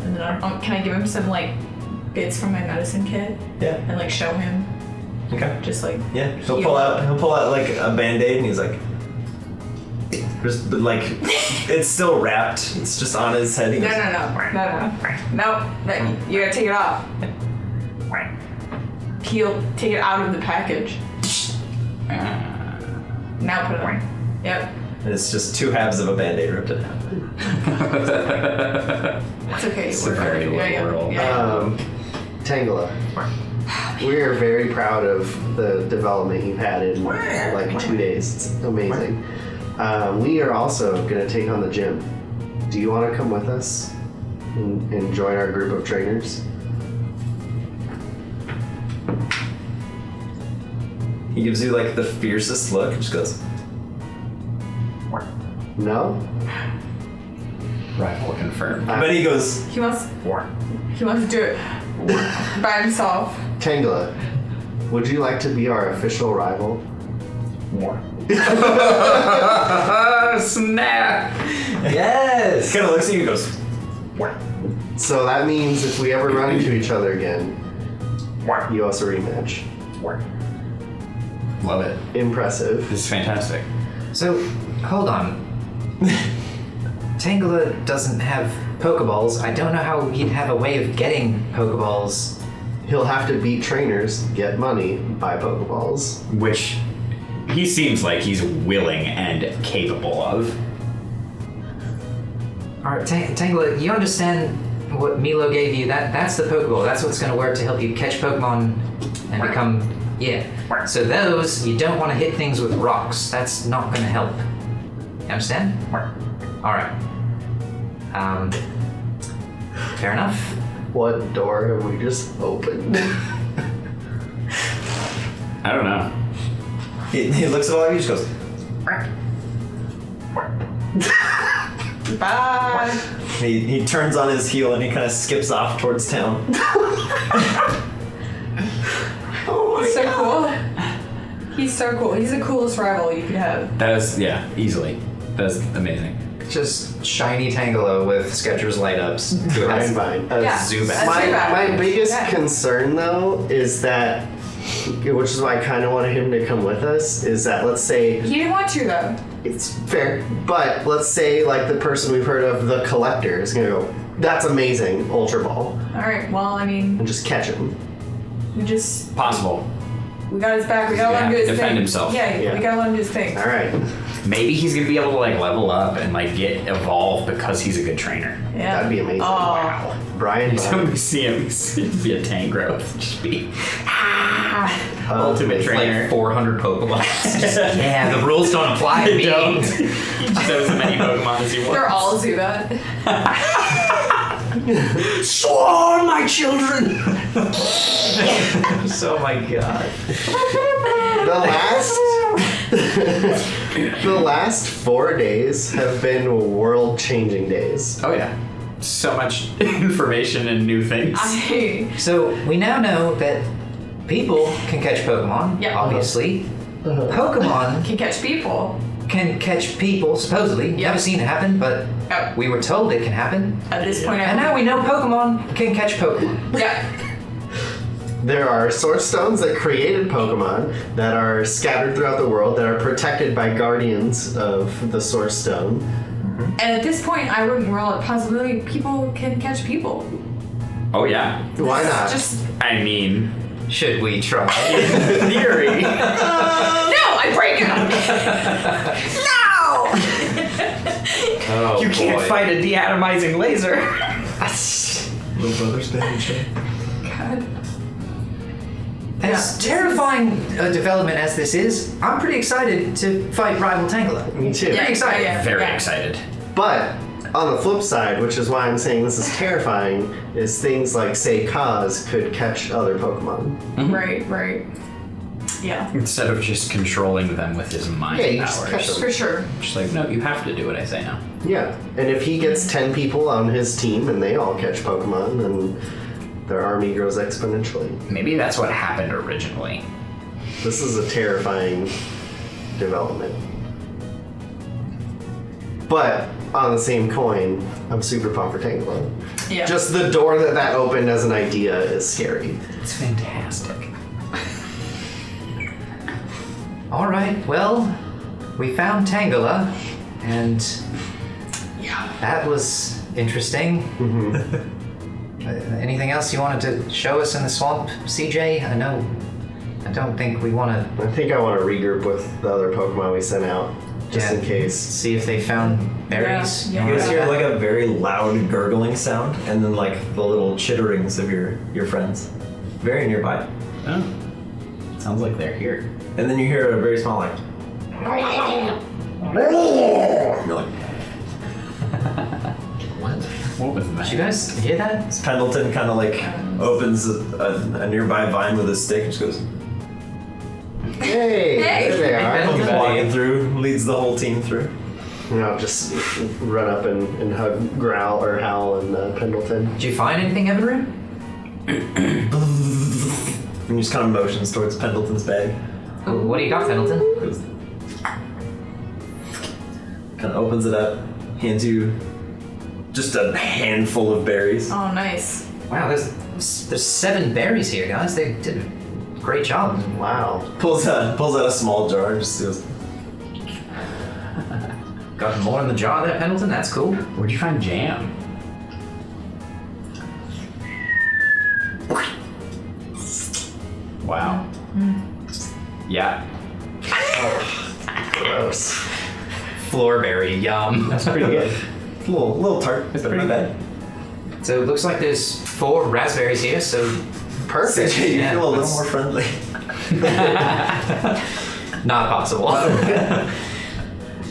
Speaker 3: And then can I give him some, like, bits from my medicine kit?
Speaker 1: Yeah.
Speaker 3: And, like, show him?
Speaker 1: Okay.
Speaker 3: Just, like...
Speaker 1: Yeah. He'll pull out like a Band-Aid and he's like, just like, it's still wrapped. It's just on his head. He goes,
Speaker 3: No, you gotta take it off. He'll take it out of the package. Now put it on. Yep.
Speaker 1: And it's just 2 halves of a Band-Aid ripped in half.
Speaker 3: It's okay.
Speaker 5: It's a very little world.
Speaker 3: Yeah.
Speaker 4: Tangela. We are very proud of the development you've had in like 2 days. It's amazing. We are also going to take on the gym. Do you want to come with us and join our group of trainers?
Speaker 1: He gives you like the fiercest look and just goes,
Speaker 4: No?
Speaker 5: Rival confirmed.
Speaker 1: but he goes,
Speaker 3: He wants to do it by himself.
Speaker 4: Tangela, would you like to be our official rival?
Speaker 5: Snap!
Speaker 2: Yes.
Speaker 1: kind of looks at you and goes,
Speaker 4: So that means if we ever run into each other again, you also rematch.
Speaker 5: Love it.
Speaker 4: Impressive.
Speaker 5: This is fantastic.
Speaker 2: So, hold on. Tangela doesn't have Pokeballs. I don't know how he'd have a way of getting Pokeballs.
Speaker 4: He'll have to beat trainers, get money, buy Pokeballs.
Speaker 5: Which he seems like he's willing and capable of.
Speaker 2: Alright, Tangela, you understand what Milo gave you? That's the Pokeball. That's what's going to work to help you catch Pokemon and become... Yeah. So those, you don't want to hit things with rocks. That's not going to help. You understand? Alright. Fair enough.
Speaker 4: What door have we just opened?
Speaker 5: I don't know.
Speaker 1: he looks at all of you and just goes,
Speaker 3: Bye.
Speaker 1: he turns on his heel and he kind of skips off towards town.
Speaker 3: So cool. He's so cool. He's the coolest rival you could have.
Speaker 5: That is, yeah, easily. That's amazing.
Speaker 2: Just shiny Tangela with Skechers light ups. Who has
Speaker 4: Fine.
Speaker 3: Yeah.
Speaker 2: Zubat.
Speaker 3: That's
Speaker 4: My
Speaker 3: Zubat.
Speaker 4: biggest
Speaker 3: Yeah.
Speaker 4: concern though is that, which is why I kind of wanted him to come with us, is that let's say
Speaker 3: He didn't want to though.
Speaker 4: it's fair, but let's say like the person we've heard of, the Collector, is gonna go, that's amazing, Ultra Ball,
Speaker 3: All right. Well, I mean,
Speaker 4: and just catch him.
Speaker 3: we got his back. We gotta let him do his
Speaker 5: defend
Speaker 3: thing.
Speaker 5: himself.
Speaker 3: Yeah, we gotta let him do his thing.
Speaker 4: All right.
Speaker 5: Maybe he's gonna be able to like level up and like get evolved because he's a good trainer.
Speaker 3: Yeah.
Speaker 4: That'd be amazing.
Speaker 3: Oh.
Speaker 4: Wow. Brian,
Speaker 5: So we see him, he'd be a Tangrowth, just be ultimate trainer.
Speaker 2: Like 400 Pokeballs. Yeah, the rules don't apply to
Speaker 5: He
Speaker 2: me.
Speaker 5: just has as many Pokemon as he wants.
Speaker 3: They're all Zubat.
Speaker 5: Sworn, my children!
Speaker 2: Oh my god.
Speaker 4: the last 4 days have been world-changing days.
Speaker 5: Oh yeah. So much information and new things.
Speaker 2: So we now know that people can catch Pokemon,
Speaker 3: Yeah.
Speaker 2: obviously. Pokemon
Speaker 3: Can catch people.
Speaker 2: can catch people, supposedly.
Speaker 3: Yeah.
Speaker 2: Never seen it happen, but
Speaker 3: Oh.
Speaker 2: we were told it can happen.
Speaker 3: At this point,
Speaker 2: And now we know Pokemon can catch Pokemon.
Speaker 3: Yeah.
Speaker 4: There are Source Stones that created Pokemon that are scattered throughout the world that are protected by guardians of the Source Stone.
Speaker 3: And at this point, I wouldn't rule out possibility people can catch people.
Speaker 5: Oh yeah.
Speaker 4: Why not?
Speaker 3: Just
Speaker 5: I mean,
Speaker 2: Should we try?
Speaker 5: theory.
Speaker 3: no, I break it. No.
Speaker 2: Oh,
Speaker 5: You can't
Speaker 2: boy.
Speaker 5: fight a deatomizing laser.
Speaker 1: little brother's been in shape.
Speaker 3: God.
Speaker 2: As terrifying a development as this is, I'm pretty excited to fight rival Tangela.
Speaker 4: Me too.
Speaker 3: Yeah,
Speaker 2: excited.
Speaker 3: yeah,
Speaker 5: Very
Speaker 3: yeah.
Speaker 5: excited.
Speaker 4: But on the flip side, which is why I'm saying this is terrifying, is things like, say, Kaz could catch other Pokemon.
Speaker 3: Right. Yeah,
Speaker 5: Instead of just controlling them with his mind
Speaker 4: Yeah, you just catch
Speaker 5: powers.
Speaker 4: them.
Speaker 3: for sure.
Speaker 5: Just like, no, you have to do what I say now.
Speaker 4: Yeah, and if he gets 10 people on his team and they all catch Pokemon, then their army grows exponentially.
Speaker 5: Maybe that's what happened originally.
Speaker 4: This is a terrifying development. But on the same coin, I'm super pumped for Tangela.
Speaker 3: Yeah.
Speaker 4: Just the door that opened as an idea is scary.
Speaker 5: It's fantastic.
Speaker 2: All right, well, we found Tangela, and that was interesting. Anything else you wanted to show us in the swamp, CJ? I don't think we want to
Speaker 4: I think I want to regroup with the other Pokemon we sent out, just in case.
Speaker 2: see if they found berries.
Speaker 3: Yeah.
Speaker 1: You guys hear like a very loud gurgling sound, and then like the little chitterings of your friends, very nearby.
Speaker 5: Oh. Sounds like they're here.
Speaker 1: And then you hear a very small like. You're like,
Speaker 5: What was that?
Speaker 2: Did you guys hear that?
Speaker 1: Pendleton kind of like opens a nearby vine with a stick and just goes.
Speaker 4: Hey,
Speaker 3: Hey.
Speaker 4: there they are.
Speaker 2: Pendleton.
Speaker 1: Walking through, leads the whole team through.
Speaker 4: And I'll just run up and hug Growl or Howl and Pendleton.
Speaker 2: Did you find anything, Evan?
Speaker 1: And he just kind of motions towards Pendleton's bag.
Speaker 2: What do you got, Pendleton?
Speaker 1: Kind of opens it up, hands you just a handful of berries.
Speaker 3: Oh, nice.
Speaker 2: Wow, there's 7 berries here, guys. They did a great job.
Speaker 4: Wow.
Speaker 1: Pulls out a small jar and just goes,
Speaker 2: Got more in the jar there, Pendleton. That's cool.
Speaker 5: Where'd you find jam? Wow. Yeah.
Speaker 4: Gross.
Speaker 2: Floorberry, yum.
Speaker 5: That's pretty good.
Speaker 1: a little tart. It's
Speaker 5: pretty
Speaker 1: bad.
Speaker 2: So it looks like there's 4 raspberries here, so
Speaker 4: Perfect.
Speaker 1: CJ, you
Speaker 2: Yeah,
Speaker 1: feel a little
Speaker 2: let's-
Speaker 1: more friendly.
Speaker 2: not possible.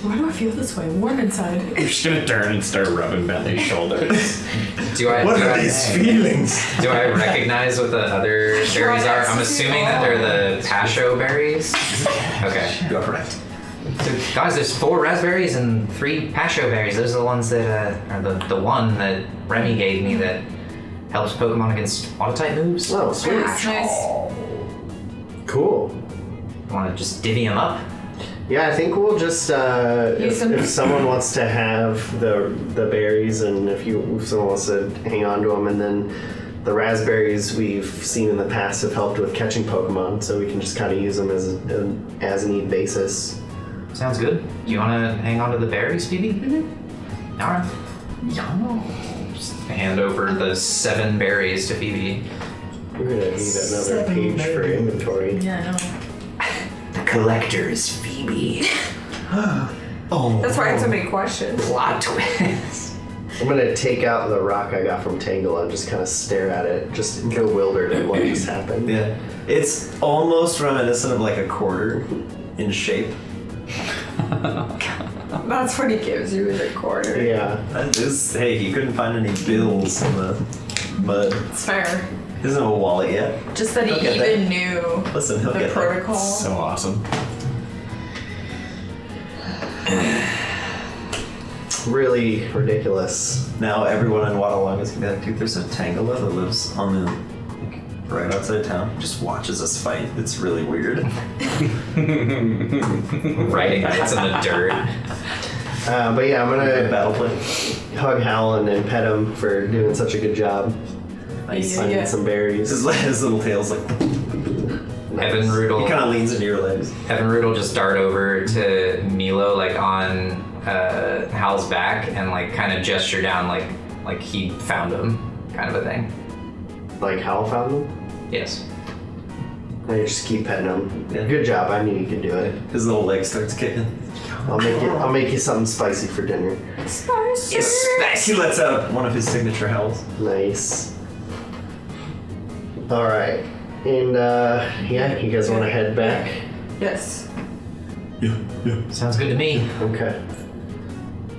Speaker 3: Why do I feel this way? Warm inside.
Speaker 5: You're just gonna turn and start rubbing Bentley's shoulders.
Speaker 2: do I
Speaker 6: What
Speaker 2: do
Speaker 6: are
Speaker 2: I-
Speaker 6: these feelings?
Speaker 2: Do I recognize what the other berries are? I'm assuming that they're the pasho berries. Okay.
Speaker 1: Go for it.
Speaker 2: So guys, there's 4 raspberries and 3 pasho berries. Those are the ones that are the one that Remy gave me that helps Pokemon against water type moves.
Speaker 4: Oh, sweet.
Speaker 3: Nice.
Speaker 4: Cool.
Speaker 2: Want to just divvy them up?
Speaker 4: Yeah, I think we'll just
Speaker 3: Use them.
Speaker 4: if someone wants to have the berries, and if someone wants to hang on to them, and then the raspberries we've seen in the past have helped with catching Pokemon, so we can just kind of use them as a need basis.
Speaker 2: Sounds good. Do you want to hang on to the berries, Phoebe? Mm-hmm. All right. Just hand over the 7 berries to Phoebe.
Speaker 4: We're gonna need another
Speaker 3: 7
Speaker 4: page for
Speaker 3: berries.
Speaker 4: inventory.
Speaker 3: Yeah, I know.
Speaker 2: The collector is Phoebe.
Speaker 1: Oh.
Speaker 3: That's why I had so many questions.
Speaker 2: Plot twist.
Speaker 4: I'm gonna take out the rock I got from Tangle and just kind of stare at it, just bewildered at what just happened.
Speaker 1: Yeah. It's almost reminiscent of like a quarter in shape.
Speaker 3: That's what he gives you in a quarter.
Speaker 4: Yeah.
Speaker 1: Hey, he couldn't find any bills in the mud.
Speaker 3: It's fair.
Speaker 1: He doesn't have a wallet yet.
Speaker 3: Just that
Speaker 1: He'll
Speaker 3: he
Speaker 1: get
Speaker 3: even knew
Speaker 1: Listen, he'll
Speaker 3: the
Speaker 1: get there.
Speaker 3: protocol.
Speaker 5: So awesome.
Speaker 4: Really ridiculous.
Speaker 1: Now everyone in Waterlong is gonna be like, dude, there's a Tangela that lives on the right outside of town. Just watches us fight. It's really weird.
Speaker 2: Writing notes in the dirt.
Speaker 4: But yeah, I'm gonna
Speaker 1: Battle play.
Speaker 4: hug Howland and pet him for doing such a good job.
Speaker 1: Nice.
Speaker 4: Finding
Speaker 3: Yeah.
Speaker 4: some berries.
Speaker 1: His little tail's like.
Speaker 2: Evan
Speaker 1: He
Speaker 2: Rudel.
Speaker 1: kind of leans into your legs.
Speaker 2: Evan Root will just dart over to Milo, like on Hal's back, and like kind of gesture down, like he found him, kind of a thing.
Speaker 4: Like Hal found them.
Speaker 2: Yes.
Speaker 4: I just keep petting him.
Speaker 1: Yeah.
Speaker 4: Good job. I knew you could do it.
Speaker 1: His little leg starts kicking.
Speaker 4: I'll make you something spicy for dinner.
Speaker 1: He lets out one of his signature howls.
Speaker 4: Nice. All right. And yeah, you guys want to head back?
Speaker 3: Yes.
Speaker 6: Yeah.
Speaker 2: Sounds good to me.
Speaker 4: Okay.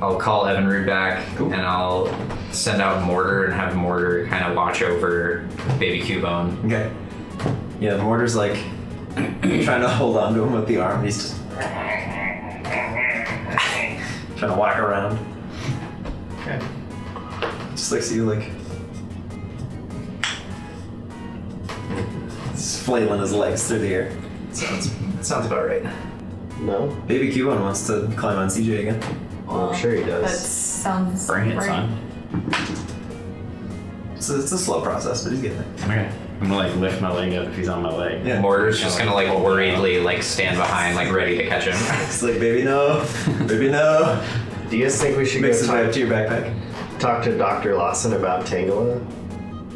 Speaker 2: I'll call Evan Root back,
Speaker 1: Cool.
Speaker 2: and I'll send out Mortar and have Mortar kind of watch over Baby Cubone.
Speaker 1: Okay. Yeah, Mortar's like trying to hold on to him with the arm. He's just trying to walk around.
Speaker 2: Okay.
Speaker 1: Just like see you like just flailing his legs through the air.
Speaker 2: Sounds about right.
Speaker 4: No?
Speaker 1: Baby Cubone wants to climb on CJ again.
Speaker 4: I'm sure he
Speaker 3: That
Speaker 4: does.
Speaker 3: sounds
Speaker 5: Bring it,
Speaker 3: right.
Speaker 5: son.
Speaker 1: So it's a slow process, but he's getting there.
Speaker 5: Okay. I'm gonna like lift my leg up if he's on my leg.
Speaker 1: Yeah.
Speaker 2: Mortar's just gonna like worriedly like stand behind, like ready to catch him.
Speaker 1: It's like, baby, no, baby, no.
Speaker 4: Do you guys think we should
Speaker 1: Makes
Speaker 4: go
Speaker 1: his way up to your backpack.
Speaker 4: talk to Dr. Lawson about Tangela?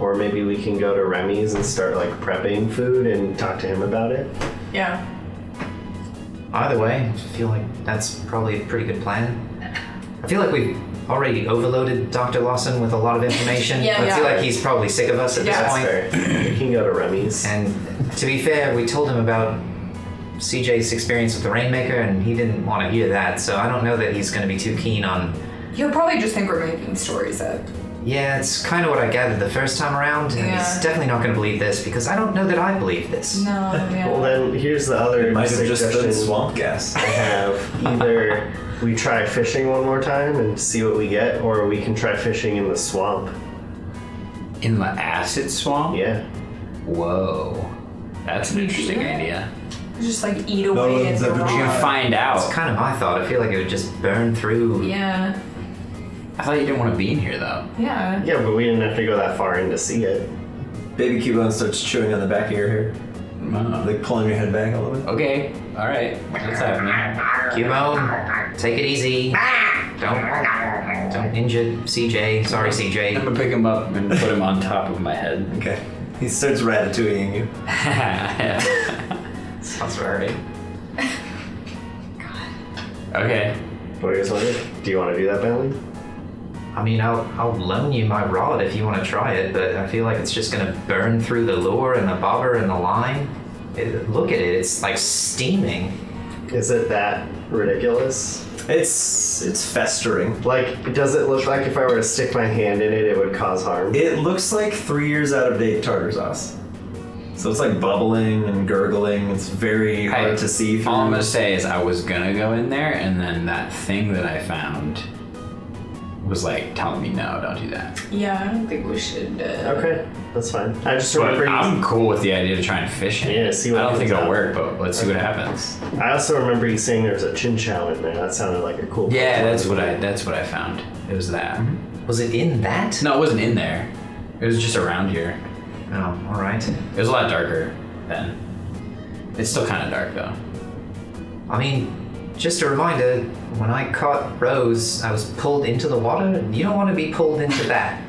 Speaker 4: Or maybe we can go to Remy's and start like prepping food and talk to him about it?
Speaker 3: Yeah.
Speaker 2: Either way, I feel like that's probably a pretty good plan. I feel like we've already overloaded Dr. Lawson with a lot of information.
Speaker 3: Yeah,
Speaker 2: I feel
Speaker 3: yeah.
Speaker 2: like he's probably sick of us at
Speaker 3: Yeah.
Speaker 2: this
Speaker 4: That's
Speaker 2: point.
Speaker 4: fair. We can go to Remy's.
Speaker 2: And to be fair, we told him about CJ's experience with the Rainmaker, and he didn't want to hear that. So I don't know that he's going to be too keen on.
Speaker 3: He'll probably just think we're making stories up.
Speaker 2: Yeah, it's kind of what I gathered the first time around, and
Speaker 3: Yeah.
Speaker 2: he's definitely not going to believe this because I don't know that I believe this.
Speaker 3: No, yeah.
Speaker 4: Well, then here's the other
Speaker 1: Might have just been
Speaker 4: suggestion
Speaker 1: swamp gas.
Speaker 4: I have. Either we try fishing one more time and see what we get, or we can try fishing in the swamp.
Speaker 5: In the acid swamp?
Speaker 4: Yeah.
Speaker 5: Whoa. That's an interesting idea.
Speaker 3: Just like eat away at the
Speaker 1: never
Speaker 5: You're
Speaker 3: rock.
Speaker 5: gonna find
Speaker 2: It's
Speaker 5: out.
Speaker 2: kind of my thought. I feel like it would just burn through.
Speaker 3: Yeah.
Speaker 5: I thought you didn't want to be in here though.
Speaker 3: Yeah.
Speaker 4: Yeah, but we didn't have to go that far in to see it.
Speaker 1: Baby Cubone starts chewing on the back of your hair,
Speaker 5: Oh.
Speaker 1: like pulling your head back a little bit.
Speaker 5: Okay. All right. What's happening?
Speaker 2: Cubone, take it easy. Don't injure CJ. Sorry,
Speaker 5: I'm
Speaker 2: CJ.
Speaker 5: gonna pick him up and put him on top of my head.
Speaker 1: Okay. He starts ratatouilleing you.
Speaker 2: Sounds right.
Speaker 5: Okay.
Speaker 4: What do you guys want to do? Do you want to do that, Bentley?
Speaker 2: I mean, I'll loan you my rod if you want to try it, but I feel like it's just gonna burn through the lure and the bobber and the line. Look at it. It's like steaming.
Speaker 4: Is it that ridiculous?
Speaker 1: It's festering.
Speaker 4: Like, does it look like if I were to stick my hand in it, it would cause harm?
Speaker 1: It looks like 3 years out of date tartar sauce. So it's like bubbling and gurgling. It's very hard to see through.
Speaker 5: All I'm gonna say is I was gonna go in there, and then that thing that I found was like telling me, no, don't do that.
Speaker 3: Yeah, I don't think we should.
Speaker 4: Okay, that's fine. I just
Speaker 5: But
Speaker 4: remember.
Speaker 5: I'm cool with the idea to try and fish it.
Speaker 4: Yeah, see what
Speaker 5: I don't think
Speaker 4: comes
Speaker 5: it'll
Speaker 4: out.
Speaker 5: work, but let's see what happens.
Speaker 4: I also remember you saying there was a chin chow in there. That sounded like a cool.
Speaker 5: Yeah, that's what I found. It was that.
Speaker 2: Was it in that?
Speaker 5: No, it wasn't in there. It was just around here.
Speaker 2: Oh, all right.
Speaker 5: It was a lot darker then. It's still kind of dark though.
Speaker 2: I mean, just a reminder, when I caught Rose, I was pulled into the water. You don't want to be pulled into that.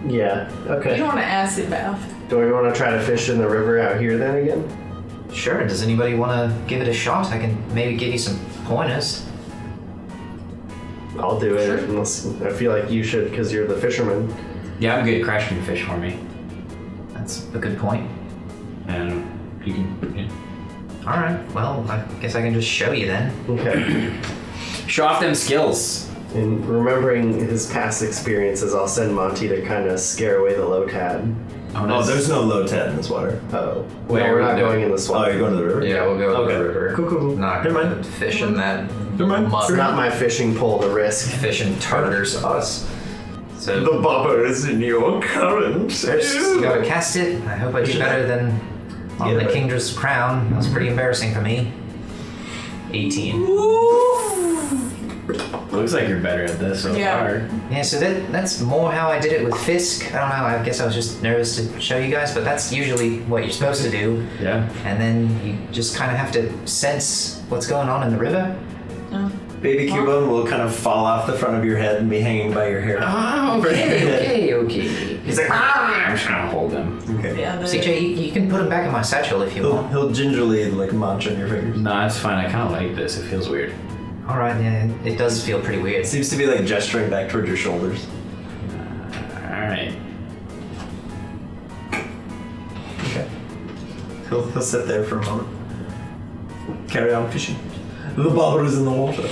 Speaker 4: Yeah.
Speaker 3: You
Speaker 4: Okay.
Speaker 3: don't want to acid bath.
Speaker 4: Do we want to try to fish in the river out here then again?
Speaker 2: Sure, does anybody want to give it a shot? I can maybe give you some pointers.
Speaker 4: I'll do it. Unless I feel like you should, because you're the fisherman.
Speaker 5: Yeah, I'm good. Crash can fish for me.
Speaker 2: That's a good point.
Speaker 5: And you can. Yeah.
Speaker 2: All right, well, I guess I can just show you then.
Speaker 4: Okay.
Speaker 5: Show off them skills.
Speaker 4: In remembering his past experiences, I'll send Monty to kind of scare away the lotad.
Speaker 1: Oh, there's no low tide in this water.
Speaker 4: Oh.
Speaker 5: Wait,
Speaker 4: no, we're not
Speaker 5: no.
Speaker 4: going in the swamp.
Speaker 1: Oh, you're going to the river?
Speaker 2: Yeah, we'll go to
Speaker 1: Okay.
Speaker 2: the river.
Speaker 1: Cool.
Speaker 2: Not
Speaker 1: Never
Speaker 2: gonna
Speaker 1: mind.
Speaker 2: fish in that
Speaker 1: Never mind.
Speaker 4: It's
Speaker 2: mud.
Speaker 4: not my fishing pole to risk.
Speaker 2: Fishing tartar sauce. So
Speaker 6: The bobber is in your current.
Speaker 2: you gotta cast it. I hope I do better than on
Speaker 1: Yeah,
Speaker 2: the
Speaker 1: but-
Speaker 2: Kingdra's crown. That was pretty embarrassing for me. 18.
Speaker 5: Looks like you're better at this so
Speaker 3: Yeah.
Speaker 5: far.
Speaker 2: Yeah, so that's more how I did it with Fisk. I don't know, I guess I was just nervous to show you guys, but that's usually what you're supposed to do.
Speaker 5: Yeah.
Speaker 2: And then you just kind of have to sense what's going on in the river.
Speaker 1: Baby Cubone will kind of fall off the front of your head and be hanging by your hair.
Speaker 5: Oh, okay.
Speaker 1: He's like,
Speaker 5: I'm just gonna hold him.
Speaker 1: okay.
Speaker 3: Yeah. The,
Speaker 2: CJ, you can put him back in my satchel if you want.
Speaker 1: He'll gingerly like munch on your fingers.
Speaker 5: No, it's fine. I kind of like this. It feels weird.
Speaker 2: All right, yeah, it does feel pretty weird.
Speaker 1: It seems to be like gesturing back towards your shoulders.
Speaker 5: All right.
Speaker 1: Okay. He'll sit there for a moment. Carry on fishing. The bobber is in the water.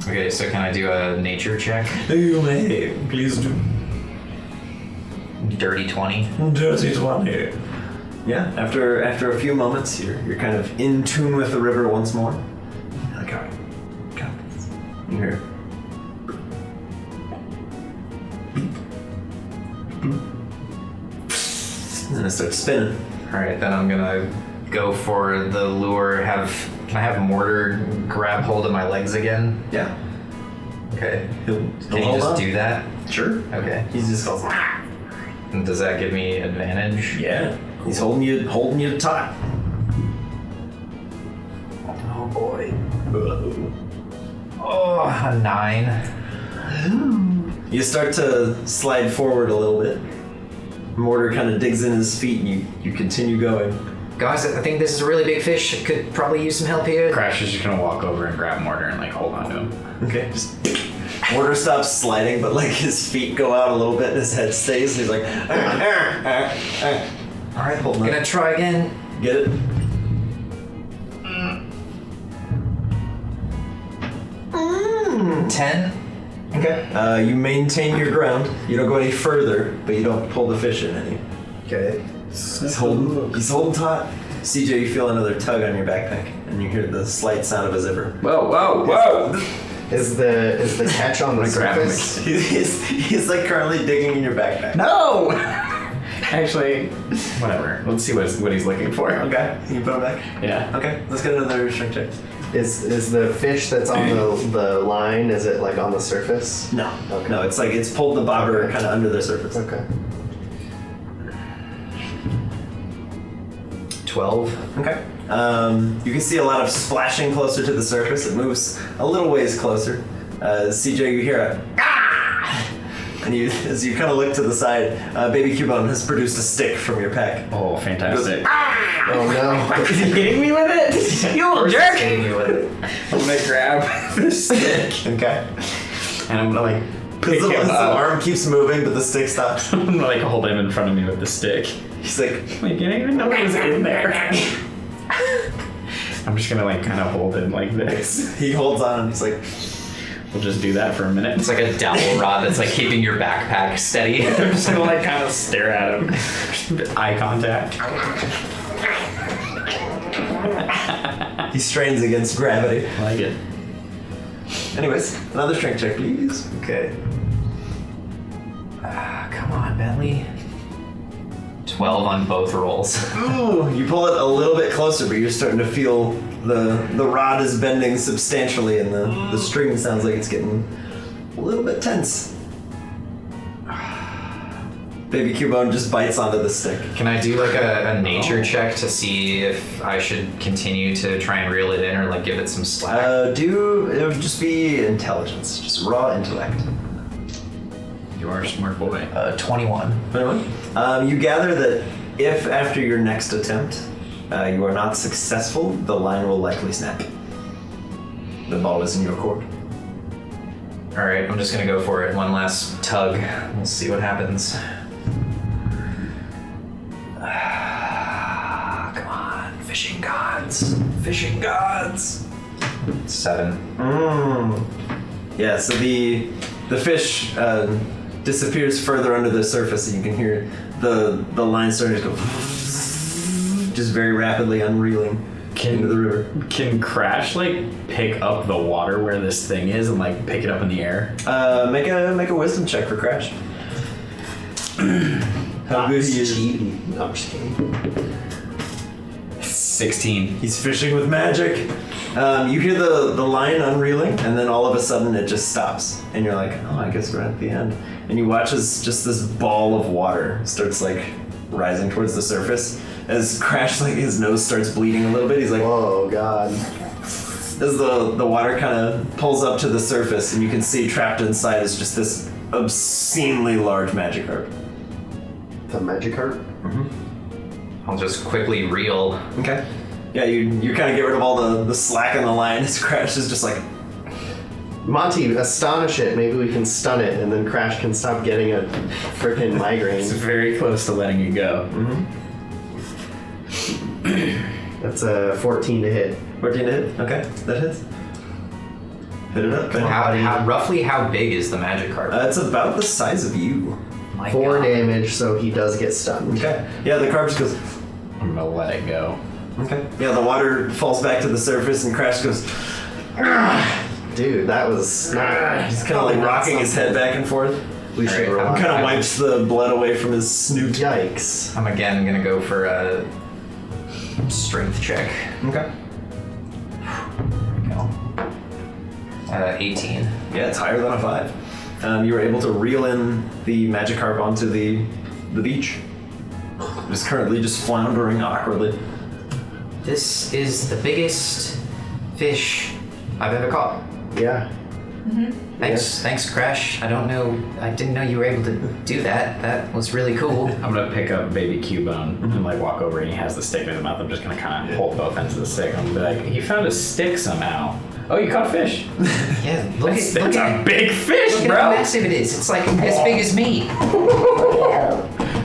Speaker 2: Okay, so can I do a nature check?
Speaker 1: You may, please do.
Speaker 2: Dirty 20.
Speaker 1: Dirty 20. Yeah, after a few moments, you're kind of in tune with the river once more. You're like, all right, got this. You hear. And then it starts spinning.
Speaker 2: All right, then I'm gonna go for the lure. Can I have Mortar grab hold of my legs again?
Speaker 1: Yeah.
Speaker 2: Okay.
Speaker 1: He'll
Speaker 2: Can you
Speaker 1: hold
Speaker 2: just
Speaker 1: on.
Speaker 2: do that?
Speaker 1: Sure.
Speaker 2: Okay.
Speaker 1: He's just goes.
Speaker 2: And does that give me advantage?
Speaker 1: Yeah. He's holding you taut.
Speaker 2: Oh boy. Oh, a 9.
Speaker 1: You start to slide forward a little bit. Mortar kind of digs in his feet and you continue going.
Speaker 2: Guys, I think this is a really big fish. Could probably use some help here.
Speaker 5: Crash is just gonna walk over and grab Mortar and like hold on to him.
Speaker 1: Okay, just Mortar stops sliding, but like his feet go out a little bit and his head stays and he's like,
Speaker 2: All right,
Speaker 1: Hold on.
Speaker 2: gonna try again.
Speaker 1: Get it?
Speaker 2: 10.
Speaker 1: Okay. You maintain your ground. You don't go any further, but you don't pull the fish in any.
Speaker 4: Okay.
Speaker 1: He's holding taut. CJ, you feel another tug on your backpack, and you hear the slight sound of a zipper.
Speaker 5: Whoa!
Speaker 4: Is the catch on the surface?
Speaker 1: He's like currently digging in your backpack.
Speaker 5: No! Actually, whatever. Let's see what he's looking for.
Speaker 1: Okay. You put him back?
Speaker 5: Yeah.
Speaker 1: Okay. Let's get another strength check.
Speaker 4: Is the fish that's on the line, is it like on the surface?
Speaker 1: No.
Speaker 4: Okay.
Speaker 1: No, it's like it's pulled the bobber kind of under the surface.
Speaker 4: Okay.
Speaker 2: 12.
Speaker 1: Okay. You can see a lot of splashing closer to the surface. It moves a little ways closer. CJ, you hear a ah! And as you kind of look to the side, Baby Cubone has produced a stick from your pack.
Speaker 5: Oh, fantastic.
Speaker 4: Oh no.
Speaker 5: Is he hitting me with it? You little jerk!
Speaker 2: Hitting you with it.
Speaker 5: I'm gonna grab the stick.
Speaker 1: Okay.
Speaker 5: And I'm gonna pick
Speaker 1: His
Speaker 5: him up.
Speaker 1: arm keeps moving, but the stick stops.
Speaker 5: I'm gonna hold him in front of me with the stick.
Speaker 1: He's like,
Speaker 5: I didn't even know it was in there. I'm just gonna kind of hold him like this.
Speaker 1: he holds on and he's like,
Speaker 5: We'll just do that for a minute.
Speaker 2: It's like a dowel rod that's like keeping your backpack steady.
Speaker 5: I'm just gonna kind of stare at him. Eye contact.
Speaker 1: he strains against gravity.
Speaker 5: I like it.
Speaker 1: Anyways, another strength check, please.
Speaker 2: Okay. Come on, Bentley. 12 on both rolls.
Speaker 1: Ooh, you pull it a little bit closer, but you're starting to feel the rod is bending substantially, and the string sounds like it's getting a little bit tense. Baby Cubone just bites onto the stick.
Speaker 2: Can I do like a nature check to see if I should continue to try and reel it in or like give it some slack?
Speaker 1: It would just be intelligence, just raw intellect.
Speaker 5: You are a smart boy.
Speaker 2: 21.
Speaker 1: You gather that if after your next attempt you are not successful, the line will likely snap. The ball is in your court.
Speaker 2: All right, I'm just gonna go for it. One last tug. We'll see what happens. Come on, fishing gods. Fishing gods. 7.
Speaker 1: Yeah, so the fish disappears further under the surface, and you can hear the line starting to go just very rapidly unreeling into the river.
Speaker 5: Can Crash pick up the water where this thing is and pick it up in the air?
Speaker 1: Make a wisdom check for Crash. How good he is.
Speaker 4: No, I'm just kidding.
Speaker 5: 16.
Speaker 1: He's fishing with magic. You hear the line unreeling, and then all of a sudden it just stops, and you're like, oh, I guess we're at the end. And you watch as just this ball of water starts rising towards the surface. As Crash, his nose starts bleeding a little bit, he's like,
Speaker 4: Oh god.
Speaker 1: as the water kind of pulls up to the surface, and you can see trapped inside is just this obscenely large Magikarp.
Speaker 4: The Magikarp?
Speaker 2: I'll just quickly reel.
Speaker 1: Okay. Yeah, you kind of get rid of all the slack in the line as Crash is just like,
Speaker 4: Monty, astonish it. Maybe we can stun it, and then Crash can stop getting a freaking migraine.
Speaker 5: It's very close to letting you go.
Speaker 4: That's a 14 to hit.
Speaker 1: 14 to hit? Okay, that hits. Hit it up.
Speaker 2: Roughly how big is the Magikarp?
Speaker 1: It's about the size of you.
Speaker 2: My
Speaker 4: 4
Speaker 2: God.
Speaker 4: damage, so he does get stunned.
Speaker 1: Okay. Yeah, the carp just goes,
Speaker 5: I'm gonna let it go.
Speaker 1: okay. Yeah, the water falls back to the surface, and Crash goes,
Speaker 4: Dude, that was not.
Speaker 1: he's kind of rocking his head back and forth.
Speaker 4: We should roll.
Speaker 1: Kind of wipes the blood away from his snoot.
Speaker 4: Yikes.
Speaker 2: I'm again gonna go for a strength check.
Speaker 1: Okay.
Speaker 2: There we go. 18.
Speaker 1: Yeah, it's higher than a 5. You were able to reel in the Magikarp onto the beach. It is currently just floundering awkwardly.
Speaker 2: This is the biggest fish I've ever caught.
Speaker 4: Yeah.
Speaker 2: Thanks, Crash. I didn't know you were able to do that. That was really cool.
Speaker 5: I'm gonna pick up Baby Cubone and walk over, and he has the stick in his mouth. I'm just gonna kind of hold both ends of the stick. I'm gonna be like, he found a stick somehow. Oh, you caught a fish.
Speaker 2: Yeah, look
Speaker 5: That's
Speaker 2: at
Speaker 5: a big fish,
Speaker 2: look
Speaker 5: bro.
Speaker 2: at how massive it is. It's like as big as me.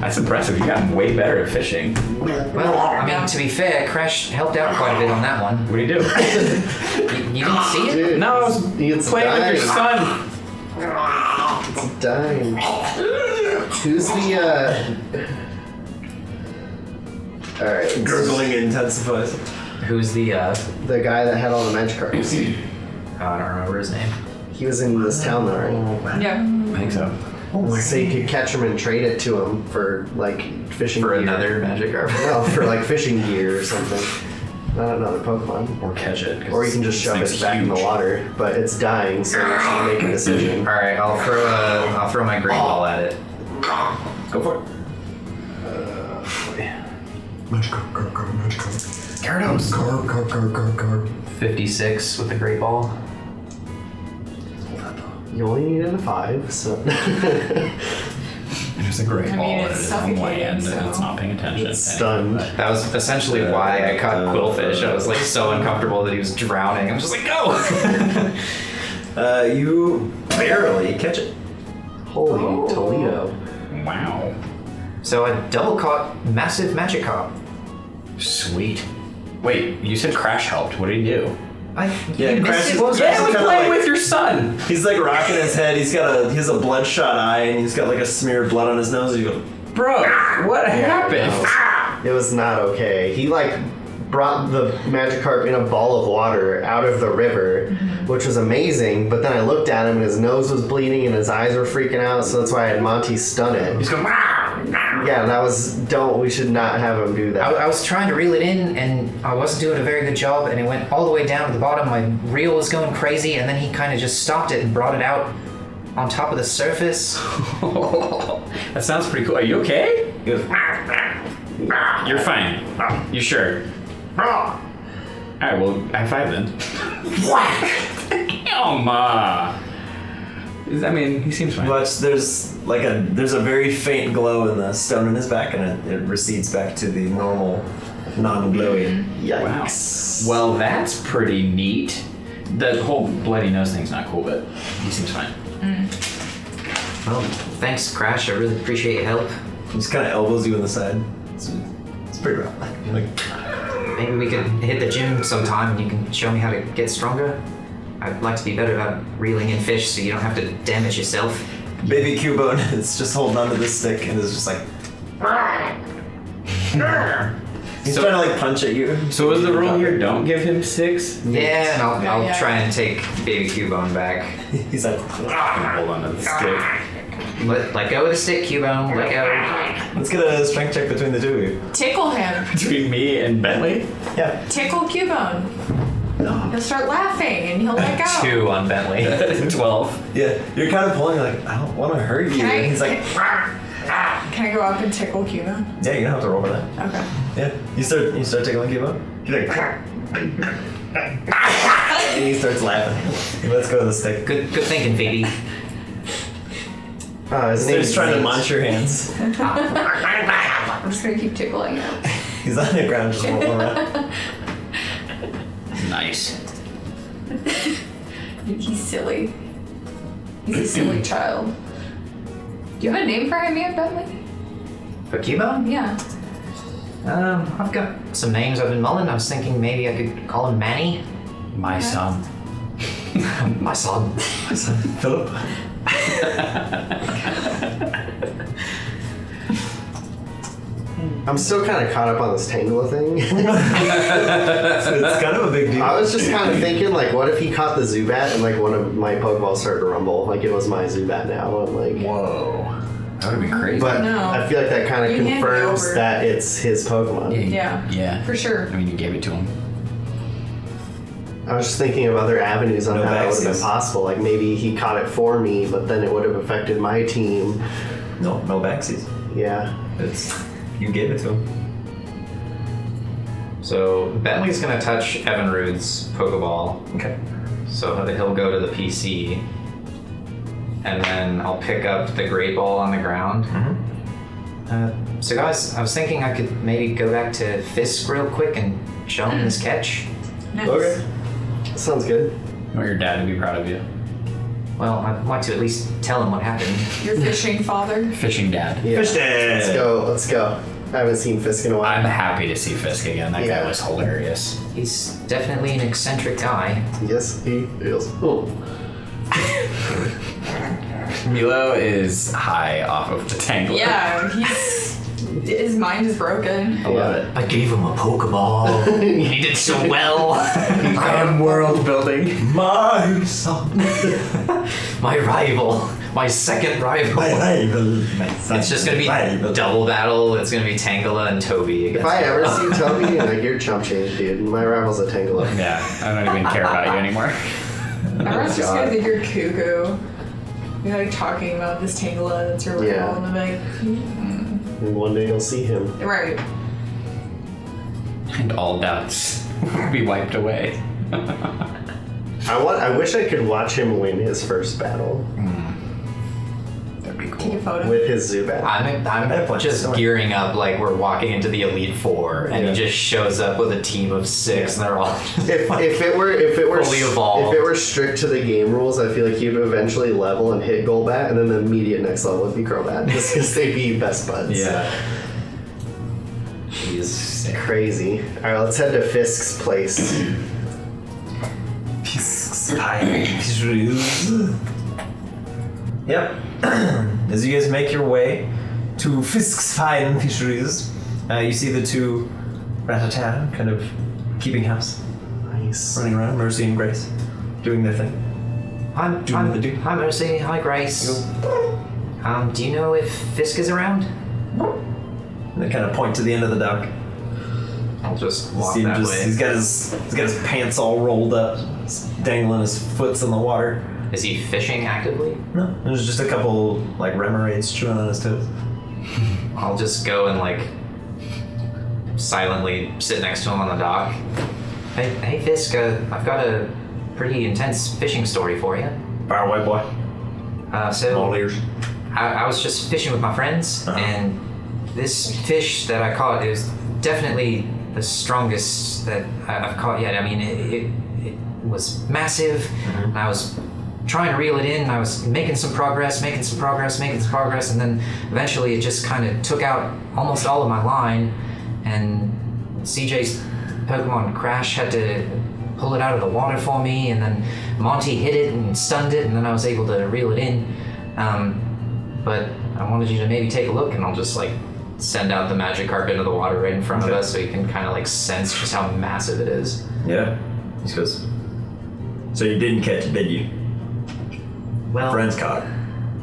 Speaker 5: That's impressive. You gotten way better at fishing.
Speaker 2: Well, I mean, to be fair, Crash helped out quite a bit on that one.
Speaker 5: What do you do?
Speaker 2: You didn't see it?
Speaker 4: Dude,
Speaker 5: No, I was
Speaker 4: it's
Speaker 5: playing with your
Speaker 4: dying.
Speaker 5: son.
Speaker 4: It's dying. Who's the Alright.
Speaker 1: Gurgling intensifies.
Speaker 2: Who's the
Speaker 4: guy that had all the magic cards.
Speaker 2: I don't remember his name.
Speaker 4: He was in this town though, right?
Speaker 3: Yeah.
Speaker 5: I think so.
Speaker 4: So you could catch him and trade it to him for like fishing
Speaker 2: For
Speaker 4: gear.
Speaker 2: another magic carp.
Speaker 4: No, for like fishing gear or something. Not another Pokemon.
Speaker 5: Or catch it.
Speaker 4: Or you can just shove it back in the water, but it's dying, so you should make a decision.
Speaker 2: All right, I'll throw my great ball at it.
Speaker 1: Go for it.
Speaker 5: Gyarados.
Speaker 2: 56 with the great ball.
Speaker 4: You only needed a 5, so
Speaker 5: There's a great
Speaker 3: I mean,
Speaker 5: ball and
Speaker 3: it's
Speaker 5: it is on land
Speaker 3: suffocating,
Speaker 5: and it's
Speaker 3: so-
Speaker 5: not paying attention.
Speaker 4: it's stunned.
Speaker 2: That was essentially why I caught Quillfish. I was like so uncomfortable that he was drowning. I'm just like, go!
Speaker 1: You barely catch it.
Speaker 4: Holy
Speaker 3: Oh.
Speaker 4: Toledo.
Speaker 5: Wow.
Speaker 2: So I double caught massive magic carp.
Speaker 5: Sweet. Wait, you said Crash helped. What did he do?
Speaker 1: Yeah, Crash is
Speaker 5: Yeah,
Speaker 1: kinda
Speaker 5: play
Speaker 1: like-
Speaker 5: with your son.
Speaker 1: He's like rocking his head. He has a bloodshot eye, and he's got like a smear of blood on his nose. And you go,
Speaker 5: Bro, what happened?
Speaker 4: No, it was not okay. He like brought the Magikarp in a ball of water out of the river, which was amazing. But then I looked at him and his nose was bleeding and his eyes were freaking out. So that's why I had Monty stun it.
Speaker 5: He's going,
Speaker 4: Yeah, that was we should not have him do that.
Speaker 2: I was trying to reel it in, and I wasn't doing a very good job, and it went all the way down to the bottom. My reel was going crazy, and then he kind of just stopped it and brought it out on top of the surface.
Speaker 5: that sounds pretty cool. Are you okay?
Speaker 1: he goes,
Speaker 5: You're fine. You sure? Alright, well, high five then. Damn! I mean, he seems fine.
Speaker 1: But there's a very faint glow in the stone in his back, and it recedes back to the normal, non-glowy.
Speaker 5: Wow.
Speaker 4: Yikes.
Speaker 5: Well, that's pretty neat. The whole bloody nose thing's not cool, but he seems fine.
Speaker 2: Well, thanks, Crash. I really appreciate your help.
Speaker 1: He just kind of elbows you in the side. It's pretty rough. Like,
Speaker 2: Maybe we could hit the gym sometime and you can show me how to get stronger. I'd like to be better about reeling in fish so you don't have to damage yourself.
Speaker 1: baby Cubone is just holding onto this stick and is just like. He's trying to like punch at you.
Speaker 5: So was the rule here, don't give him 6?
Speaker 2: Yeah, and I'll
Speaker 3: Yeah.
Speaker 2: try and take baby Cubone back.
Speaker 1: He's like,
Speaker 5: Hold on to the stick.
Speaker 2: Let go of the stick, Cubone. Let go.
Speaker 1: let's get a strength check between the two of you.
Speaker 3: Tickle him.
Speaker 5: Between me and Bentley?
Speaker 1: Yeah.
Speaker 3: Tickle Cubone. He'll start laughing and he'll let go.
Speaker 2: 2 on Bentley.
Speaker 5: 12.
Speaker 1: Yeah. You're kind of pulling like, I don't want to hurt you.
Speaker 3: Can I-
Speaker 1: And he's like,
Speaker 3: Can I go up and tickle Cubone?
Speaker 1: yeah, you don't have to roll for that.
Speaker 3: Okay.
Speaker 1: Yeah. You start tickling Cubone. He's like, and he starts laughing. Let's go to the stick.
Speaker 2: Good thinking, Phoebe.
Speaker 4: His
Speaker 1: He's
Speaker 4: name's
Speaker 1: trying to
Speaker 4: Nate.
Speaker 1: munch your hands.
Speaker 3: I'm just gonna keep tickling him.
Speaker 1: He's on the ground just rolling around.
Speaker 5: Nice.
Speaker 3: He's silly. He's a silly child. Do you have a name for him yet, Bentley?
Speaker 2: For Cubone?
Speaker 3: Yeah.
Speaker 2: I've got some names I've been mulling. I was thinking maybe I could call him Manny.
Speaker 5: My son.
Speaker 2: My son.
Speaker 1: Philip.
Speaker 4: I'm still kind of caught up on this Tangela thing.
Speaker 1: It's kind of a big deal.
Speaker 4: I was just kind of thinking, like, what if he caught the Zubat and like one of my Pokeballs started to rumble, like it was my Zubat now? I'm like,
Speaker 5: Whoa. That would be crazy.
Speaker 4: but
Speaker 3: No.
Speaker 4: I feel like that kind of
Speaker 3: You hand it
Speaker 4: confirms
Speaker 3: over.
Speaker 4: that it's his Pokemon.
Speaker 3: Yeah.
Speaker 5: Yeah.
Speaker 3: For sure.
Speaker 5: I mean, you gave it to him.
Speaker 4: I was just thinking of other avenues on
Speaker 1: No
Speaker 4: how it would have been
Speaker 1: backsies.
Speaker 4: possible. Like maybe he caught it for me, but then it would have affected my team.
Speaker 1: No backsies.
Speaker 4: Yeah.
Speaker 1: You gave it to him.
Speaker 2: So Bentley's gonna touch Evinrude's Pokeball.
Speaker 1: Okay.
Speaker 2: So he'll go to the PC. And then I'll pick up the Great Ball on the ground. So guys, I was thinking I could maybe go back to Fisk real quick and show him this catch.
Speaker 3: Nice.
Speaker 1: Okay.
Speaker 4: Sounds good.
Speaker 5: I want your dad to be proud of you.
Speaker 2: Well, I'd like to at least tell him what happened.
Speaker 3: Your fishing father.
Speaker 5: Fishing dad.
Speaker 4: Yeah.
Speaker 1: Fish dad.
Speaker 4: Let's go. I haven't seen Fisk in a while.
Speaker 5: I'm happy to see Fisk again. That
Speaker 4: Yeah.
Speaker 5: guy was hilarious.
Speaker 2: He's definitely an eccentric guy.
Speaker 4: Yes, he is. Oh.
Speaker 5: Milo is high off of the Tangler.
Speaker 3: Yeah, his mind is broken.
Speaker 5: I love it.
Speaker 2: I gave him a Pokeball. He did so well.
Speaker 5: I am world building.
Speaker 6: My son.
Speaker 2: My rival. My second rival.
Speaker 6: My rival.
Speaker 2: It's just gonna be double battle. It's gonna be Tangela and Toby against
Speaker 4: If I ever see Toby, like, you're chump change, dude. My rival's a Tangela.
Speaker 5: Yeah, I don't even care about you anymore.
Speaker 3: Everyone's just gonna think you're cuckoo. You're like talking about this Tangela that's your rival,
Speaker 4: Yeah.
Speaker 3: and I'm like,
Speaker 4: And one day you'll see him.
Speaker 3: right.
Speaker 5: And all doubts will be wiped away.
Speaker 4: I wish I could watch him win his first battle
Speaker 5: That'd be
Speaker 3: Take
Speaker 5: cool.
Speaker 3: a photo.
Speaker 4: with his Zubat.
Speaker 2: I'm just gearing up like we're walking into the Elite Four, and
Speaker 4: Yeah.
Speaker 2: he just shows up with a team of 6, and they're all just
Speaker 4: If it were
Speaker 2: fully evolved.
Speaker 4: if it were strict to the game rules, I feel like he would eventually level and hit Golbat, and then the immediate next level would be Crobat, just because they'd be best buds.
Speaker 2: yeah. He's
Speaker 4: Crazy. All right, let's head to Fisk's place.
Speaker 1: Yep. As you guys make your way to Fisk's Fine Fisheries, you see the two Ratatan kind of keeping house,
Speaker 4: Nice.
Speaker 1: running around, Mercy and Grace, doing their thing.
Speaker 2: Hi, Mercy. Hi, Grace. Do you know if Fisk is around?
Speaker 1: And they kind of point to the end of the dock.
Speaker 2: I'll just walk
Speaker 1: See him
Speaker 2: that
Speaker 1: just,
Speaker 2: way.
Speaker 1: he's got his pants all rolled up, dangling his foots in the water.
Speaker 2: Is he fishing actively?
Speaker 1: No, there's just a couple like remorates chewing on his toes.
Speaker 2: I'll just go and like silently sit next to him on the dock. Hey Fisk, I've got a pretty intense fishing story for you.
Speaker 1: Fire away, boy. All
Speaker 2: So
Speaker 1: ears.
Speaker 2: I was just fishing with my friends, and this fish that I caught is definitely the strongest that I've caught yet. I mean, it was massive, and I was trying to reel it in. I was making some progress, and then eventually it just kind of took out almost all of my line, and CJ's Pokemon Crash had to pull it out of the water for me, and then Monty hit it and stunned it, and then I was able to reel it in. But I wanted you to maybe take a look, and I'll just like send out the Magikarp into the water right in front of us so you can kind of like sense just how massive it is.
Speaker 6: Yeah. He goes, so you didn't catch it, did you?
Speaker 2: Well,
Speaker 6: Friends caught it.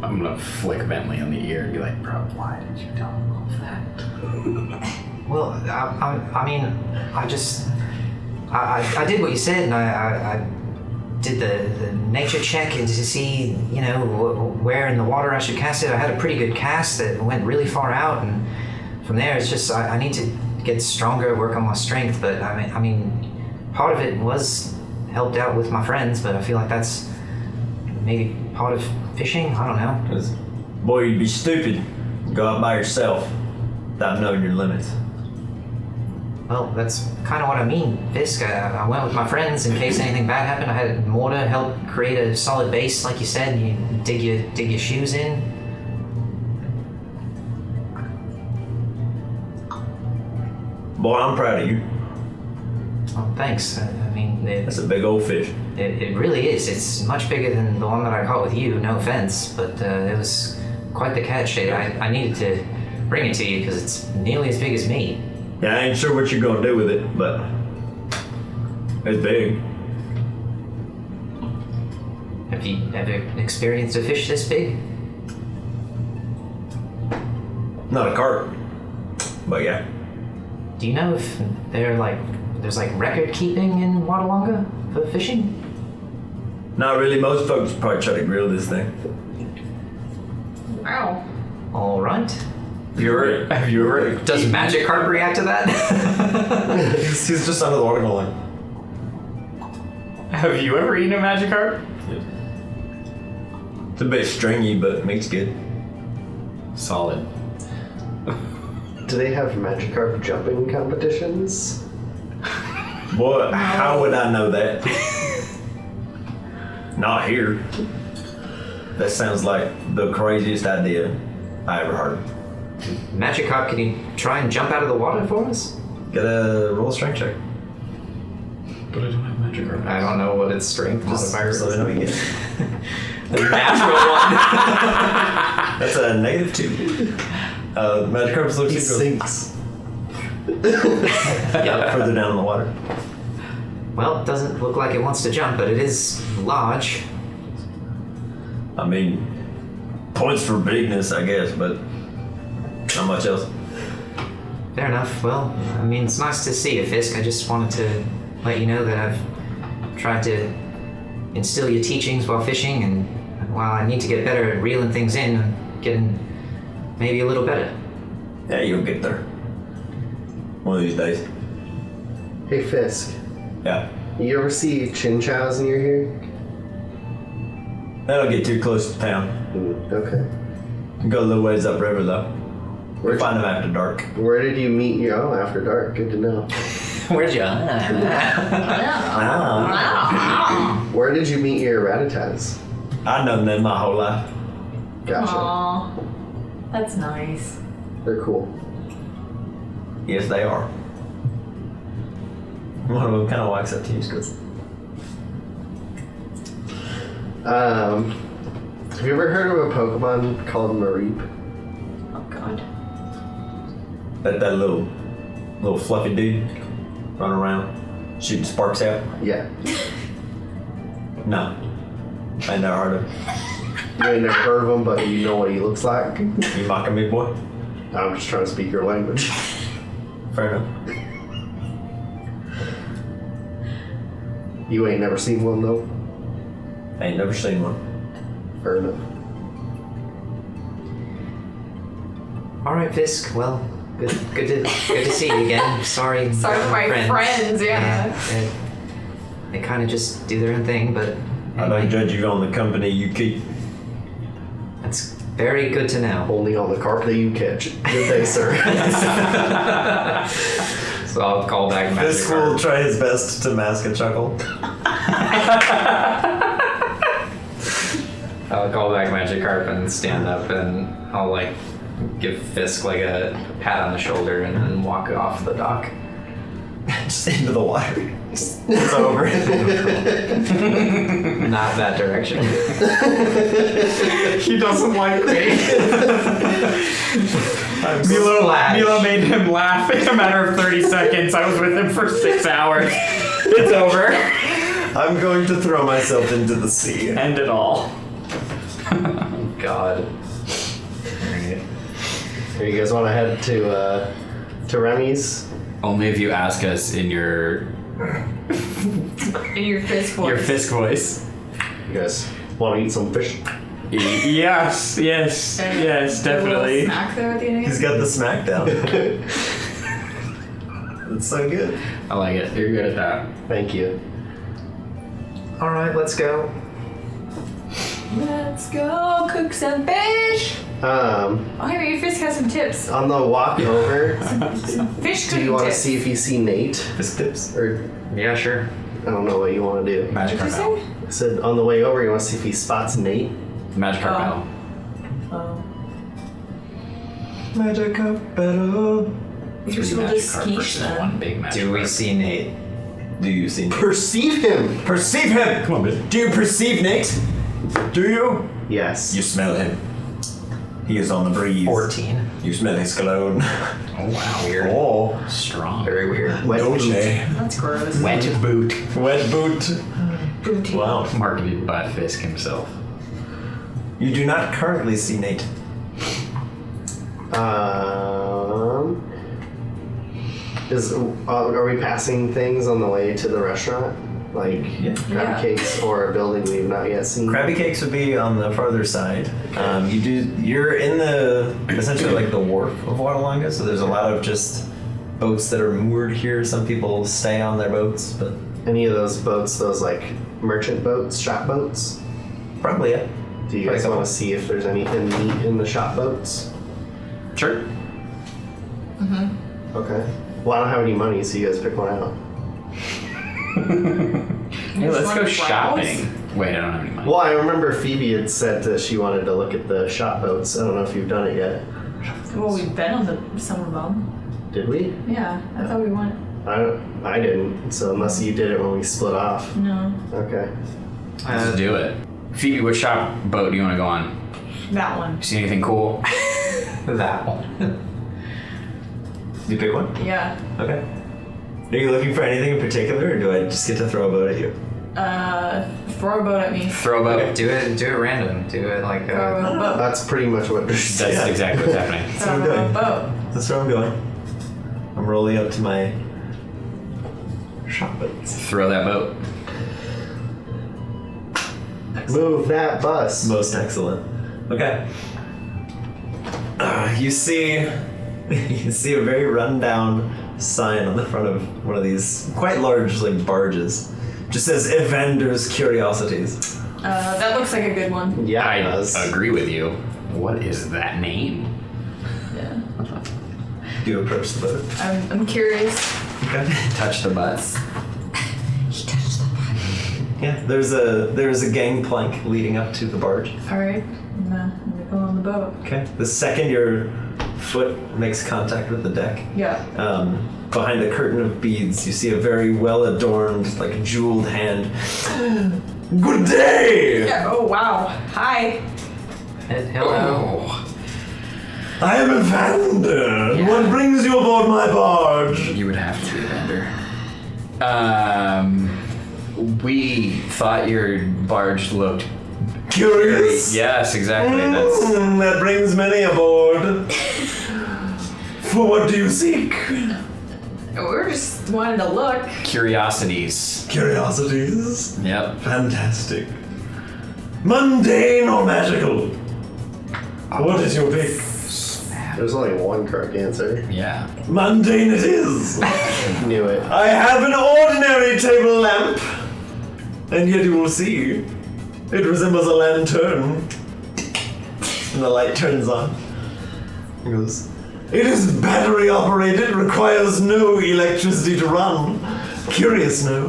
Speaker 5: I'm gonna flick Bentley on the ear and be like, bro, why did you tell him all of that?
Speaker 2: well, I mean, I did what you said, and I did the nature check and to see, you know, where in the water I should cast it. I had a pretty good cast that went really far out, and from there it's just I need to get stronger, work on my strength. But I mean, part of it was helped out with my friends, but I feel like that's maybe part of fishing. I don't know.
Speaker 6: 'Cause, boy, you'd be stupid. Go out by yourself without knowing your limits.
Speaker 2: Well, that's kind of what I mean, Fisk. I went with my friends in case anything bad happened. I had more to help create a solid base, like you said. You dig your shoes in.
Speaker 6: Boy, I'm proud of you.
Speaker 2: Oh, thanks. I mean,
Speaker 6: That's a big old fish.
Speaker 2: it really is. It's much bigger than the one that I caught with you. No offense, but it was quite the catch. I needed to bring it to you because it's nearly as big as me.
Speaker 6: Yeah, I ain't sure what you're gonna do with it, but it's big.
Speaker 2: Have you ever experienced a fish this big?
Speaker 6: Not a carp, but yeah.
Speaker 2: Do you know if there's like record keeping in Wadawonga for fishing?
Speaker 6: Not really. Most folks probably try to grill this thing.
Speaker 3: Wow.
Speaker 2: All right.
Speaker 5: Have you ever?
Speaker 2: Does Magikarp react to that?
Speaker 1: He's just under the water going.
Speaker 5: Have you ever eaten a Magikarp?
Speaker 6: It's a bit stringy, but makes good.
Speaker 5: Solid.
Speaker 4: Do they have Magikarp jumping competitions?
Speaker 6: Boy, how would I know that? Not here. That sounds like the craziest idea I ever heard.
Speaker 2: Magikarp, can you try and jump out of the water for us?
Speaker 1: Gotta roll a strength check.
Speaker 5: But I don't have Magikarp.
Speaker 2: I don't know what its strength
Speaker 1: Just
Speaker 2: modifier
Speaker 1: so
Speaker 2: is.
Speaker 1: I know you get
Speaker 2: Natural one.
Speaker 1: That's a -2. Magikarp looks
Speaker 4: He sinks.
Speaker 1: further down in the water.
Speaker 2: Well, it doesn't look like it wants to jump, but it is large.
Speaker 6: I mean, points for bigness, I guess, but not much else.
Speaker 2: Fair enough. Well, I mean, it's nice to see you, Fisk. I just wanted to let you know that I've tried to instill your teachings while fishing, and while I need to get better at reeling things in, I'm getting maybe a little better.
Speaker 6: Yeah, you'll get there. One of these days.
Speaker 4: Hey Fisk,
Speaker 6: Yeah.
Speaker 4: you ever see chinchows near here?
Speaker 6: That'll get too close to town.
Speaker 4: Okay.
Speaker 6: Go a little ways upriver, though. We'll
Speaker 4: Where'd
Speaker 6: find them after dark.
Speaker 4: Where did you meet your... Oh, after dark. Good to know.
Speaker 5: Where'd you?
Speaker 4: Where did you meet your Ratatas?
Speaker 6: I've known them my whole life.
Speaker 4: Gotcha.
Speaker 3: Aw, that's nice.
Speaker 4: They're cool.
Speaker 6: Yes, they are. One of them kind of walks up to you and goes,
Speaker 4: Have you ever heard of a Pokemon called Mareep?
Speaker 3: Oh god.
Speaker 6: that little fluffy dude running around, shooting sparks out?
Speaker 4: Yeah.
Speaker 6: No. I ain't never heard of him.
Speaker 4: You ain't never heard of him, but you know what he looks like?
Speaker 6: You mocking me, boy?
Speaker 4: I'm just trying to speak your language.
Speaker 6: Fair enough.
Speaker 4: You ain't never seen one, though?
Speaker 6: I ain't never seen one.
Speaker 4: Fair enough.
Speaker 2: All right, Fisk. Well, good to see you again. Sorry
Speaker 3: Sorry for my friends, yeah.
Speaker 2: They kind of just do their own thing, but
Speaker 6: I don't judge you on the company you keep.
Speaker 2: that's very good to know.
Speaker 4: Only on the carp that you catch. Good day, sir.
Speaker 2: So I'll call back
Speaker 1: This will
Speaker 2: Magikarp.
Speaker 1: try his best to mask a chuckle.
Speaker 2: I'll call back Magikarp and stand up, and I'll like give Fisk like a pat on the shoulder and then walk off the dock.
Speaker 1: Just into the water. It's over.
Speaker 2: Not that direction.
Speaker 5: He doesn't like me.
Speaker 2: Milo
Speaker 5: made him laugh in a matter of 30 seconds. I was with him for 6 hours. It's over.
Speaker 1: I'm going to throw myself into the sea.
Speaker 5: End it all.
Speaker 2: God.
Speaker 4: Here, you guys want to head to Remy's?
Speaker 5: Only if you ask us in your
Speaker 3: In your fist voice.
Speaker 5: your Fisk voice.
Speaker 4: You guys want to eat some fish?
Speaker 5: Yes,
Speaker 3: And a
Speaker 5: definitely.
Speaker 3: little smack there at the end.
Speaker 1: He's got the smackdown. That's so good.
Speaker 5: I like it. You're good at that.
Speaker 4: Thank you.
Speaker 2: All right, let's go.
Speaker 3: Let's go cook some fish. Okay, maybe Fisk has some tips.
Speaker 4: On the walk over,
Speaker 3: Fish
Speaker 4: do
Speaker 3: cooking
Speaker 4: you want to
Speaker 3: tips.
Speaker 4: see if you see Nate?
Speaker 1: Fist tips.
Speaker 4: Or
Speaker 2: Yeah, sure.
Speaker 4: I don't know what you want to do.
Speaker 5: Magic
Speaker 3: What'd you
Speaker 5: Carpel.
Speaker 3: say?
Speaker 4: I said on the way over, you want to see if he spots Nate?
Speaker 5: Magic Carpel.
Speaker 3: Oh.
Speaker 1: Magic battle.
Speaker 3: We should go just skish then.
Speaker 5: One big magic
Speaker 2: Do we
Speaker 5: carp.
Speaker 2: see Nate?
Speaker 1: Do you see Nate?
Speaker 4: Perceive him!
Speaker 1: Perceive him!
Speaker 5: Come on, bitch.
Speaker 1: Do you perceive Nate? Do you?
Speaker 4: Yes.
Speaker 1: You smell him. He is on the breeze.
Speaker 2: 14.
Speaker 1: You smell his cologne.
Speaker 5: Oh wow, weird.
Speaker 1: Oh.
Speaker 5: Strong.
Speaker 2: Very weird.
Speaker 4: Wet boot.
Speaker 3: That's gross.
Speaker 5: Wet boot.
Speaker 1: Wet boot.
Speaker 3: Booty.
Speaker 1: Wow.
Speaker 5: Marketed by Fisk himself.
Speaker 1: You do not currently see Nate.
Speaker 4: Are we passing things on the way to the restaurant? Like crab
Speaker 3: Yeah.
Speaker 4: cakes or a building we've not yet seen?
Speaker 1: Krabby Cakes would be on the farther side. You're in the essentially like the wharf of Watalonga, so there's a lot of just boats that are moored here. Some people stay on their boats, but
Speaker 4: Any of those boats, those like merchant boats, shop boats?
Speaker 1: probably yeah.
Speaker 4: Do you
Speaker 1: Probably
Speaker 4: guys
Speaker 1: a couple.
Speaker 4: want to see if there's anything neat in the shop boats?
Speaker 5: Sure.
Speaker 4: Okay. Well, I don't have any money, so you guys pick one out.
Speaker 5: Hey, let's go
Speaker 3: want
Speaker 5: shopping. Wait, I don't have any money.
Speaker 4: Well, I remember Phoebe had said that she wanted to look at the shop boats. I don't know if you've done it yet.
Speaker 3: Well, we've been on the summer bomb.
Speaker 4: Did we?
Speaker 3: Yeah, I thought we went.
Speaker 4: I didn't. So unless you did it when we split off.
Speaker 3: No.
Speaker 4: Okay.
Speaker 5: Let's do it. Phoebe, which shop boat do you want to go on?
Speaker 3: That one.
Speaker 5: See anything cool?
Speaker 2: That one.
Speaker 1: You pick one?
Speaker 3: Yeah.
Speaker 1: Okay. Are you looking for anything in particular, or do I just get to throw a boat at you?
Speaker 3: Throw a boat at me.
Speaker 5: Throw a boat.
Speaker 2: Okay, do it random. Do it like
Speaker 3: Throw a boat.
Speaker 4: That's pretty much what
Speaker 5: That's
Speaker 1: Yeah.
Speaker 5: exactly what's happening.
Speaker 1: That's where I'm
Speaker 3: Throw a
Speaker 1: going.
Speaker 3: boat.
Speaker 1: That's where I'm going. I'm rolling up to my shop boats.
Speaker 5: Throw that boat.
Speaker 4: Move that bus.
Speaker 1: Most excellent. Okay. You see a very rundown sign on the front of one of these quite large like barges. Just says Evander's Curiosities.
Speaker 3: That looks like a good one.
Speaker 4: Yeah,
Speaker 5: I
Speaker 4: it does.
Speaker 5: agree with you. What is that name?
Speaker 3: Yeah.
Speaker 1: You approach the boat.
Speaker 3: I'm curious.
Speaker 1: Okay.
Speaker 5: Touch the butts.
Speaker 3: He touched the button.
Speaker 1: Yeah. There's a gangplank leading up to the barge.
Speaker 3: Alright. I'm gonna go on the boat.
Speaker 1: Okay. The second your foot makes contact with the deck,
Speaker 3: Yeah.
Speaker 1: behind a curtain of beads, you see a very well adorned, like jeweled hand. Good day!
Speaker 3: Yeah. Oh wow. Hi.
Speaker 2: Hello.
Speaker 1: I am Evander. What brings you aboard my barge?
Speaker 5: You would have to, Evander. We thought your barge looked
Speaker 1: Curious?
Speaker 5: Yes, exactly. That's
Speaker 1: That brings many aboard. For what do you seek?
Speaker 3: We're just wanting to look.
Speaker 5: curiosities.
Speaker 1: Curiosities?
Speaker 5: Yep.
Speaker 1: Fantastic. Mundane or magical? What is your pick?
Speaker 4: There's only one correct answer.
Speaker 5: Yeah.
Speaker 1: Mundane it is.
Speaker 4: Knew it.
Speaker 1: I have an ordinary table lamp. And yet you will see, it resembles a lantern. And the light turns on. He goes, it is battery operated, requires no electricity to run. Curious, no?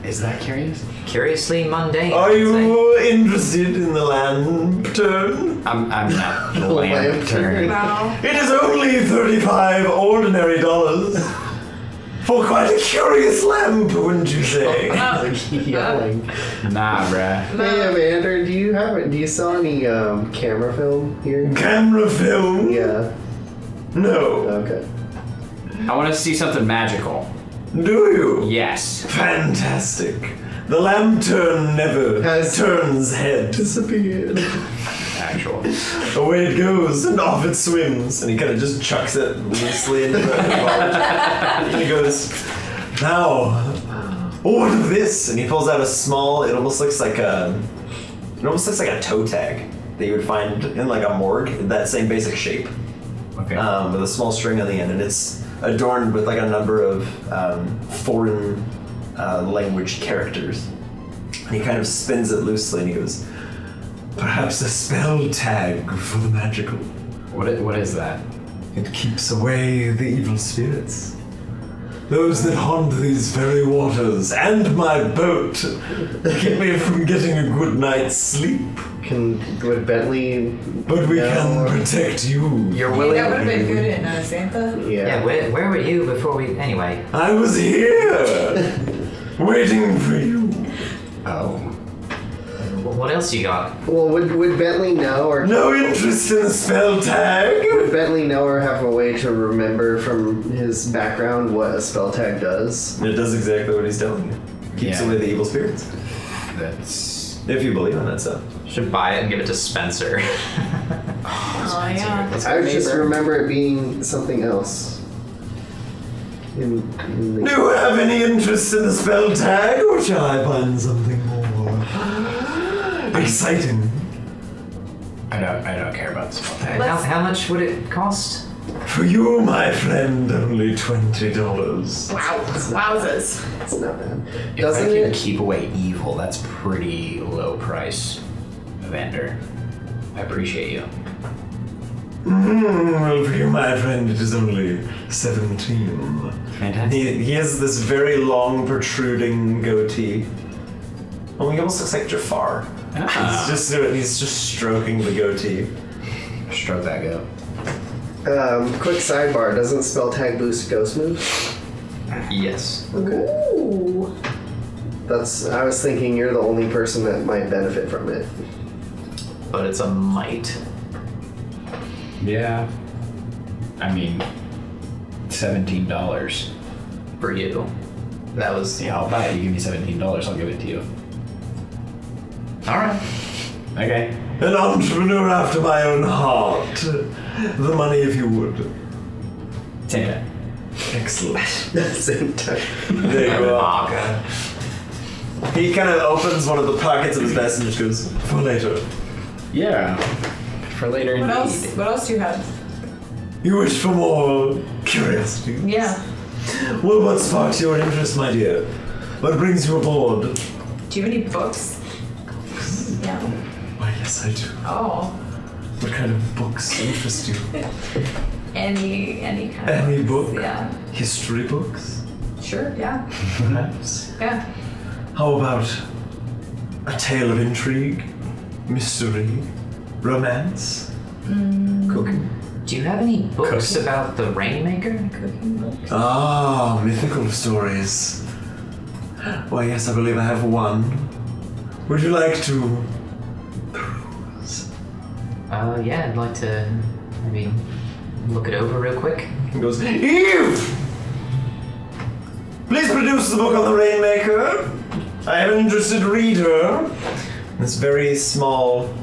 Speaker 5: Is that curious?
Speaker 2: Curiously mundane.
Speaker 1: Are
Speaker 2: I'd say.
Speaker 1: you interested in the lantern?
Speaker 5: I'm not the lantern.
Speaker 3: Wow.
Speaker 1: It is only 35 ordinary dollars. For quite a curious lamp, wouldn't you say?
Speaker 4: Yelling.
Speaker 5: Nah, bruh.
Speaker 4: Hey, Evander, do you sell any camera film here?
Speaker 1: Camera film?
Speaker 4: Yeah.
Speaker 1: No.
Speaker 4: Okay.
Speaker 5: I want to see something magical.
Speaker 1: Do you?
Speaker 5: Yes.
Speaker 1: Fantastic. The lantern never turns head.
Speaker 4: Disappeared.
Speaker 5: Actual.
Speaker 1: Away it goes, and off it swims. And he kind of just chucks it loosely into the barge. And he goes, now, what of this? And he pulls out a small, it almost looks like a toe tag that you would find in like a morgue, that same basic shape.
Speaker 5: Okay.
Speaker 1: With a small string on the end, and it's adorned with like a number of foreign language characters. And he kind of spins it loosely, and he goes, perhaps a spell tag for the magical.
Speaker 5: What is that?
Speaker 1: It keeps away the evil spirits. Those that haunt these very waters and my boat keep me from getting a good night's sleep.
Speaker 4: Would Bentley?
Speaker 1: But we
Speaker 4: No.
Speaker 1: can protect you.
Speaker 2: You're
Speaker 3: That
Speaker 2: willing.
Speaker 3: would have been good in Santa.
Speaker 2: Yeah, where were you before we. Anyway.
Speaker 1: I was here, waiting for you.
Speaker 5: Oh.
Speaker 2: What else you got?
Speaker 4: Well, would Bentley know, or
Speaker 1: No interest in the spell tag?
Speaker 4: would Bentley know, or have a way to remember from his background what a spell tag does?
Speaker 1: It does exactly what he's telling you. Keeps
Speaker 5: Yeah.
Speaker 1: away the evil spirits.
Speaker 5: That's.
Speaker 1: If you believe in that stuff.
Speaker 2: Should buy it and give it to Spencer.
Speaker 3: Oh yeah.
Speaker 4: I just remember it being something else. In
Speaker 1: Do you have any interest in the spell tag, or shall I find something more exciting?
Speaker 5: I don't care about this one.
Speaker 2: How much would it cost?
Speaker 1: For you, my friend, only $20.
Speaker 3: Wow. Wowzers.
Speaker 4: It's not bad.
Speaker 5: If
Speaker 4: Doesn't
Speaker 5: I can
Speaker 4: it?
Speaker 5: keep away evil, that's pretty low price, Evander. I appreciate you.
Speaker 1: Well, for you, my friend, it is only 17.
Speaker 5: Fantastic.
Speaker 1: He has this very long, protruding goatee. Oh, he almost looks like Jafar. He's just stroking the goatee.
Speaker 5: Stroke that goat.
Speaker 4: Quick sidebar. Doesn't spell tag boost ghost moves?
Speaker 2: Yes.
Speaker 3: Ooh.
Speaker 4: I was thinking you're the only person that might benefit from it.
Speaker 2: But it's a might.
Speaker 5: Yeah. I mean, $17.
Speaker 2: For you. That was...
Speaker 5: Yeah, I'll buy it. You give me $17, I'll give it to you.
Speaker 2: Alright.
Speaker 5: Okay.
Speaker 6: An entrepreneur after my own heart. The money if you would.
Speaker 5: Take it.
Speaker 6: Excellent.
Speaker 4: Same time.
Speaker 6: There you go.
Speaker 2: Maga.
Speaker 1: He kind of opens one of the pockets of his vest and just goes,
Speaker 6: For later.
Speaker 5: Yeah. For later
Speaker 3: What
Speaker 5: indeed.
Speaker 3: else? What else do you have?
Speaker 6: You wish for more curiosity?
Speaker 3: Yeah.
Speaker 6: Well, what sparks your interest, my dear? What brings you aboard?
Speaker 3: Do you have any books? Yeah.
Speaker 6: Why, yes, I do.
Speaker 3: Oh.
Speaker 6: What kind of books interest you?
Speaker 3: Any kind of
Speaker 6: Any
Speaker 3: books.
Speaker 6: book?
Speaker 3: Yeah.
Speaker 6: History books,
Speaker 3: Sure. Yeah.
Speaker 6: perhaps?
Speaker 3: Yeah.
Speaker 6: How about a tale of intrigue, mystery, romance, cooking?
Speaker 2: Do you have any books about the Rainmaker?
Speaker 3: Cooking books.
Speaker 6: Ah, mythical stories. Why, yes, I believe I have one. Would you like to peruse?
Speaker 2: Yeah, I'd like to maybe look it over real quick.
Speaker 6: He goes, Eve! Please produce the book on the Rainmaker. I have an interested reader.
Speaker 1: this very small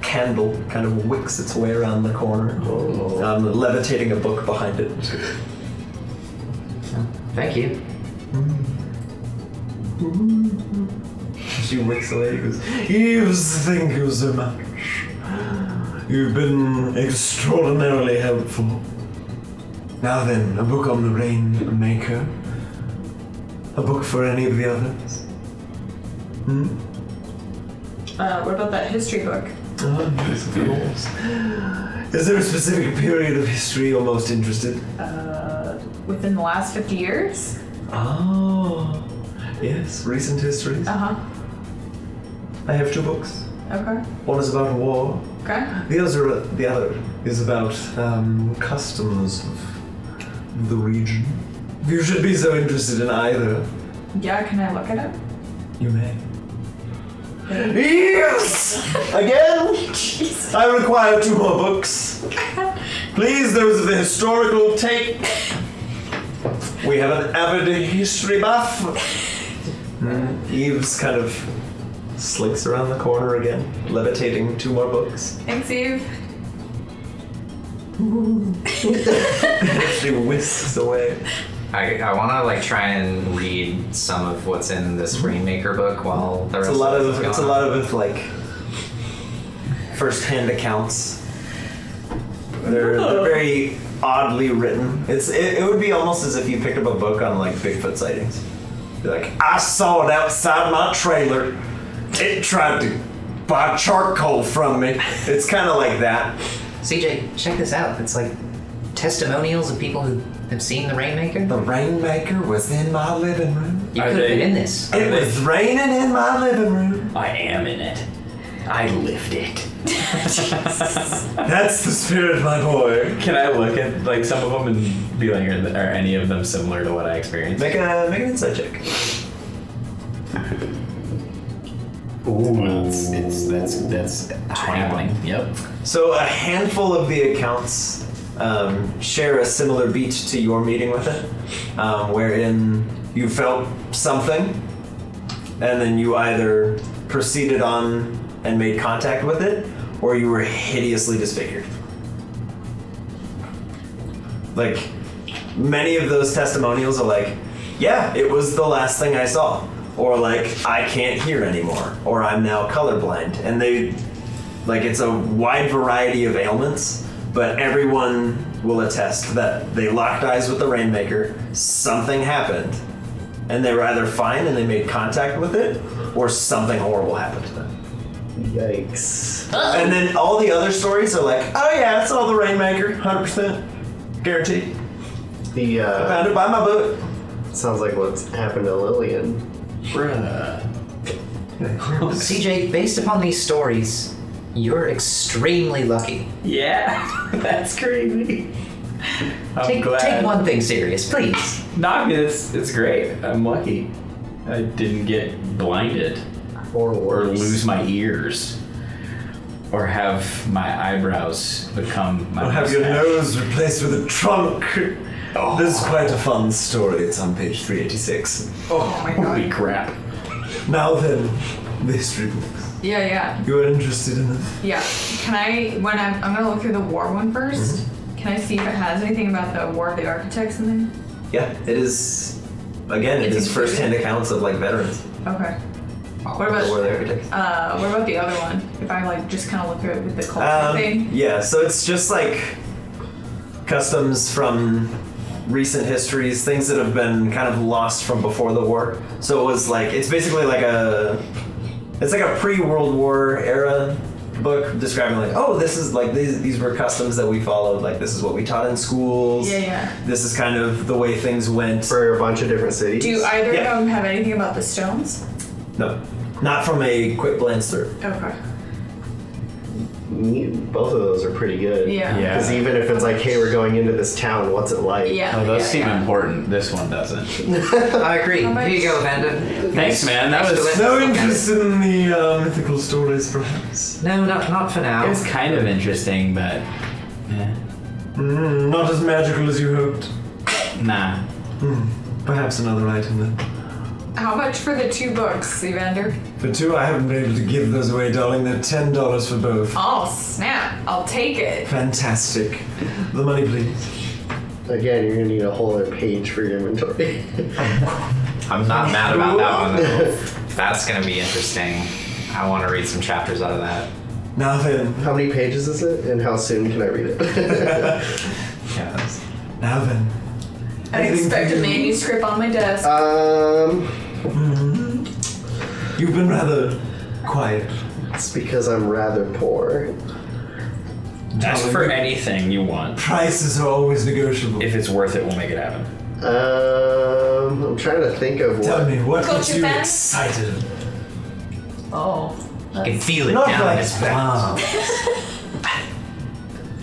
Speaker 1: candle kind of wicks its way around the corner, levitating a book behind it.
Speaker 2: Thank you.
Speaker 1: She wicks away and goes,
Speaker 6: Eves, thank you so much. You've been extraordinarily helpful. Now then, a book on the Rainmaker. A book for any of the others?
Speaker 3: What about that history book?
Speaker 6: Oh, yes, of course. Is there a specific period of history you're most interested?
Speaker 3: Within the last 50 years?
Speaker 6: Oh, yes, recent histories.
Speaker 3: Uh-huh.
Speaker 6: I have 2 books.
Speaker 3: Okay.
Speaker 6: One is about war.
Speaker 3: Okay.
Speaker 6: The other is about customs of the region. You should be so interested in either.
Speaker 3: Yeah, can I look at it?
Speaker 6: You may. Yes! Again? I require 2 more books. Please, those of the historical take. We have an avid history buff.
Speaker 1: Eves kind of slinks around the corner again, levitating 2 more books.
Speaker 3: Thanks, Eve.
Speaker 1: She whisks away.
Speaker 2: I want to like try and read some of what's in this Rainmaker book while the rest
Speaker 1: It's a lot
Speaker 2: of
Speaker 1: of like first-hand accounts. They're very oddly written. It would be almost as if you picked up a book on like Bigfoot sightings. You're like, I saw it outside my trailer. It tried to buy charcoal from me. It's kind of like that.
Speaker 2: CJ, check this out. It's like testimonials of people who have seen the Rainmaker.
Speaker 1: The Rainmaker was in my living room.
Speaker 2: You could have been in this.
Speaker 1: It was raining in my living room.
Speaker 5: I am in it. I lived it.
Speaker 6: That's the spirit, my boy.
Speaker 5: Can I look at like some of them and be like, are any of them similar to what I experienced?
Speaker 1: Make an insight check.
Speaker 5: Ooh, that's handling. Yep.
Speaker 1: So a handful of the accounts share a similar beat to your meeting with it, wherein you felt something, and then you either proceeded on and made contact with it, or you were hideously disfigured. Like, many of those testimonials are like, yeah, it was the last thing I saw. Or like, I can't hear anymore. Or I'm now colorblind. And they, like, it's a wide variety of ailments, but everyone will attest that they locked eyes with the Rainmaker, something happened, and they were either fine and they made contact with it, or something horrible happened to them.
Speaker 4: Yikes.
Speaker 1: And then all the other stories are like, oh yeah, it's all the Rainmaker, 100%, guaranteed.
Speaker 4: The
Speaker 1: I found it by my book.
Speaker 4: sounds like what's happened to Lillian.
Speaker 2: CJ, based upon these stories, you're extremely lucky.
Speaker 5: Yeah, that's crazy. I'm
Speaker 2: Take
Speaker 5: glad.
Speaker 2: one thing serious, please.
Speaker 5: No, I mean, it's great. I'm lucky. I didn't get blinded.
Speaker 4: Or
Speaker 5: Or
Speaker 4: worse.
Speaker 5: lose my ears. Or have my eyebrows become my
Speaker 1: Or have your
Speaker 5: mustache.
Speaker 1: nose replaced with a trunk. This is quite a fun story. It's on page 386.
Speaker 3: Oh my god.
Speaker 5: Holy crap.
Speaker 1: Now then, the history books.
Speaker 3: Yeah.
Speaker 1: You are interested in them?
Speaker 3: Yeah. Can I, when I'm gonna look through the war one first. Can I see if it has anything about the War of the Architects in there?
Speaker 1: Yeah, it is. Again, it
Speaker 3: It's
Speaker 1: is first-hand accounts of like veterans.
Speaker 3: Okay. What
Speaker 1: Or
Speaker 3: about
Speaker 1: the architects.
Speaker 3: what about the other one? If I like just kind of look through it with the culture thing.
Speaker 1: Yeah, so it's just like customs from recent histories, things that have been kind of lost from before the war. So it was like it's basically like a pre-World War era book describing like, oh, this is like these were customs that we followed, like this is what we taught in schools.
Speaker 3: Yeah.
Speaker 1: This is kind of the way things went.
Speaker 4: For a bunch of different cities.
Speaker 3: Do either
Speaker 1: Yeah.
Speaker 3: of them have anything about the stones?
Speaker 1: No, not from a quick glance through.
Speaker 3: Okay.
Speaker 4: Both of those are pretty good.
Speaker 3: Yeah.
Speaker 5: Yeah.
Speaker 4: Because even if it's like, hey, we're going into this town, what's it like?
Speaker 3: Yeah.
Speaker 5: Oh, those
Speaker 3: yeah,
Speaker 5: seem
Speaker 3: yeah.
Speaker 5: important. This one doesn't.
Speaker 2: I agree.
Speaker 3: How much-
Speaker 2: Here you go, Vanda.
Speaker 5: Thanks, man. That was.
Speaker 1: No interest in the mythical stories, perhaps.
Speaker 2: No, not for now.
Speaker 5: It was kind of interesting, but.
Speaker 1: Not as magical as you hoped.
Speaker 5: Nah.
Speaker 1: Perhaps another item then.
Speaker 3: How much for the 2 books, Evander?
Speaker 1: For 2, I haven't been able to give those away, darling. They're $10 for both.
Speaker 3: Oh snap! I'll take it.
Speaker 1: Fantastic. The money, please.
Speaker 4: Again, you're gonna need a whole other page for your inventory.
Speaker 2: I'm not mad about that one, though. That's going to be interesting. I want to read some chapters out of that.
Speaker 1: Now then.
Speaker 4: How many pages is it, and how soon can I read it?
Speaker 2: Yes.
Speaker 1: Now then.
Speaker 3: I
Speaker 1: Anything
Speaker 3: expect
Speaker 1: for
Speaker 3: a
Speaker 1: you?
Speaker 3: manuscript on my desk.
Speaker 1: You've been rather quiet.
Speaker 4: It's because I'm rather poor.
Speaker 5: Ask for anything you want.
Speaker 1: Prices are always negotiable.
Speaker 5: If it's worth it, we'll make it happen.
Speaker 4: I'm trying to think of what.
Speaker 1: Tell me, what
Speaker 3: Coach
Speaker 1: gets you
Speaker 3: Fan?
Speaker 1: excited?
Speaker 3: Oh.
Speaker 2: You can feel it
Speaker 1: Not
Speaker 2: down in
Speaker 1: like
Speaker 2: his
Speaker 1: that.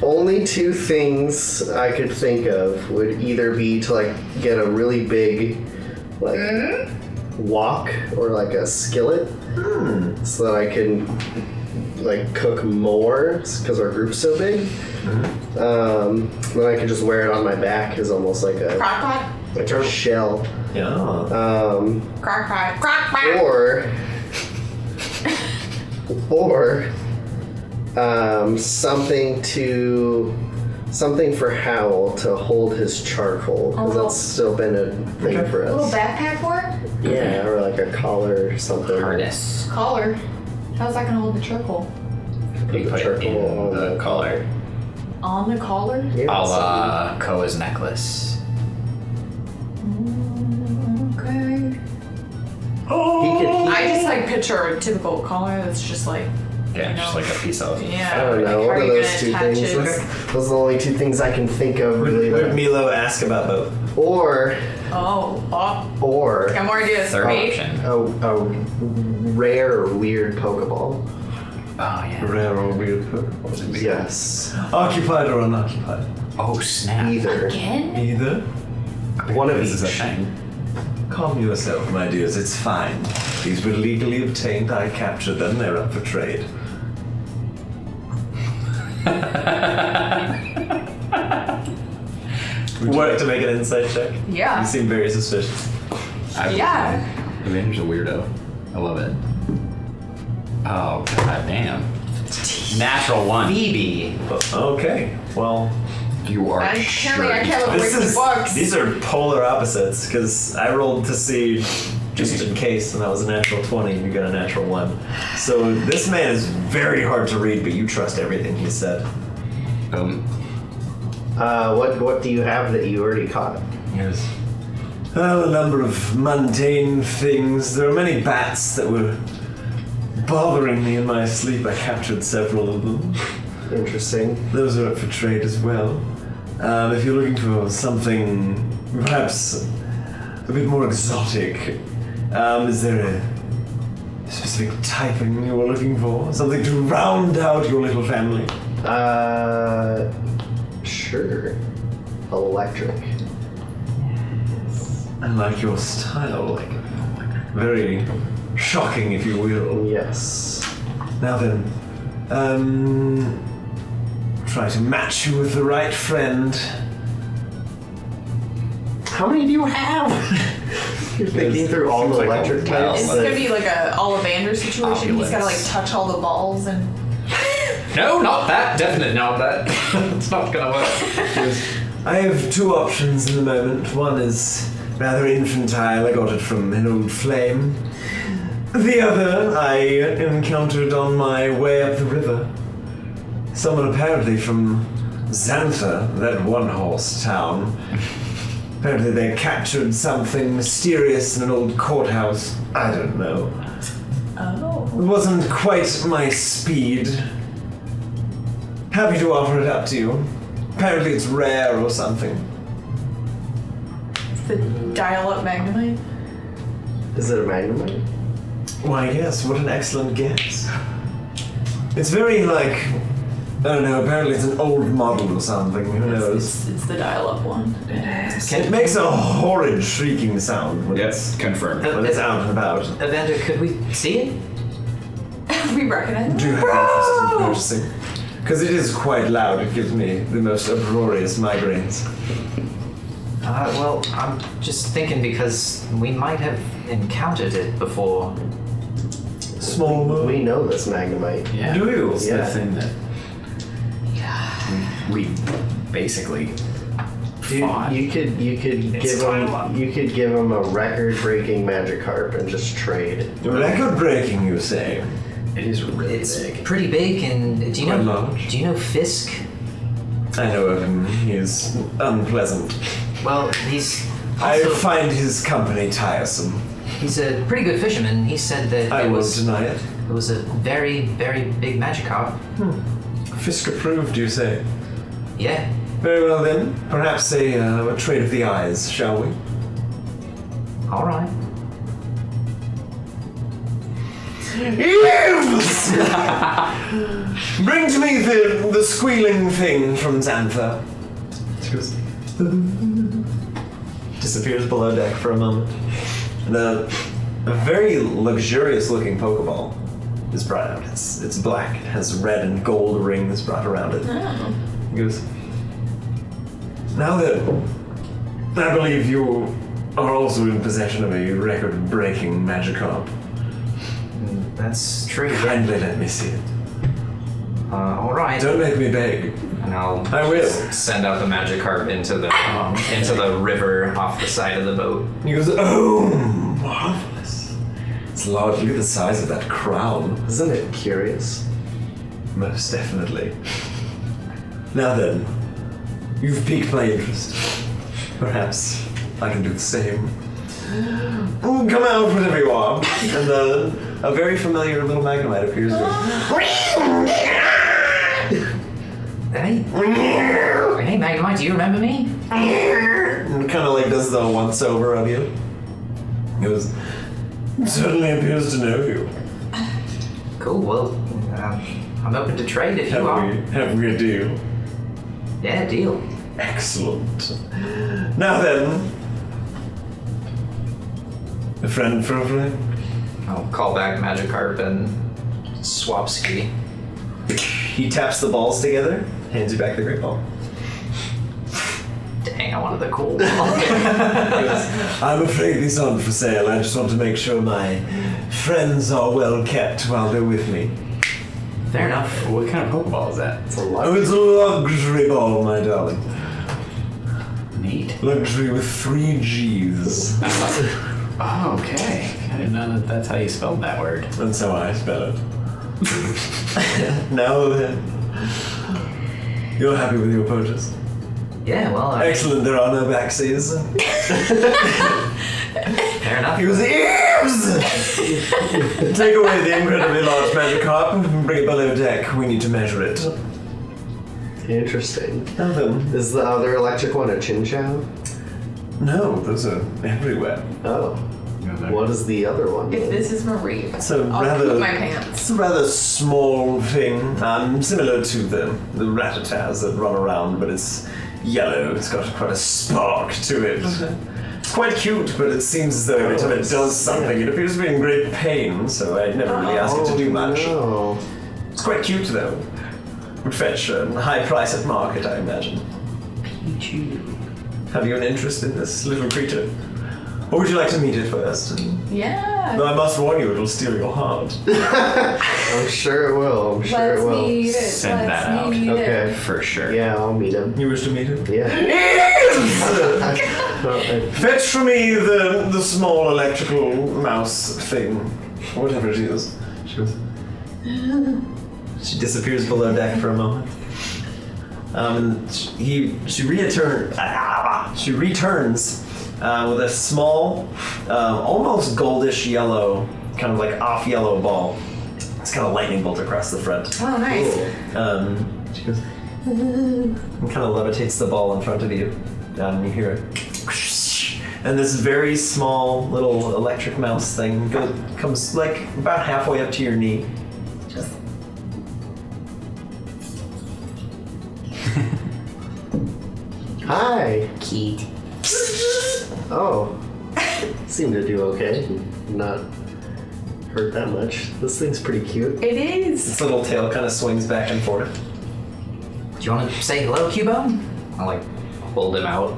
Speaker 4: Only 2 things I could think of would either be to like get a really big like wok or like a skillet so that I can like cook more because our group's so big. Then I could just wear it on my back as almost like a
Speaker 3: Crock-pot?
Speaker 4: shell.
Speaker 1: Yeah.
Speaker 3: Crock-pot. Crock-pot.
Speaker 4: Or something for Howl to hold his charcoal because that's still been a thing for
Speaker 3: A little
Speaker 4: us.
Speaker 3: backpack for it?
Speaker 4: Yeah, or like a collar or something.
Speaker 5: Harness.
Speaker 3: Collar. How's that gonna hold the charcoal?
Speaker 4: Put
Speaker 5: You
Speaker 4: the
Speaker 5: put it
Speaker 4: charcoal
Speaker 5: in
Speaker 4: on
Speaker 5: the collar.
Speaker 3: On the collar?
Speaker 4: Yeah,
Speaker 5: A la Koa's necklace.
Speaker 3: Okay.
Speaker 4: he
Speaker 3: I just like picture a typical collar that's just like,
Speaker 5: Yeah,
Speaker 3: you
Speaker 5: just
Speaker 3: know,
Speaker 5: like a piece of.
Speaker 3: yeah.
Speaker 4: I don't know.
Speaker 3: Like,
Speaker 4: What
Speaker 3: how
Speaker 4: are
Speaker 3: you
Speaker 4: those
Speaker 3: gonna
Speaker 4: 2
Speaker 3: attach
Speaker 4: things?
Speaker 3: it?
Speaker 4: Those are the only 2 things I can think of really.
Speaker 1: Would Milo ask about both?
Speaker 4: Or
Speaker 3: Oh,
Speaker 4: a
Speaker 3: got more ideas.
Speaker 5: Third
Speaker 3: Wait.
Speaker 5: option.
Speaker 4: rare or weird Pokeball.
Speaker 5: Oh, yeah.
Speaker 1: Rare or weird.
Speaker 4: Yes.
Speaker 1: Occupied or unoccupied?
Speaker 5: Oh, snap.
Speaker 4: Either.
Speaker 3: Again?
Speaker 1: Either.
Speaker 4: One of
Speaker 5: This is a
Speaker 4: each.
Speaker 5: thing.
Speaker 1: Calm yourself, my dears. It's fine. These were legally obtained. I captured them. They're up for trade. Would you like to make an insight check?
Speaker 3: Yeah.
Speaker 1: You seem very suspicious.
Speaker 3: Yeah.
Speaker 5: Evander's a weirdo. I love it. Oh, god damn. Natural 1.
Speaker 2: Phoebe.
Speaker 1: Okay. Well,
Speaker 5: You are
Speaker 3: Apparently I
Speaker 5: sure.
Speaker 3: can't look
Speaker 1: this
Speaker 3: with
Speaker 1: is
Speaker 3: books.
Speaker 1: these are polar opposites because I rolled to see just in case, and that was a natural 20, and you got a natural 1. So this man is very hard to read, but you trust everything he said.
Speaker 5: Boom.
Speaker 4: What do you have that you already caught?
Speaker 1: Yes. Well, a number of mundane things. There are many bats that were bothering me in my sleep. I captured several of them.
Speaker 4: Interesting.
Speaker 1: Those are up for trade as well. If you're looking for something perhaps a bit more exotic, is there a specific typing you were looking for? Something to round out your little family?
Speaker 4: Sure. Electric.
Speaker 1: I like your style. Very shocking, if you will.
Speaker 4: Yes.
Speaker 1: Now then, try to match you with the right friend.
Speaker 4: How many do you have? You're thinking through all the electric types.
Speaker 3: It's gonna be like a Ollivander situation. He's gotta like touch all the balls and.
Speaker 2: No, not that. Definitely not that. It's not gonna work.
Speaker 1: I have two options in the moment. One is rather infantile. I got it from an old flame. The other I encountered on my way up the river. Someone apparently from Xantha, that one-horse town. Apparently they captured something mysterious in an old courthouse. I don't know.
Speaker 3: Oh.
Speaker 1: It wasn't quite my speed. Happy to offer it up to you. Apparently it's rare or something.
Speaker 3: It's the dial-up Magnemite.
Speaker 4: Is it a Magnemite?
Speaker 1: Why, yes, what an excellent guess. It's very like, I don't know, apparently it's an old model or something, who knows?
Speaker 3: It's the dial-up one.
Speaker 1: It makes a horrid shrieking sound when
Speaker 5: Yes, confirmed.
Speaker 1: when it's out and about.
Speaker 2: Evander, could we see it?
Speaker 3: We recognize
Speaker 1: Do you have interest in purchasing? Because it is quite loud, it gives me the most uproarious migraines.
Speaker 2: Well, I'm just thinking because we might have encountered it before.
Speaker 1: Small world.
Speaker 4: We know this Magnemite.
Speaker 5: Yeah.
Speaker 1: Do you?
Speaker 5: It's
Speaker 4: Yeah.
Speaker 5: the thing that we basically fought.
Speaker 4: You could give him a record-breaking Magikarp and just trade.
Speaker 1: Record breaking, you say?
Speaker 5: It is really
Speaker 2: It's
Speaker 5: big.
Speaker 2: pretty big, and do you
Speaker 1: Quite
Speaker 2: know?
Speaker 1: large.
Speaker 2: Do you know Fisk?
Speaker 1: I know of him. He is unpleasant.
Speaker 2: Well, he's
Speaker 1: I
Speaker 2: also,
Speaker 1: find his company tiresome.
Speaker 2: he's a pretty good fisherman. He said that
Speaker 1: I
Speaker 2: it
Speaker 1: won't
Speaker 2: was
Speaker 1: deny it.
Speaker 2: a very, very big Magikarp.
Speaker 1: Fisk approved, you say?
Speaker 2: Yeah.
Speaker 1: Very well then. Perhaps a trade of the eyes, shall we?
Speaker 2: All right.
Speaker 1: Yes! Bring to me the squealing thing from Xantha. Disappears below deck for a moment. And a very luxurious looking Pokeball is brought out. It's black. It has red and gold rings brought around it.
Speaker 3: Oh.
Speaker 1: He goes, now then, I believe you are also in possession of a record-breaking Magikarp.
Speaker 2: That's true.
Speaker 1: Kindly let me see it.
Speaker 2: All right.
Speaker 1: Don't make me beg.
Speaker 2: And I'll
Speaker 1: I will.
Speaker 2: send out the Magikarp into the river off the side of the boat.
Speaker 1: He goes, oh, marvelous. It's large. Look at the size of that crown.
Speaker 4: Isn't it curious?
Speaker 1: Most definitely. Now then, you've piqued my interest. Perhaps I can do the same. Oh, come out, whatever you are. And a very familiar little Magnemite appears.
Speaker 2: Hey, Magnemite, do you remember me?
Speaker 1: And kind of like does the once over of you. He goes, certainly appears to know you.
Speaker 2: Cool. Well, I'm open to trade if you are.
Speaker 1: Have we a deal?
Speaker 2: Yeah, deal.
Speaker 1: Excellent. Now then, a friend for a friend.
Speaker 2: I'll call back Magikarp and swap ski.
Speaker 1: He taps the balls together, hands you back the great ball.
Speaker 2: Dang, I wanted the cool ball.
Speaker 1: I'm afraid these aren't for sale. I just want to make sure my friends are well kept while they're with me.
Speaker 2: Fair enough.
Speaker 5: What kind of Pokeball is that?
Speaker 4: It's a
Speaker 1: Oh,
Speaker 4: lot.
Speaker 1: it's a luxury ball, my darling.
Speaker 5: Neat.
Speaker 1: Luxury with 3 G's.
Speaker 5: Oh, okay. I didn't know that that's how you spelled that word.
Speaker 1: That's how I spell it. Now then, you're happy with your purchase?
Speaker 2: Yeah, well,
Speaker 1: Excellent, there are no backsies.
Speaker 2: fair enough.
Speaker 1: He was ears! Take away the incredibly large Magikarp and bring it below deck. We need to measure it.
Speaker 4: Interesting.
Speaker 1: Now then.
Speaker 4: Is the other electric one a Chinchou?
Speaker 1: No, those are everywhere.
Speaker 4: Oh. What is the other one?
Speaker 3: If this is Marie,
Speaker 1: So
Speaker 3: I'll
Speaker 1: rather,
Speaker 3: poop my pants.
Speaker 1: it's a rather small thing, similar to the Rattatas that run around, but it's yellow. It's got quite a spark to it. It's quite cute, but it seems as though every time it does something, it appears to be in great pain, so I never really ask it to do much.
Speaker 4: No.
Speaker 1: It's quite cute, though. Would fetch a high price at market, I imagine. Have you an interest in this little creature? Or would you like to meet it first?
Speaker 3: Yeah.
Speaker 1: Though I must warn you, it'll steal your heart.
Speaker 4: I'm sure it will. I'm sure it will.
Speaker 3: Meet it.
Speaker 5: Send that out.
Speaker 4: Okay.
Speaker 5: For sure.
Speaker 4: Yeah, I'll meet him.
Speaker 1: You wish to meet him?
Speaker 4: Yeah.
Speaker 1: Fetch for me the small electrical mouse thing. Whatever it is. She disappears below deck for a moment. And she returns with a small, almost goldish yellow, kind of like off yellow ball. It's kind of lightning bolt across the front.
Speaker 3: Oh, nice.
Speaker 1: She goes and kind of levitates the ball in front of you, and you hear it. And this very small little electric mouse thing comes like about halfway up to your knee. Just
Speaker 4: Hi.
Speaker 7: Cute.
Speaker 4: Oh. Seem to do okay. Not hurt that much. This thing's pretty cute.
Speaker 3: It is.
Speaker 1: Its little tail kind of swings back and forth.
Speaker 2: Do you want to say hello, Cubone? I'll like hold him out.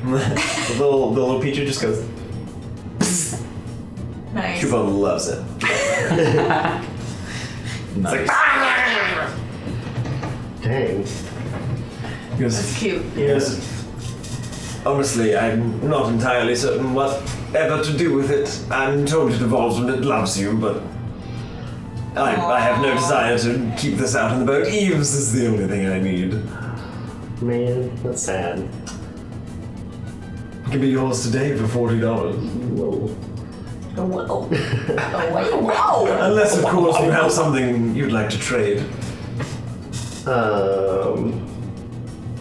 Speaker 1: The little Pichu just goes.
Speaker 3: Nice.
Speaker 1: Cubone loves it. It's like,
Speaker 4: Dang.
Speaker 1: he goes,
Speaker 3: That's cute.
Speaker 1: Yes. Honestly, I'm not entirely certain whatever to do with it. I'm told it evolves when it loves you, but I have no desire to keep this out in the boat. Eves is the only thing I need.
Speaker 4: Man, that's sad.
Speaker 1: It can be yours today for $40.
Speaker 4: Whoa.
Speaker 3: Whoa. Whoa.
Speaker 1: Unless, of course, you have something you'd like to trade.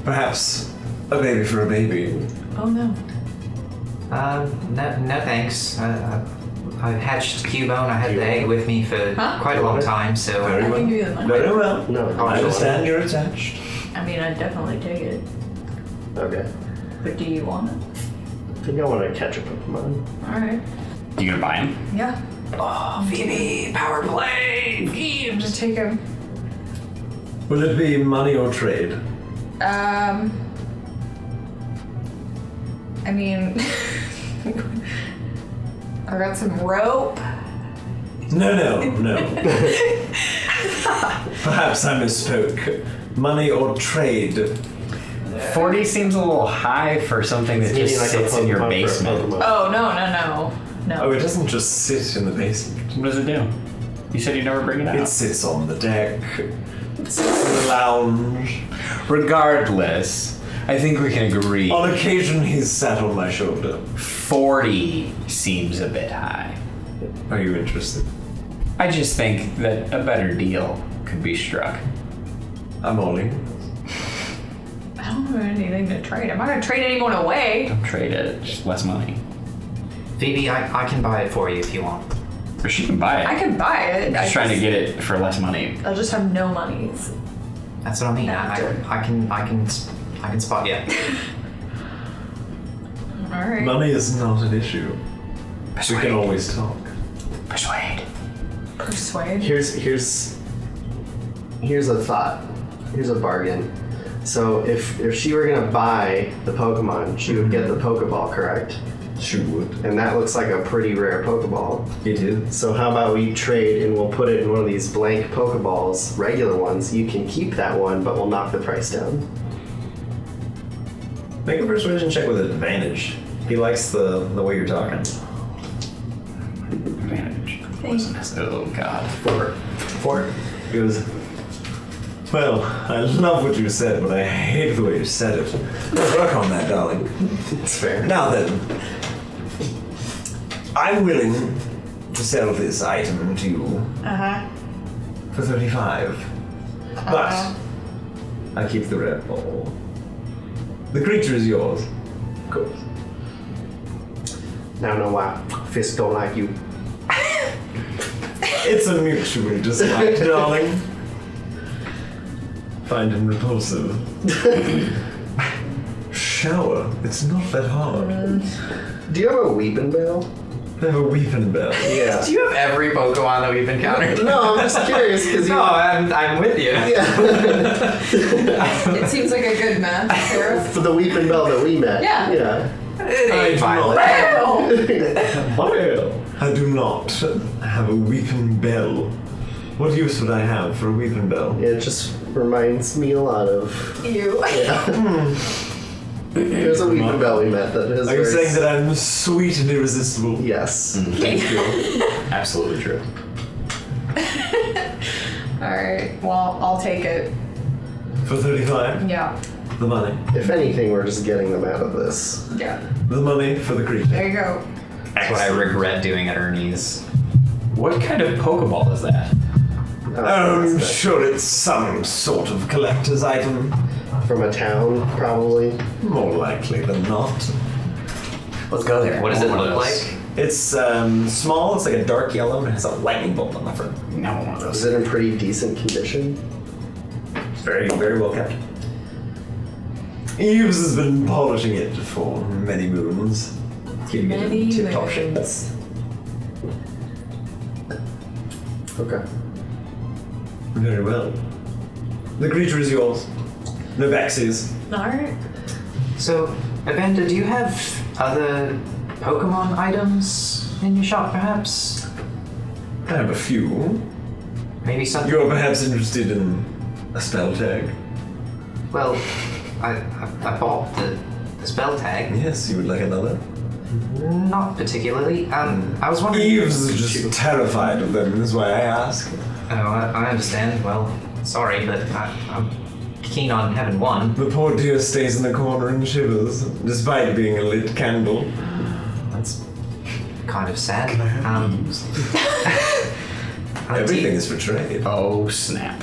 Speaker 1: Perhaps a baby for a baby.
Speaker 3: Oh no.
Speaker 2: No thanks. I hatched Cubone. I had the egg with me for quite a long time, so
Speaker 1: Very
Speaker 3: I
Speaker 1: well.
Speaker 3: can give you the money.
Speaker 1: Very well.
Speaker 4: No,
Speaker 1: I understand you're attached.
Speaker 3: I mean, I'd definitely take it.
Speaker 4: Okay.
Speaker 3: But do you want it?
Speaker 4: I think I want to catch a Pokemon.
Speaker 3: Alright.
Speaker 5: You gonna buy him?
Speaker 3: Yeah.
Speaker 2: Oh, Phoebe, power play.
Speaker 3: Just take him.
Speaker 1: Will it be money or trade?
Speaker 3: I mean, I got some rope.
Speaker 1: No. Perhaps I misspoke. Money or trade?
Speaker 5: 40 seems a little high for something that just sits in your basement.
Speaker 3: Oh, no.
Speaker 1: Oh, it doesn't just sit in the basement.
Speaker 5: What does it do? You said you'd never bring it out.
Speaker 1: It sits on the deck. It sits in the lounge.
Speaker 5: Regardless, I think we can agree.
Speaker 1: On occasion, he's sat on my shoulder.
Speaker 5: 40 seems a bit high.
Speaker 1: Are you interested?
Speaker 5: I just think that a better deal could be struck.
Speaker 1: I'm all in.
Speaker 3: I don't have anything to trade. I'm not gonna trade anyone away.
Speaker 5: Don't trade it, just less money.
Speaker 2: Phoebe, I can buy it for you if you want.
Speaker 5: Or she can buy it.
Speaker 3: I can buy it.
Speaker 5: I'm just trying to get it for less money.
Speaker 3: I'll just have no monies.
Speaker 2: That's what I mean.
Speaker 3: After.
Speaker 2: I can spot you.
Speaker 3: Alright.
Speaker 1: Money is not an issue. We can always talk.
Speaker 5: Persuade.
Speaker 3: Persuade.
Speaker 4: Here's a thought. Here's a bargain. So if she were gonna buy the Pokemon, she would get the Pokeball, correct?
Speaker 1: She would.
Speaker 4: And that looks like a pretty rare Pokeball.
Speaker 1: It is.
Speaker 4: So how about we trade and we'll put it in one of these blank Pokeballs, regular ones. You can keep that one, but we'll knock the price down.
Speaker 1: Make a persuasion check with advantage. He likes the way you're talking.
Speaker 5: Advantage. Oh god.
Speaker 1: 4. He goes, well, I love what you said, but I hate the way you said it. Work on that, darling.
Speaker 4: It's fair.
Speaker 1: Now then, I'm willing to sell this item to you for 35. But I keep the red ball. The creature is yours, of course.
Speaker 4: Now know why fists don't like you.
Speaker 1: It's a mutual dislike, darling. Find him repulsive. shower. It's not that hard.
Speaker 4: Do you have a weeping bell?
Speaker 1: I have a weeping bell.
Speaker 4: Yeah.
Speaker 5: Do you have every Pokemon that we've encountered?
Speaker 4: No, I'm just curious because
Speaker 2: No, I'm with you.
Speaker 4: Yeah.
Speaker 3: It seems like a good match, Sheriff.
Speaker 4: For the weeping bell that we met.
Speaker 3: Yeah.
Speaker 4: Yeah.
Speaker 2: It ain't violent.
Speaker 1: Well, I do not have a weeping bell. What use would I have for a weeping bell?
Speaker 4: It just reminds me a lot of.
Speaker 3: You.
Speaker 4: Yeah. There's a weeping bell we met that is.
Speaker 1: Are you
Speaker 4: very
Speaker 1: saying that I'm sweet and irresistible?
Speaker 4: Yes.
Speaker 5: Thank you. Absolutely true.
Speaker 3: Alright, well, I'll take it.
Speaker 1: For 35?
Speaker 3: Yeah.
Speaker 1: The money.
Speaker 4: If anything, we're just getting them out of this.
Speaker 3: Yeah.
Speaker 1: The money for the creature.
Speaker 3: There you go.
Speaker 2: That's what I regret doing at Ernie's.
Speaker 5: What kind of Pokeball is that?
Speaker 1: I'm sure it's some sort of collector's item.
Speaker 4: From a town, probably.
Speaker 1: More likely than not.
Speaker 5: Let's go there.
Speaker 2: What does it
Speaker 5: I want
Speaker 2: look
Speaker 5: one of those.
Speaker 2: like?
Speaker 1: It's small, it's like a dark yellow, and it has a lightning bolt on the front.
Speaker 5: No, one of
Speaker 4: Is
Speaker 5: those.
Speaker 4: it in pretty decent condition?
Speaker 1: It's very, very well kept. Eves has been polishing it for many moons. Keeping it in tip-top shape.
Speaker 4: Okay.
Speaker 1: Very well. The creature is yours. No backsies.
Speaker 3: Alright.
Speaker 2: So, Evander, do you have other Pokemon items in your shop, perhaps?
Speaker 1: I have a few.
Speaker 2: Maybe something.
Speaker 1: You're perhaps interested in a spell tag?
Speaker 2: Well, I bought the spell tag.
Speaker 1: Yes, you would like another?
Speaker 2: Not particularly. I was wondering.
Speaker 1: Eves is just terrified of them, is why I ask.
Speaker 2: Oh, I understand. Well, sorry, but I'm keen on having one.
Speaker 1: The poor dear stays in the corner and shivers, despite being a lit candle.
Speaker 2: That's kind of sad.
Speaker 1: Everything is for trade.
Speaker 5: Oh, snap.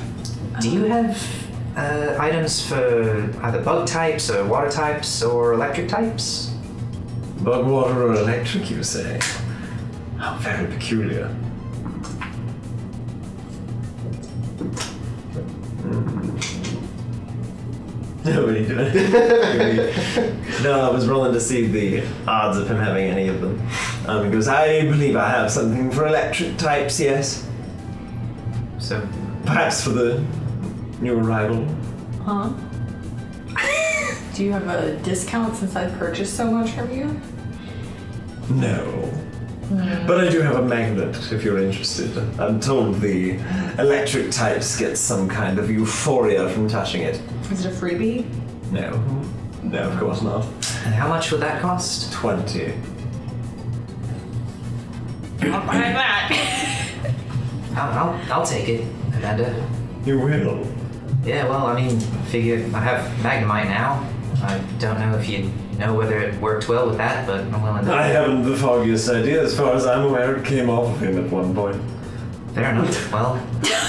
Speaker 2: Do you have items for either bug types or water types or electric types?
Speaker 1: Bug, water, or electric, you say? How very peculiar. Nobody did it. No, I was rolling to see the odds of him having any of them. He goes, I believe I have something for electric types, yes.
Speaker 2: So,
Speaker 1: Perhaps for the new arrival.
Speaker 3: Huh? Do you have a discount since I've purchased so much from you?
Speaker 1: No. But I do have a magnet if you're interested. I'm told the electric types get some kind of euphoria from touching it.
Speaker 3: Is it a freebie?
Speaker 1: No. No, of course not.
Speaker 2: and how much would that cost?
Speaker 1: 20.
Speaker 3: I'll buy that.
Speaker 2: I'll take it, Amanda.
Speaker 1: You will.
Speaker 2: Yeah, well, I mean, figure I have Magnemite now. I don't know if you know whether it worked well with that, but I'm willing to.
Speaker 1: I haven't the foggiest idea. As far as I'm aware, it came off of him at one point.
Speaker 2: Fair enough. Well,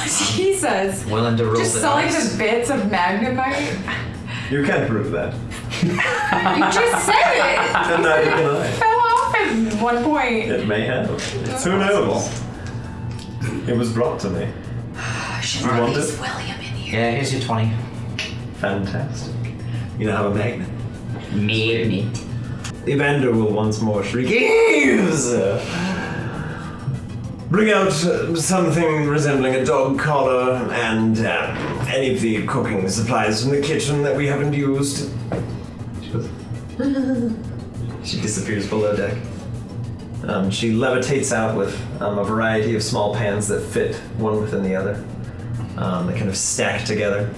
Speaker 3: Jesus.
Speaker 2: willing to roll
Speaker 3: Just
Speaker 2: the
Speaker 3: selling
Speaker 2: dice.
Speaker 3: the bits of Magnemite?
Speaker 1: You can't prove that.
Speaker 3: You just said it!
Speaker 1: And neither can I.
Speaker 3: Fell off at one point.
Speaker 1: It may have. Who knows? It was brought to me.
Speaker 3: Should
Speaker 1: You want
Speaker 3: release
Speaker 1: it?
Speaker 3: William in here.
Speaker 2: Yeah, here's your 20.
Speaker 1: Fantastic. You now have a magnet.
Speaker 5: Me.
Speaker 1: Evander will once more shriek, Eves! Bring out something resembling a dog collar and any of the cooking supplies from the kitchen that we haven't used. She disappears below deck. She levitates out with a variety of small pans that fit one within the other. They kind of stack together.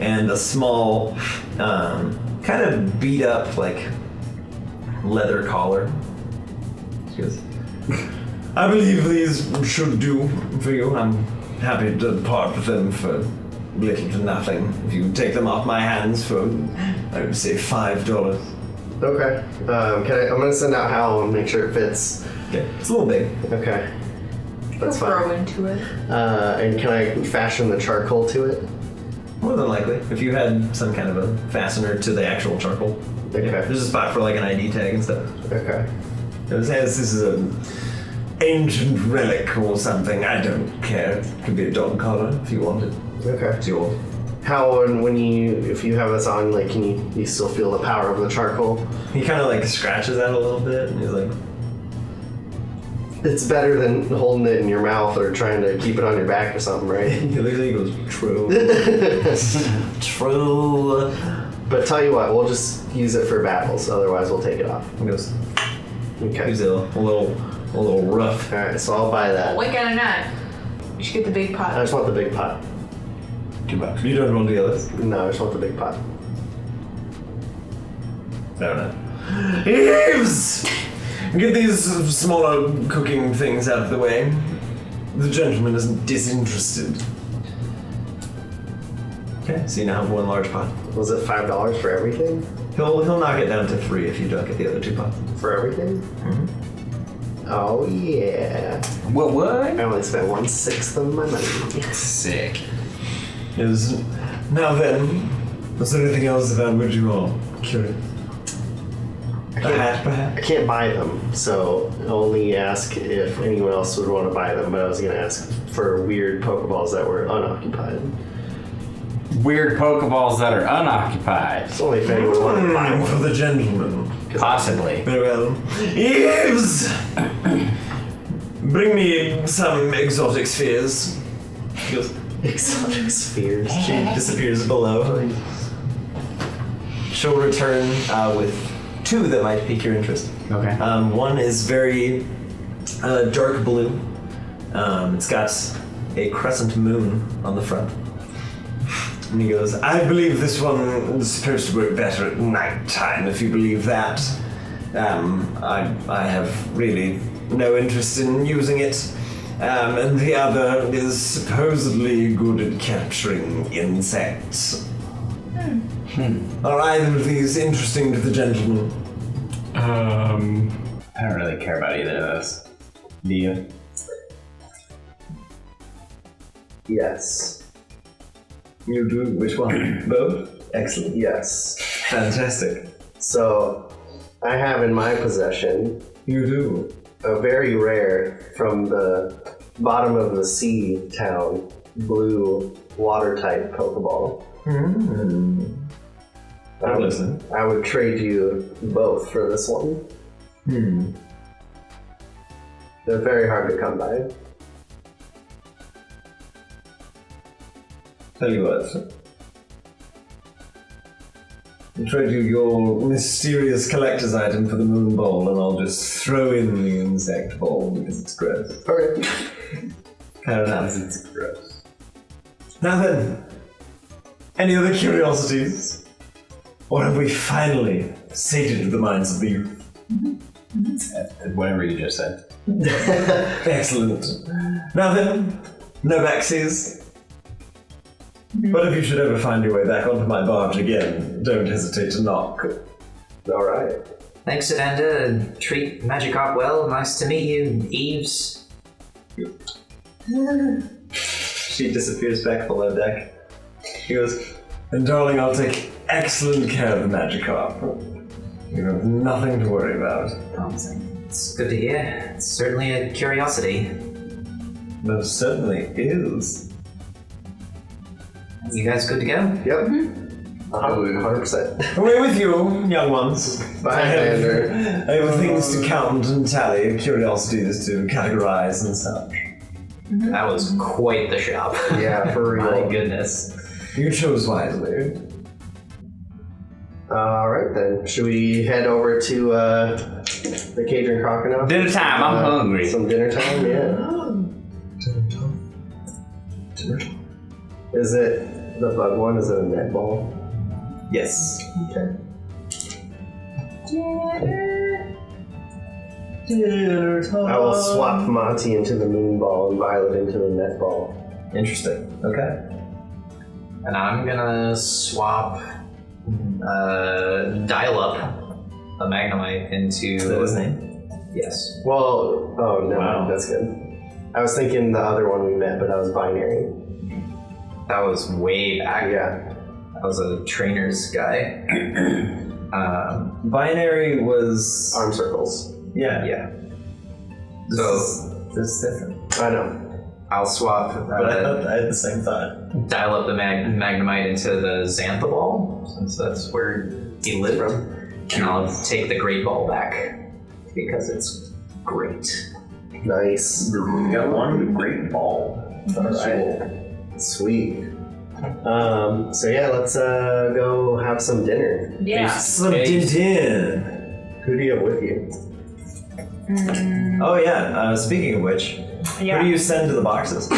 Speaker 1: And a small, kind of beat up, like, leather collar. She goes, I believe these should do for you. I'm happy to part with them for little to nothing. If you take them off my hands for, I would say, $5.
Speaker 4: Okay. I'm gonna send out Hal and make sure it fits.
Speaker 1: Okay, it's a little big.
Speaker 4: Okay. That's
Speaker 3: He'll grow
Speaker 4: fine.
Speaker 3: into it.
Speaker 4: And can I fashion the charcoal to it?
Speaker 1: More than likely, if you had some kind of a fastener to the actual charcoal.
Speaker 4: Okay.
Speaker 1: Yeah, there's a spot for like an ID tag and stuff.
Speaker 4: Okay.
Speaker 1: It says this is an ancient relic or something. I don't care. It could be a dog collar if you want it.
Speaker 4: Okay.
Speaker 1: It's yours.
Speaker 4: How if you have this on, like, can you still feel the power of the charcoal?
Speaker 1: He kind of like scratches at it a little bit, and he's like,
Speaker 4: It's better than holding it in your mouth or trying to keep it on your back or something, right?
Speaker 1: he looks at you and goes, true. True.
Speaker 4: But tell you what, we'll just use it for battles, otherwise we'll take it off.
Speaker 1: He goes,
Speaker 4: Okay.
Speaker 1: he's a little rough.
Speaker 4: Alright, so I'll buy that.
Speaker 3: What kind of nut? You should get the big
Speaker 4: I
Speaker 3: pot.
Speaker 4: just want the big pot.
Speaker 5: $2.
Speaker 1: You don't want the others?
Speaker 4: No, I just want the big pot.
Speaker 1: Fair enough. Eves! Get these smaller cooking things out of the way. The gentleman is disinterested. Okay, so you now have one large pot.
Speaker 4: Was it $5 for everything?
Speaker 1: He'll knock it down to 3 if you don't get the other 2 pots.
Speaker 4: For everything?
Speaker 1: Mhm.
Speaker 4: Oh yeah.
Speaker 5: What?
Speaker 4: I only spent 1/6 of my money.
Speaker 5: Sick.
Speaker 1: Now then, was there anything else about which you are curious? A hat, perhaps?
Speaker 4: I can't buy them, so only ask if anyone else would want to buy them. But I was going to ask for weird Pokeballs that were unoccupied.
Speaker 5: Weird Pokeballs that are unoccupied.
Speaker 4: It's only if anyone wanted to buy
Speaker 1: For
Speaker 4: one.
Speaker 1: the gentleman.
Speaker 5: Possibly.
Speaker 1: Very well. Eves! Bring me some exotic spheres. He goes,
Speaker 4: Exotic spheres.
Speaker 1: she disappears below. She'll return with 2 that might pique your interest.
Speaker 5: Okay.
Speaker 1: One is very dark blue. It's got a crescent moon on the front. And he goes, I believe this one is supposed to work better at night time, if you believe that. I have really no interest in using it. And the other is supposedly good at capturing insects. Are either of these interesting to the gentleman?
Speaker 5: I don't really care about either of those. Do you?
Speaker 4: Yes.
Speaker 1: You do? Which one? Both? Excellent.
Speaker 4: Yes.
Speaker 1: Fantastic.
Speaker 4: So, I have in my possession
Speaker 1: You do.
Speaker 4: a very rare from the bottom of the sea town blue water type Pokeball.
Speaker 1: I'm listening.
Speaker 4: I would trade you both for this one. They're very hard to come by.
Speaker 1: Tell you what. I'll trade you your mysterious collector's item for the moon ball, and I'll just throw in the insect ball because it's gross.
Speaker 4: Okay.
Speaker 1: Fair enough. It's gross. Now then, any other curiosities? Or have we finally sated the minds of the youth?
Speaker 5: Whatever you just said.
Speaker 1: Excellent. Now then, no backsies. But if you should ever find your way back onto my barge again, don't hesitate to knock.
Speaker 4: All right.
Speaker 2: Thanks, Amanda. Treat Magikarp well. Nice to meet you, Eves.
Speaker 1: She disappears back below deck. He goes, and darling, I'll take excellent care of the Magikarp. You have nothing to worry about.
Speaker 2: Promising. It's good to hear. It's certainly a curiosity.
Speaker 1: Most certainly is.
Speaker 2: You guys good to go?
Speaker 4: Yep. 100%.
Speaker 1: Away with you, young ones.
Speaker 4: Bye, Xander.
Speaker 1: I have things to count and tally, curiosities to categorize and such.
Speaker 2: That was quite the shop.
Speaker 4: Yeah, for real.
Speaker 2: My goodness.
Speaker 1: You chose wisely.
Speaker 4: All right then. Should we head over to the Cajun Crocodile?
Speaker 5: Dinner time, I'm hungry.
Speaker 4: Some dinner time, yeah. Is it the bug one? Is it a netball?
Speaker 1: Yes.
Speaker 4: Okay. I will swap Monty into the moon ball and Violet into the netball.
Speaker 1: Interesting. Okay.
Speaker 2: And I'm gonna swap Dial-Up, a Magnemite, into...
Speaker 1: Is that his name?
Speaker 2: Yes.
Speaker 4: Well, oh no,
Speaker 1: Wow.
Speaker 4: that's good. I was thinking the other one we met, but that was binary.
Speaker 2: That was way back.
Speaker 4: Yeah.
Speaker 2: That was a trainer's guy.
Speaker 1: Binary was...
Speaker 4: Arm circles.
Speaker 1: Yeah.
Speaker 2: Yeah.
Speaker 1: So... This is different.
Speaker 4: I know.
Speaker 2: I'll swap.
Speaker 1: But I had the same thought.
Speaker 2: Dial up the Magnemite into the Xantha Ball, since that's where he lived from. And I'll take the Great Ball back, because it's great.
Speaker 4: Nice.
Speaker 1: We got one great ball.
Speaker 4: Alright. Sweet. So yeah, let's go have some dinner.
Speaker 3: Yeah.
Speaker 1: Some din.
Speaker 4: Who do you have with you?
Speaker 1: Oh yeah. Speaking of which,
Speaker 3: Yeah.
Speaker 1: who do you send to the boxes?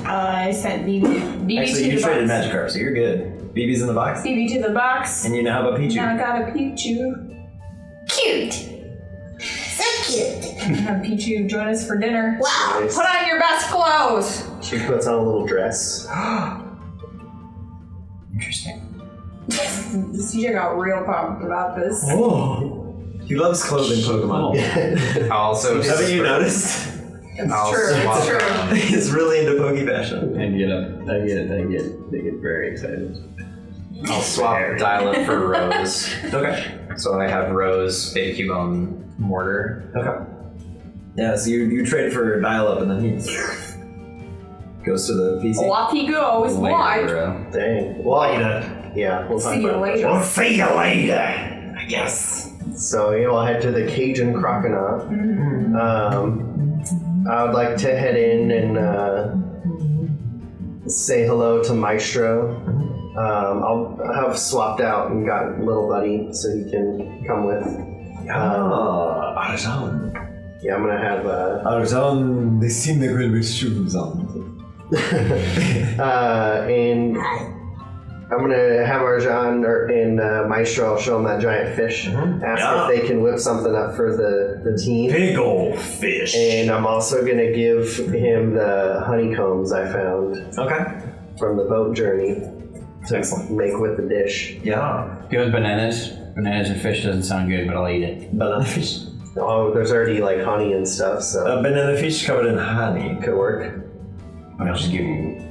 Speaker 3: I sent BB
Speaker 1: Actually,
Speaker 3: to
Speaker 1: you
Speaker 3: the
Speaker 1: traded
Speaker 3: box.
Speaker 1: Magikarp, so you're good. BB's in the box,
Speaker 3: BB to the box.
Speaker 1: and you now have a Pichu.
Speaker 3: Now I got a Pichu.
Speaker 7: Cute. So cute.
Speaker 3: Have Pichu join us for dinner.
Speaker 7: Wow.
Speaker 4: Nice.
Speaker 3: Put on your best clothes.
Speaker 4: She puts on a little dress.
Speaker 2: Interesting.
Speaker 3: CJ got real pumped about this.
Speaker 1: Oh, he loves clothing Pokemon.
Speaker 2: I'll also
Speaker 1: Haven't you noticed?
Speaker 3: It's
Speaker 2: I'll
Speaker 3: true.
Speaker 2: swap
Speaker 3: It's true.
Speaker 2: around.
Speaker 1: He's really into Poke fashion.
Speaker 5: I get very excited.
Speaker 2: I'll swap Dial Up for Rose.
Speaker 1: Okay.
Speaker 2: So I have Rose, Baby Cubone, Mortar.
Speaker 1: Okay. Yeah, so you trade for Dial Up, and then he goes to the PC.
Speaker 3: Off he goes. Why?
Speaker 4: Dang. Well,
Speaker 1: Later.
Speaker 4: yeah, we'll talk
Speaker 3: See you
Speaker 4: about that.
Speaker 3: later.
Speaker 1: See you later, I guess.
Speaker 4: So yeah, we'll head to the Cajun Croconaut. I would like to head in and say hello to Maestro. I'll have swapped out and got Little Buddy so he can come with.
Speaker 1: Arjan.
Speaker 4: Yeah, I'm gonna have
Speaker 1: Arjan, they seem the good with shoes on.
Speaker 4: and I'm gonna have Arjan and Maestro. I'll show him that giant fish. Ask if they can whip something up for the team.
Speaker 6: Big old fish.
Speaker 4: And I'm also gonna give him the honeycombs I found
Speaker 1: Okay.
Speaker 4: from the boat journey to
Speaker 1: Excellent.
Speaker 4: make with the dish.
Speaker 1: Yeah.
Speaker 5: Go with bananas. Bananas and fish doesn't sound good, but I'll eat it.
Speaker 1: Banana fish.
Speaker 4: Oh, there's already like honey and stuff, so
Speaker 1: Banana fish covered in honey.
Speaker 4: it could work.
Speaker 5: I'll just give you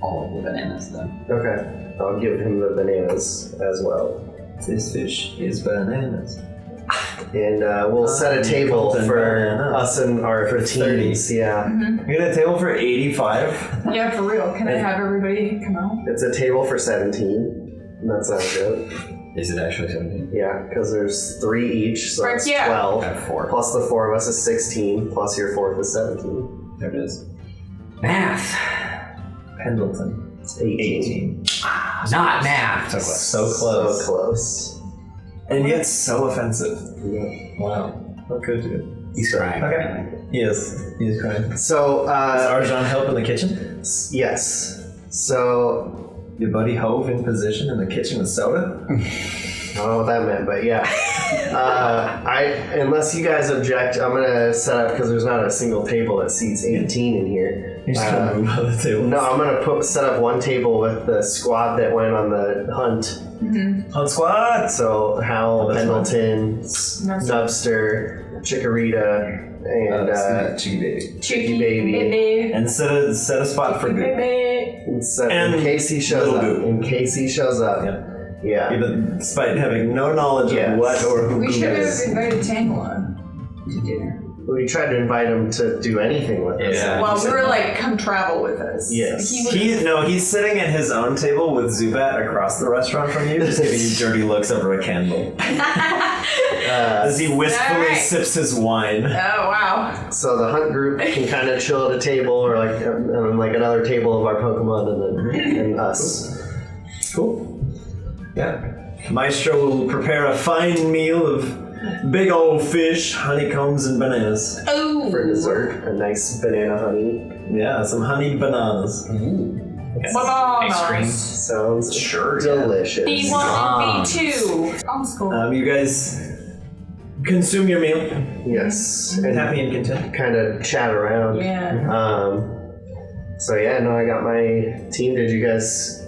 Speaker 5: all of the bananas then.
Speaker 4: Okay, I'll give him the bananas as well.
Speaker 1: This fish is bananas.
Speaker 4: And we'll set a table
Speaker 1: golden
Speaker 4: for
Speaker 1: bananas.
Speaker 4: us and our
Speaker 1: For
Speaker 4: teams. Yeah,
Speaker 1: We got a table for 85.
Speaker 3: Yeah, for real. Can I have everybody come out?
Speaker 4: it's a table for 17. That's not a joke.
Speaker 5: Is it actually 17?
Speaker 4: Yeah, because there's 3 each, so
Speaker 3: Right,
Speaker 4: that's
Speaker 3: yeah.
Speaker 4: 12.
Speaker 5: I have 4.
Speaker 4: Plus the 4 of us is 16. Plus your 4th is 17.
Speaker 5: There it is.
Speaker 2: Math.
Speaker 1: Pendleton.
Speaker 4: 18.
Speaker 2: Not math.
Speaker 1: So close.
Speaker 4: So close.
Speaker 1: And yet so offensive.
Speaker 4: Yeah.
Speaker 1: Wow. How could you?
Speaker 5: He's crying.
Speaker 1: Okay. He is. He is crying. Does
Speaker 4: So,
Speaker 1: Arjan help in the kitchen?
Speaker 4: yes. So,
Speaker 1: Your buddy Hove in position in the kitchen with soda?
Speaker 4: I don't know what that meant, but yeah. Unless you guys object, I'm gonna set up, because there's not a single table that seats 18 in here.
Speaker 1: You're just gonna move out of the table.
Speaker 4: No, I'm gonna set up one table with the squad that went on the hunt.
Speaker 1: Hunt squad!
Speaker 4: So Hal,
Speaker 1: that's
Speaker 4: Pendleton, Nubster, Chikorita, and
Speaker 1: Chicky Baby.
Speaker 4: Chicky Baby.
Speaker 3: Baby.
Speaker 1: And set a spot for Goop.
Speaker 3: Baby.
Speaker 4: So
Speaker 1: And
Speaker 4: in case he shows
Speaker 1: Little
Speaker 4: up.
Speaker 1: Goop.
Speaker 4: In case he shows up.
Speaker 1: Yep.
Speaker 4: Yeah.
Speaker 1: Even despite having no knowledge
Speaker 4: Yes.
Speaker 1: of what or who
Speaker 3: We
Speaker 1: Goop
Speaker 3: should have
Speaker 1: is.
Speaker 3: invited Tangela to dinner.
Speaker 4: We tried to invite him to do anything with us.
Speaker 2: Yeah.
Speaker 3: Well,
Speaker 1: he
Speaker 3: we
Speaker 1: said
Speaker 3: were
Speaker 1: no.
Speaker 3: like, come travel with us.
Speaker 4: Yes.
Speaker 1: He's sitting at his own table with Zubat across the restaurant from you, just giving you dirty looks over a candle. As he wistfully
Speaker 3: Alright.
Speaker 1: sips his wine.
Speaker 3: Oh, wow.
Speaker 4: So the hunt group can kind of chill at a table, or like another table of our Pokemon, and then and us.
Speaker 1: Cool. Yeah. Maestro will prepare a fine meal of big old fish, honeycombs, and bananas.
Speaker 3: Oh.
Speaker 4: For dessert, a nice banana honey.
Speaker 1: Yeah, some honeyed bananas.
Speaker 2: Ice cream.
Speaker 4: Sounds
Speaker 2: Sure,
Speaker 4: delicious.
Speaker 3: B1 and B2. Sounds cool.
Speaker 1: You guys consume your meal.
Speaker 4: Yes,
Speaker 1: And
Speaker 4: and
Speaker 1: happy and content.
Speaker 4: kind of chat around.
Speaker 3: Yeah.
Speaker 4: So yeah, no, I got my team. Did you guys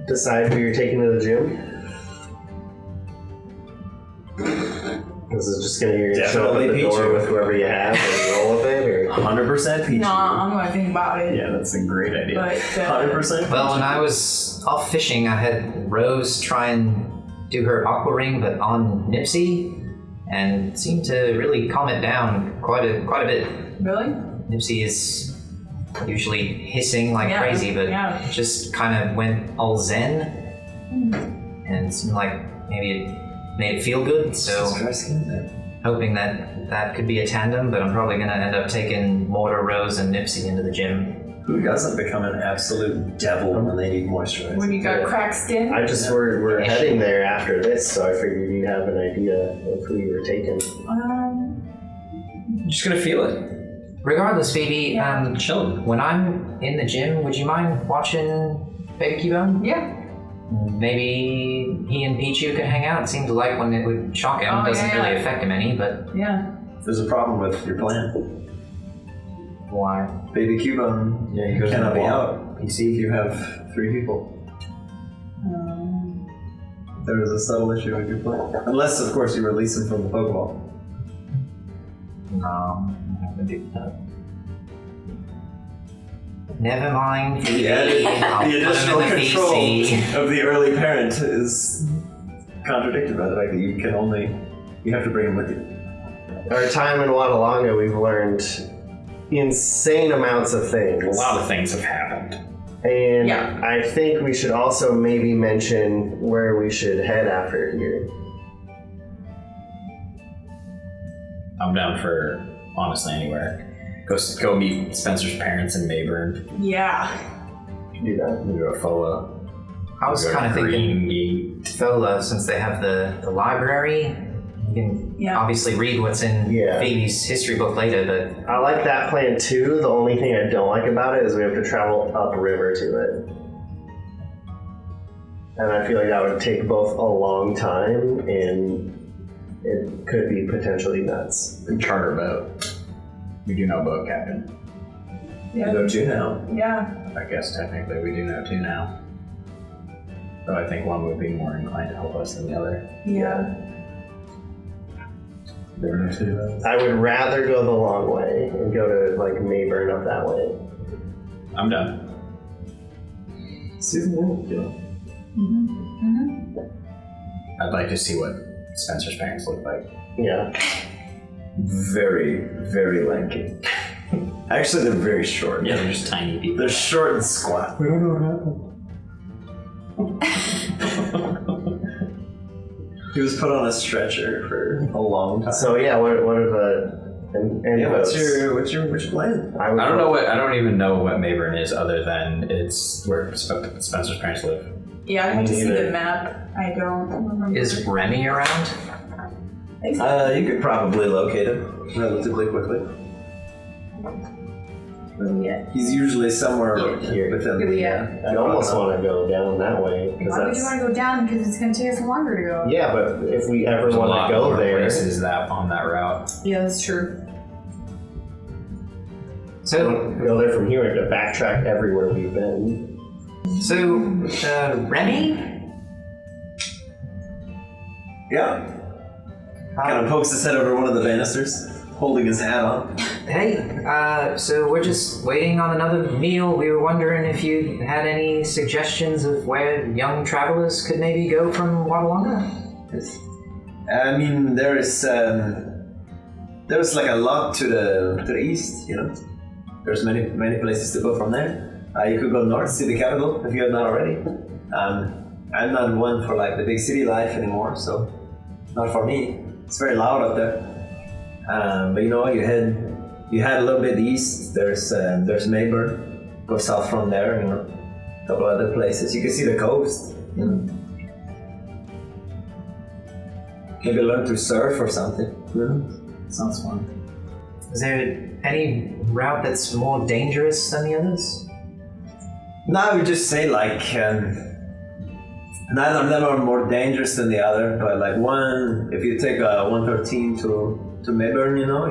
Speaker 4: decide who you're taking to the gym? This is just you're gonna show up at
Speaker 1: Definitely
Speaker 4: the door
Speaker 1: Pichu.
Speaker 4: with whoever you have and roll with it, or
Speaker 1: 100% Pichu.
Speaker 3: No, I'm going to think about it.
Speaker 5: Yeah, that's a great idea.
Speaker 3: But
Speaker 1: 100% Pichu.
Speaker 2: Well, when I was off fishing, I had Rose try and do her aqua ring, but on Nipsey, and seemed to really calm it down quite a bit.
Speaker 3: really?
Speaker 2: Nipsey is usually hissing like crazy, but it just kind of went all zen, and it seemed like maybe it made it feel good. So hoping that could be a tandem, but I'm probably gonna end up taking Mortar, Rose, and Nipsey into the gym.
Speaker 1: Who doesn't become an absolute devil when they need moisturize?
Speaker 3: When you got cracked skin?
Speaker 4: We're heading there after this, so I figured you'd have an idea of who you were taking.
Speaker 5: I'm just gonna feel it.
Speaker 2: Regardless, Phoebe,
Speaker 5: Chilling.
Speaker 2: when I'm in the gym, would you mind watching Baby Cubone?
Speaker 3: Yeah.
Speaker 2: Maybe he and Pichu could hang out. It seems like when it would shock him, doesn't really affect him any, but...
Speaker 3: Yeah.
Speaker 1: There's a problem with your plan.
Speaker 2: Why?
Speaker 1: Baby Cubone
Speaker 5: he
Speaker 1: cannot be out. You see, if you have 3 people. There is a subtle issue with your plan. Unless, of course, you release him from the Pokeball.
Speaker 2: No, I'm not gonna do that. Never mind.
Speaker 1: The additional control of the early parent is contradicted by the fact that you have to bring him with you.
Speaker 4: Our time in Wadalonga, we've learned insane amounts of things.
Speaker 5: A lot of things have happened.
Speaker 4: And I think we should also maybe mention where we should head after here.
Speaker 5: I'm down for honestly anywhere. Go meet Spencer's parents in Mayburn.
Speaker 3: Yeah.
Speaker 4: Do that.
Speaker 5: Do a Fola.
Speaker 2: I was kind of thinking Fola, since they have the library, you can obviously read what's in Phoebe's history book later, but...
Speaker 4: I like that plan too. The only thing I don't like about it is we have to travel upriver to it. And I feel like that would take both a long time and it could be potentially nuts.
Speaker 5: Charter boat. We do know boat captain.
Speaker 1: You know 2 now.
Speaker 3: Yeah.
Speaker 5: I guess technically we do know 2 now. Though I think one would be more inclined to help us than the other.
Speaker 3: Yeah.
Speaker 4: I would rather go the long way and go to like Mayburn up that way.
Speaker 5: I'm done. I'd like to see what Spencer's parents look like.
Speaker 4: Yeah.
Speaker 1: Very, very lanky. Actually, they're very short.
Speaker 5: Yeah, they're just tiny people.
Speaker 1: They're short and squat. We don't know what happened. He was put on a stretcher for a long time.
Speaker 4: So yeah, what are the
Speaker 1: what's your plan?
Speaker 5: I don't even know what Mayburn is other than it's where Spencer's parents live.
Speaker 3: Yeah, I have to see the map. I don't remember.
Speaker 2: Is Remy around?
Speaker 1: You could probably locate him relatively quickly. He's usually somewhere here within the...
Speaker 4: I almost want to go down that way.
Speaker 3: Why would you want to go down? Because it's going to take us longer to go.
Speaker 4: Yeah, but if we ever want to go there...
Speaker 5: places that on that route.
Speaker 3: Yeah, that's true.
Speaker 2: So...
Speaker 4: go there from here, we have to backtrack everywhere we've been.
Speaker 2: So, Remy?
Speaker 1: Yeah. Kind of pokes his head over one of the banisters, holding his hat on.
Speaker 2: Hey, so we're just waiting on another meal. We were wondering if you had any suggestions of where young travelers could maybe go from Wadalonga?
Speaker 1: I mean, there's like a lot to the east, you know. There's many places to go from there. You could go north, see the capital, if you have not already. I'm not one for like the big city life anymore, so not for me. It's very loud up there. But you know, you head a little bit east. There's Mayburn. Go south from there, you know, a couple other places. You can see the coast. You know. Maybe learn to surf or something. Sounds fun.
Speaker 2: Is there any route that's more dangerous than the others?
Speaker 1: No, I would just say like neither of them are more dangerous than the other, but like if you take 113 to Mayburn, you know,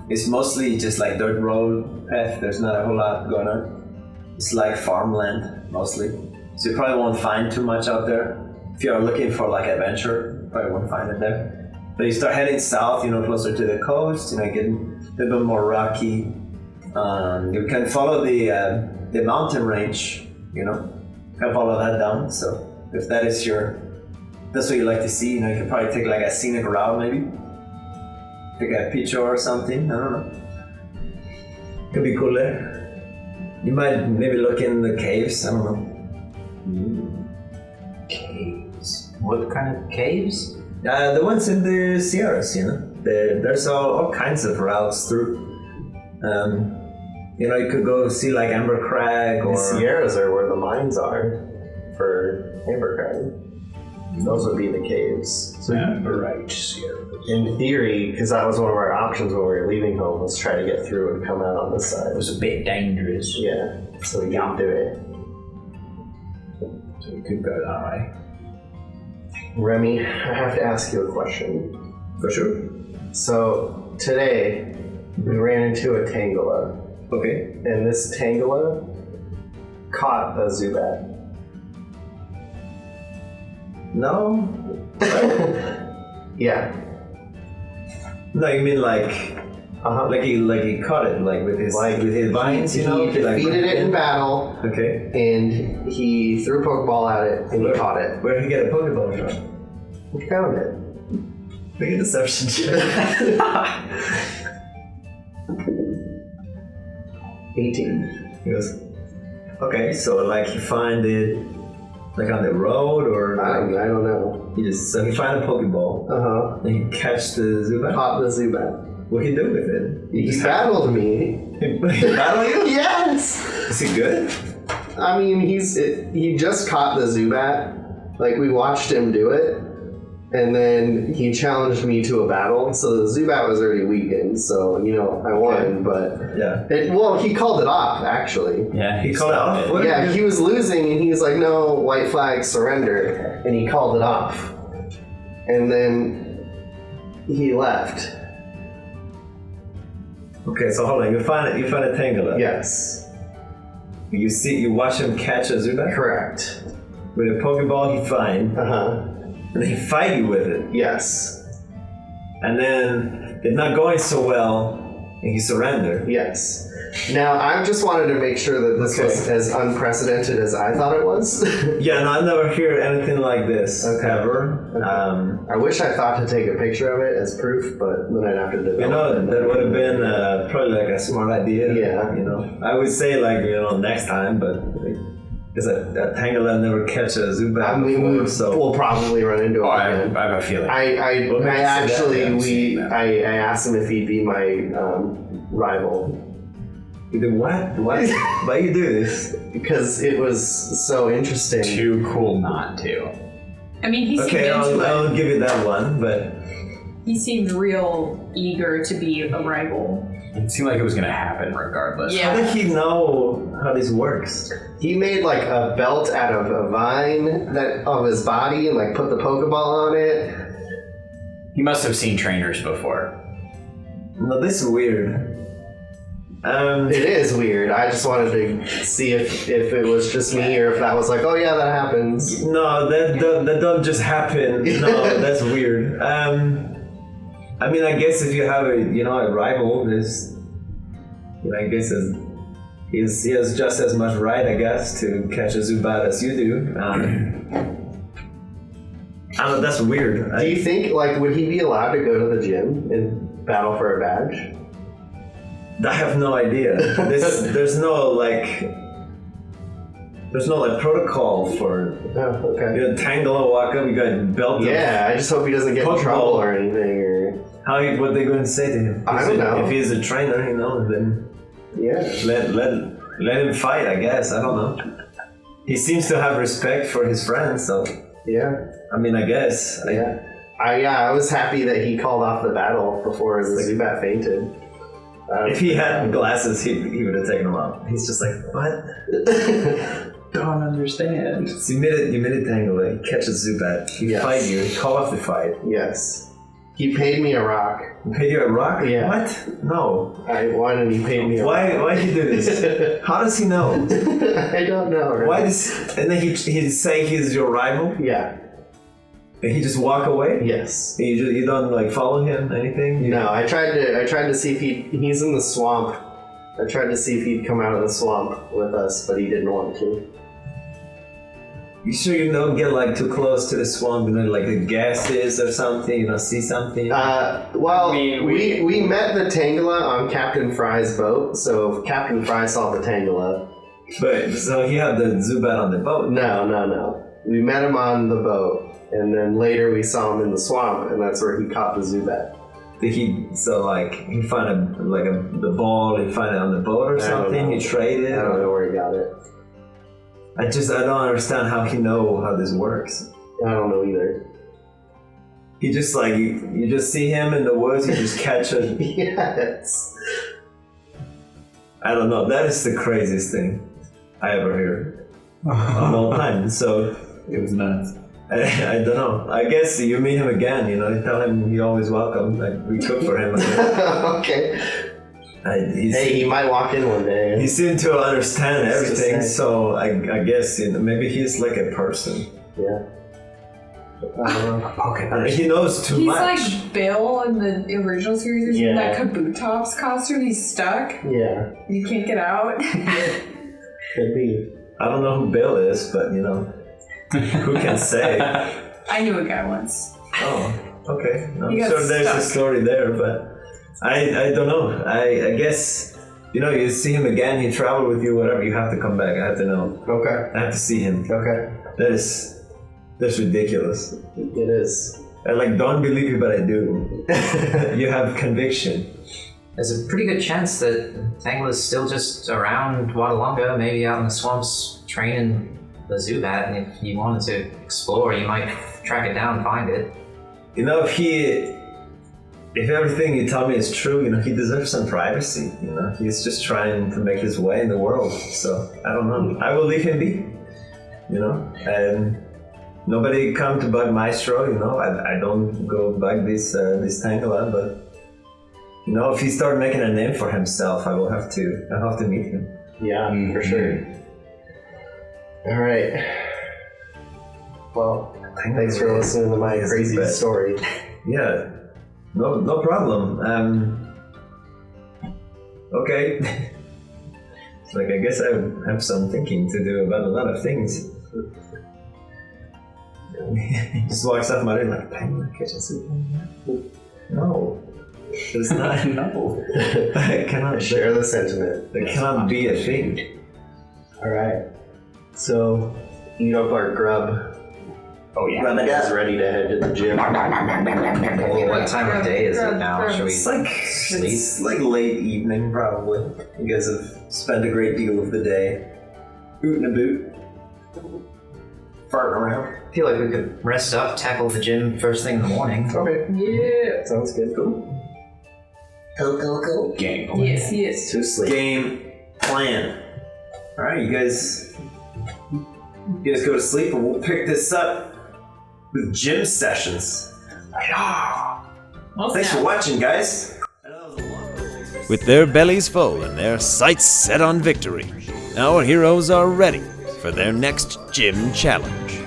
Speaker 1: it's mostly just like dirt road path. There's not a whole lot going on. It's like farmland mostly, so you probably won't find too much out there. If you're looking for like adventure, you probably won't find it there. But you start heading south, you know, closer to the coast, you know, getting a little bit more rocky. You can follow the mountain range, you know. You can follow that down. So if that's what you like to see, you know, you can probably take like a scenic route maybe. Take a picture or something, I don't know. Could be cool there. You might maybe look in the caves. I don't know.
Speaker 2: Caves. What kind of caves?
Speaker 1: The ones in the Sierras, you know. There's all kinds of routes through. You know, you could go see like Amber Crag or...
Speaker 4: The Sierras are where the mines are for Amber Crag. Those would be the caves.
Speaker 5: So right, Sierras.
Speaker 4: In theory, because that was one of our options when we were leaving home, was try to get through and come out on this side.
Speaker 5: It was a bit dangerous.
Speaker 4: Yeah, so we didn't do it.
Speaker 5: So we could go that way.
Speaker 4: Remy, I have to ask you a question.
Speaker 1: For sure.
Speaker 4: So, today, we ran into a Tangela.
Speaker 1: Okay.
Speaker 4: And this Tangela caught a Zubat.
Speaker 1: No?
Speaker 4: Yeah.
Speaker 1: No, you mean like... Like he caught it, like with his vines, you know?
Speaker 4: He defeated it in battle.
Speaker 1: Okay.
Speaker 4: And he threw a Pokeball at it, and he caught it.
Speaker 1: Where did he get a Pokeball from?
Speaker 4: He found it.
Speaker 1: Make a deception check.
Speaker 4: 18.
Speaker 1: He goes, okay, so like you find it like on the road or
Speaker 4: I don't know.
Speaker 1: So he find a Pokeball. And he catch the Zubat?
Speaker 4: Caught the Zubat.
Speaker 1: What did he do with it?
Speaker 4: He battled me.
Speaker 1: He battled you?
Speaker 4: Yes!
Speaker 1: Is he good?
Speaker 4: I mean, he just caught the Zubat. Like, we watched him do it. And then he challenged me to a battle. So the Zubat was already weakened. So, you know, I won. But
Speaker 1: yeah.
Speaker 4: He called it off, actually.
Speaker 5: Yeah,
Speaker 1: he called it off?
Speaker 4: Yeah, he was losing and he was like, no, white flag, surrender. And he called it off. And then he left.
Speaker 1: Okay, so hold on. You find a Tangela.
Speaker 4: Yes.
Speaker 1: You watch him catch a Zubat?
Speaker 4: Correct.
Speaker 1: With a Pokeball he find. And then he fight you with it.
Speaker 4: Yes.
Speaker 1: And then it's not going so well, and he surrendered.
Speaker 4: Yes. Now, I just wanted to make sure that this was as unprecedented as I thought it was.
Speaker 1: Yeah, no, I've never heard anything like this ever.
Speaker 4: Okay. I wish I thought to take a picture of it as proof, but then I'd have to develop.
Speaker 1: You know, that would have been probably like a smart idea.
Speaker 4: Yeah.
Speaker 1: You know, I would say like, you know, next time, but because a Tangela never catch a Zubat before, so
Speaker 4: we'll probably run into it.
Speaker 5: I have a feeling.
Speaker 4: I asked him if he'd be my rival.
Speaker 1: You did what? Why you do this?
Speaker 4: Because it was so interesting.
Speaker 5: Too cool not to.
Speaker 3: I mean, he seemed
Speaker 1: Okay,
Speaker 3: into it.
Speaker 1: I'll give you that one, but
Speaker 3: He seemed real eager to be a rival.
Speaker 5: It seemed like it was going to happen regardless.
Speaker 3: Yeah.
Speaker 1: how did he know how this works?
Speaker 4: He made like a belt out of a vine of his body and like put the Pokeball on it.
Speaker 5: He must have seen trainers before.
Speaker 1: No, this is weird.
Speaker 4: It is weird. I just wanted to see if it was just me or if that was like, oh yeah, that happens.
Speaker 1: No, that don't just happen. No, that's weird. I mean, I guess if you have a rival, there's, I guess he has just as much right, I guess, to catch a Zubat as you do. I don't know, that's weird.
Speaker 4: Do you think, like, would he be allowed to go to the gym and battle for a badge?
Speaker 1: I have no idea. There's no protocol for.
Speaker 4: Oh, okay.
Speaker 1: You know, Tangela walk up, you got belt.
Speaker 4: Yeah, I just hope he doesn't get in trouble or anything. Or
Speaker 1: What they going to say to him?
Speaker 4: I don't know.
Speaker 1: If he's a trainer, then let him fight. I guess I don't know. He seems to have respect for his friends, so
Speaker 4: yeah.
Speaker 1: I mean, I guess.
Speaker 4: I was happy that he called off the battle before the Zubat fainted.
Speaker 1: If he had glasses, he would have taken them off. He's just like, what?
Speaker 5: Don't understand.
Speaker 1: So you made it Tangela. He catches Zubat. He fight you. He call off the fight.
Speaker 4: Yes. He paid me a rock.
Speaker 1: He paid you a rock?
Speaker 4: Yeah.
Speaker 1: What? No.
Speaker 4: I won and he paid me a rock.
Speaker 1: Why he do this? How does he know?
Speaker 4: I don't know. Right?
Speaker 1: Why does and then he say he's your rival?
Speaker 4: Yeah.
Speaker 1: And he just walk away?
Speaker 4: Yes.
Speaker 1: And you don't follow him anything?
Speaker 4: No, I tried to see if he's in the swamp. I tried to see if he'd come out of the swamp with us, but he didn't want to.
Speaker 1: You sure you don't get like too close to the swamp, like the gases or something, see something?
Speaker 4: Well, we met the Tangela on Captain Fry's boat, so Captain Fry saw the Tangela.
Speaker 1: But, so he had the Zubat on the boat?
Speaker 4: No. We met him on the boat, and then later we saw him in the swamp, and that's where he caught the Zubat.
Speaker 1: Did he, he found the ball, he found it on the boat or something? He traded?
Speaker 4: I don't know where he got it.
Speaker 1: I don't understand how he know how this works.
Speaker 4: I don't know either.
Speaker 1: He just you just see him in the woods, you just catch it.
Speaker 4: Yes.
Speaker 1: I don't know, that is the craziest thing I ever heard of all time. So
Speaker 5: It was nuts.
Speaker 1: I don't know. I guess you meet him again, you tell him you're always welcome. We cook for him.
Speaker 4: Okay. He might walk in one day.
Speaker 1: He seemed to understand everything, so I guess maybe he's like a person.
Speaker 4: Yeah. I don't know.
Speaker 1: Okay. He knows too much.
Speaker 3: He's like Bill in the original series.
Speaker 4: Yeah.
Speaker 3: That Kaboot Tops costume. He's stuck.
Speaker 4: Yeah.
Speaker 3: You can't get out.
Speaker 4: Could be.
Speaker 1: I don't know who Bill is, but who can say?
Speaker 3: I knew a guy once.
Speaker 1: Oh, okay. I'm
Speaker 3: He got
Speaker 1: sure there's a
Speaker 3: stuck.
Speaker 1: story there, but I don't know. I guess, you see him again, he traveled with you, whatever, you have to come back. I have to know.
Speaker 4: Okay.
Speaker 1: I have to see him.
Speaker 4: Okay.
Speaker 1: That's ridiculous.
Speaker 4: It is.
Speaker 1: I don't believe you, but I do. You have conviction.
Speaker 2: There's a pretty good chance that Tangela's still just around Wadalonga, maybe out in the swamps training the Zubat, and if you wanted to explore, you might track it down and find it.
Speaker 1: If everything you tell me is true, he deserves some privacy. He's just trying to make his way in the world. So I don't know. I will leave him be. And nobody come to bug Maestro. I don't go bug this Tangela, but if he start making a name for himself, I'll have to meet him.
Speaker 4: Yeah, for sure. All right. Well, thanks for listening to my crazy story.
Speaker 1: Yeah. No problem. Okay. I guess I have some thinking to do about a lot of things. He just walks off my room Penguin kitchen soup? No. It's not.
Speaker 5: No.
Speaker 1: I cannot
Speaker 4: Share the sentiment.
Speaker 1: It cannot be a thing.
Speaker 4: All right. So, eat up our grub.
Speaker 5: Oh yeah.
Speaker 4: Grub it up. Ready to head to the gym.
Speaker 2: Well, what time of day is it now? Should we
Speaker 1: It's like late evening, probably. You guys have spent a great deal of the day booting a boot, farting around.
Speaker 2: I feel like we could rest up, tackle the gym first thing in the morning.
Speaker 4: Okay.
Speaker 3: Yeah.
Speaker 4: Sounds good. Cool.
Speaker 7: Go.
Speaker 5: Gang plan.
Speaker 3: Yes.
Speaker 4: To sleep.
Speaker 1: Game plan. All right, you guys go to sleep, and we'll pick this up with gym sessions. Thanks for watching, guys.
Speaker 8: With their bellies full and their sights set on victory, our heroes are ready for their next gym challenge.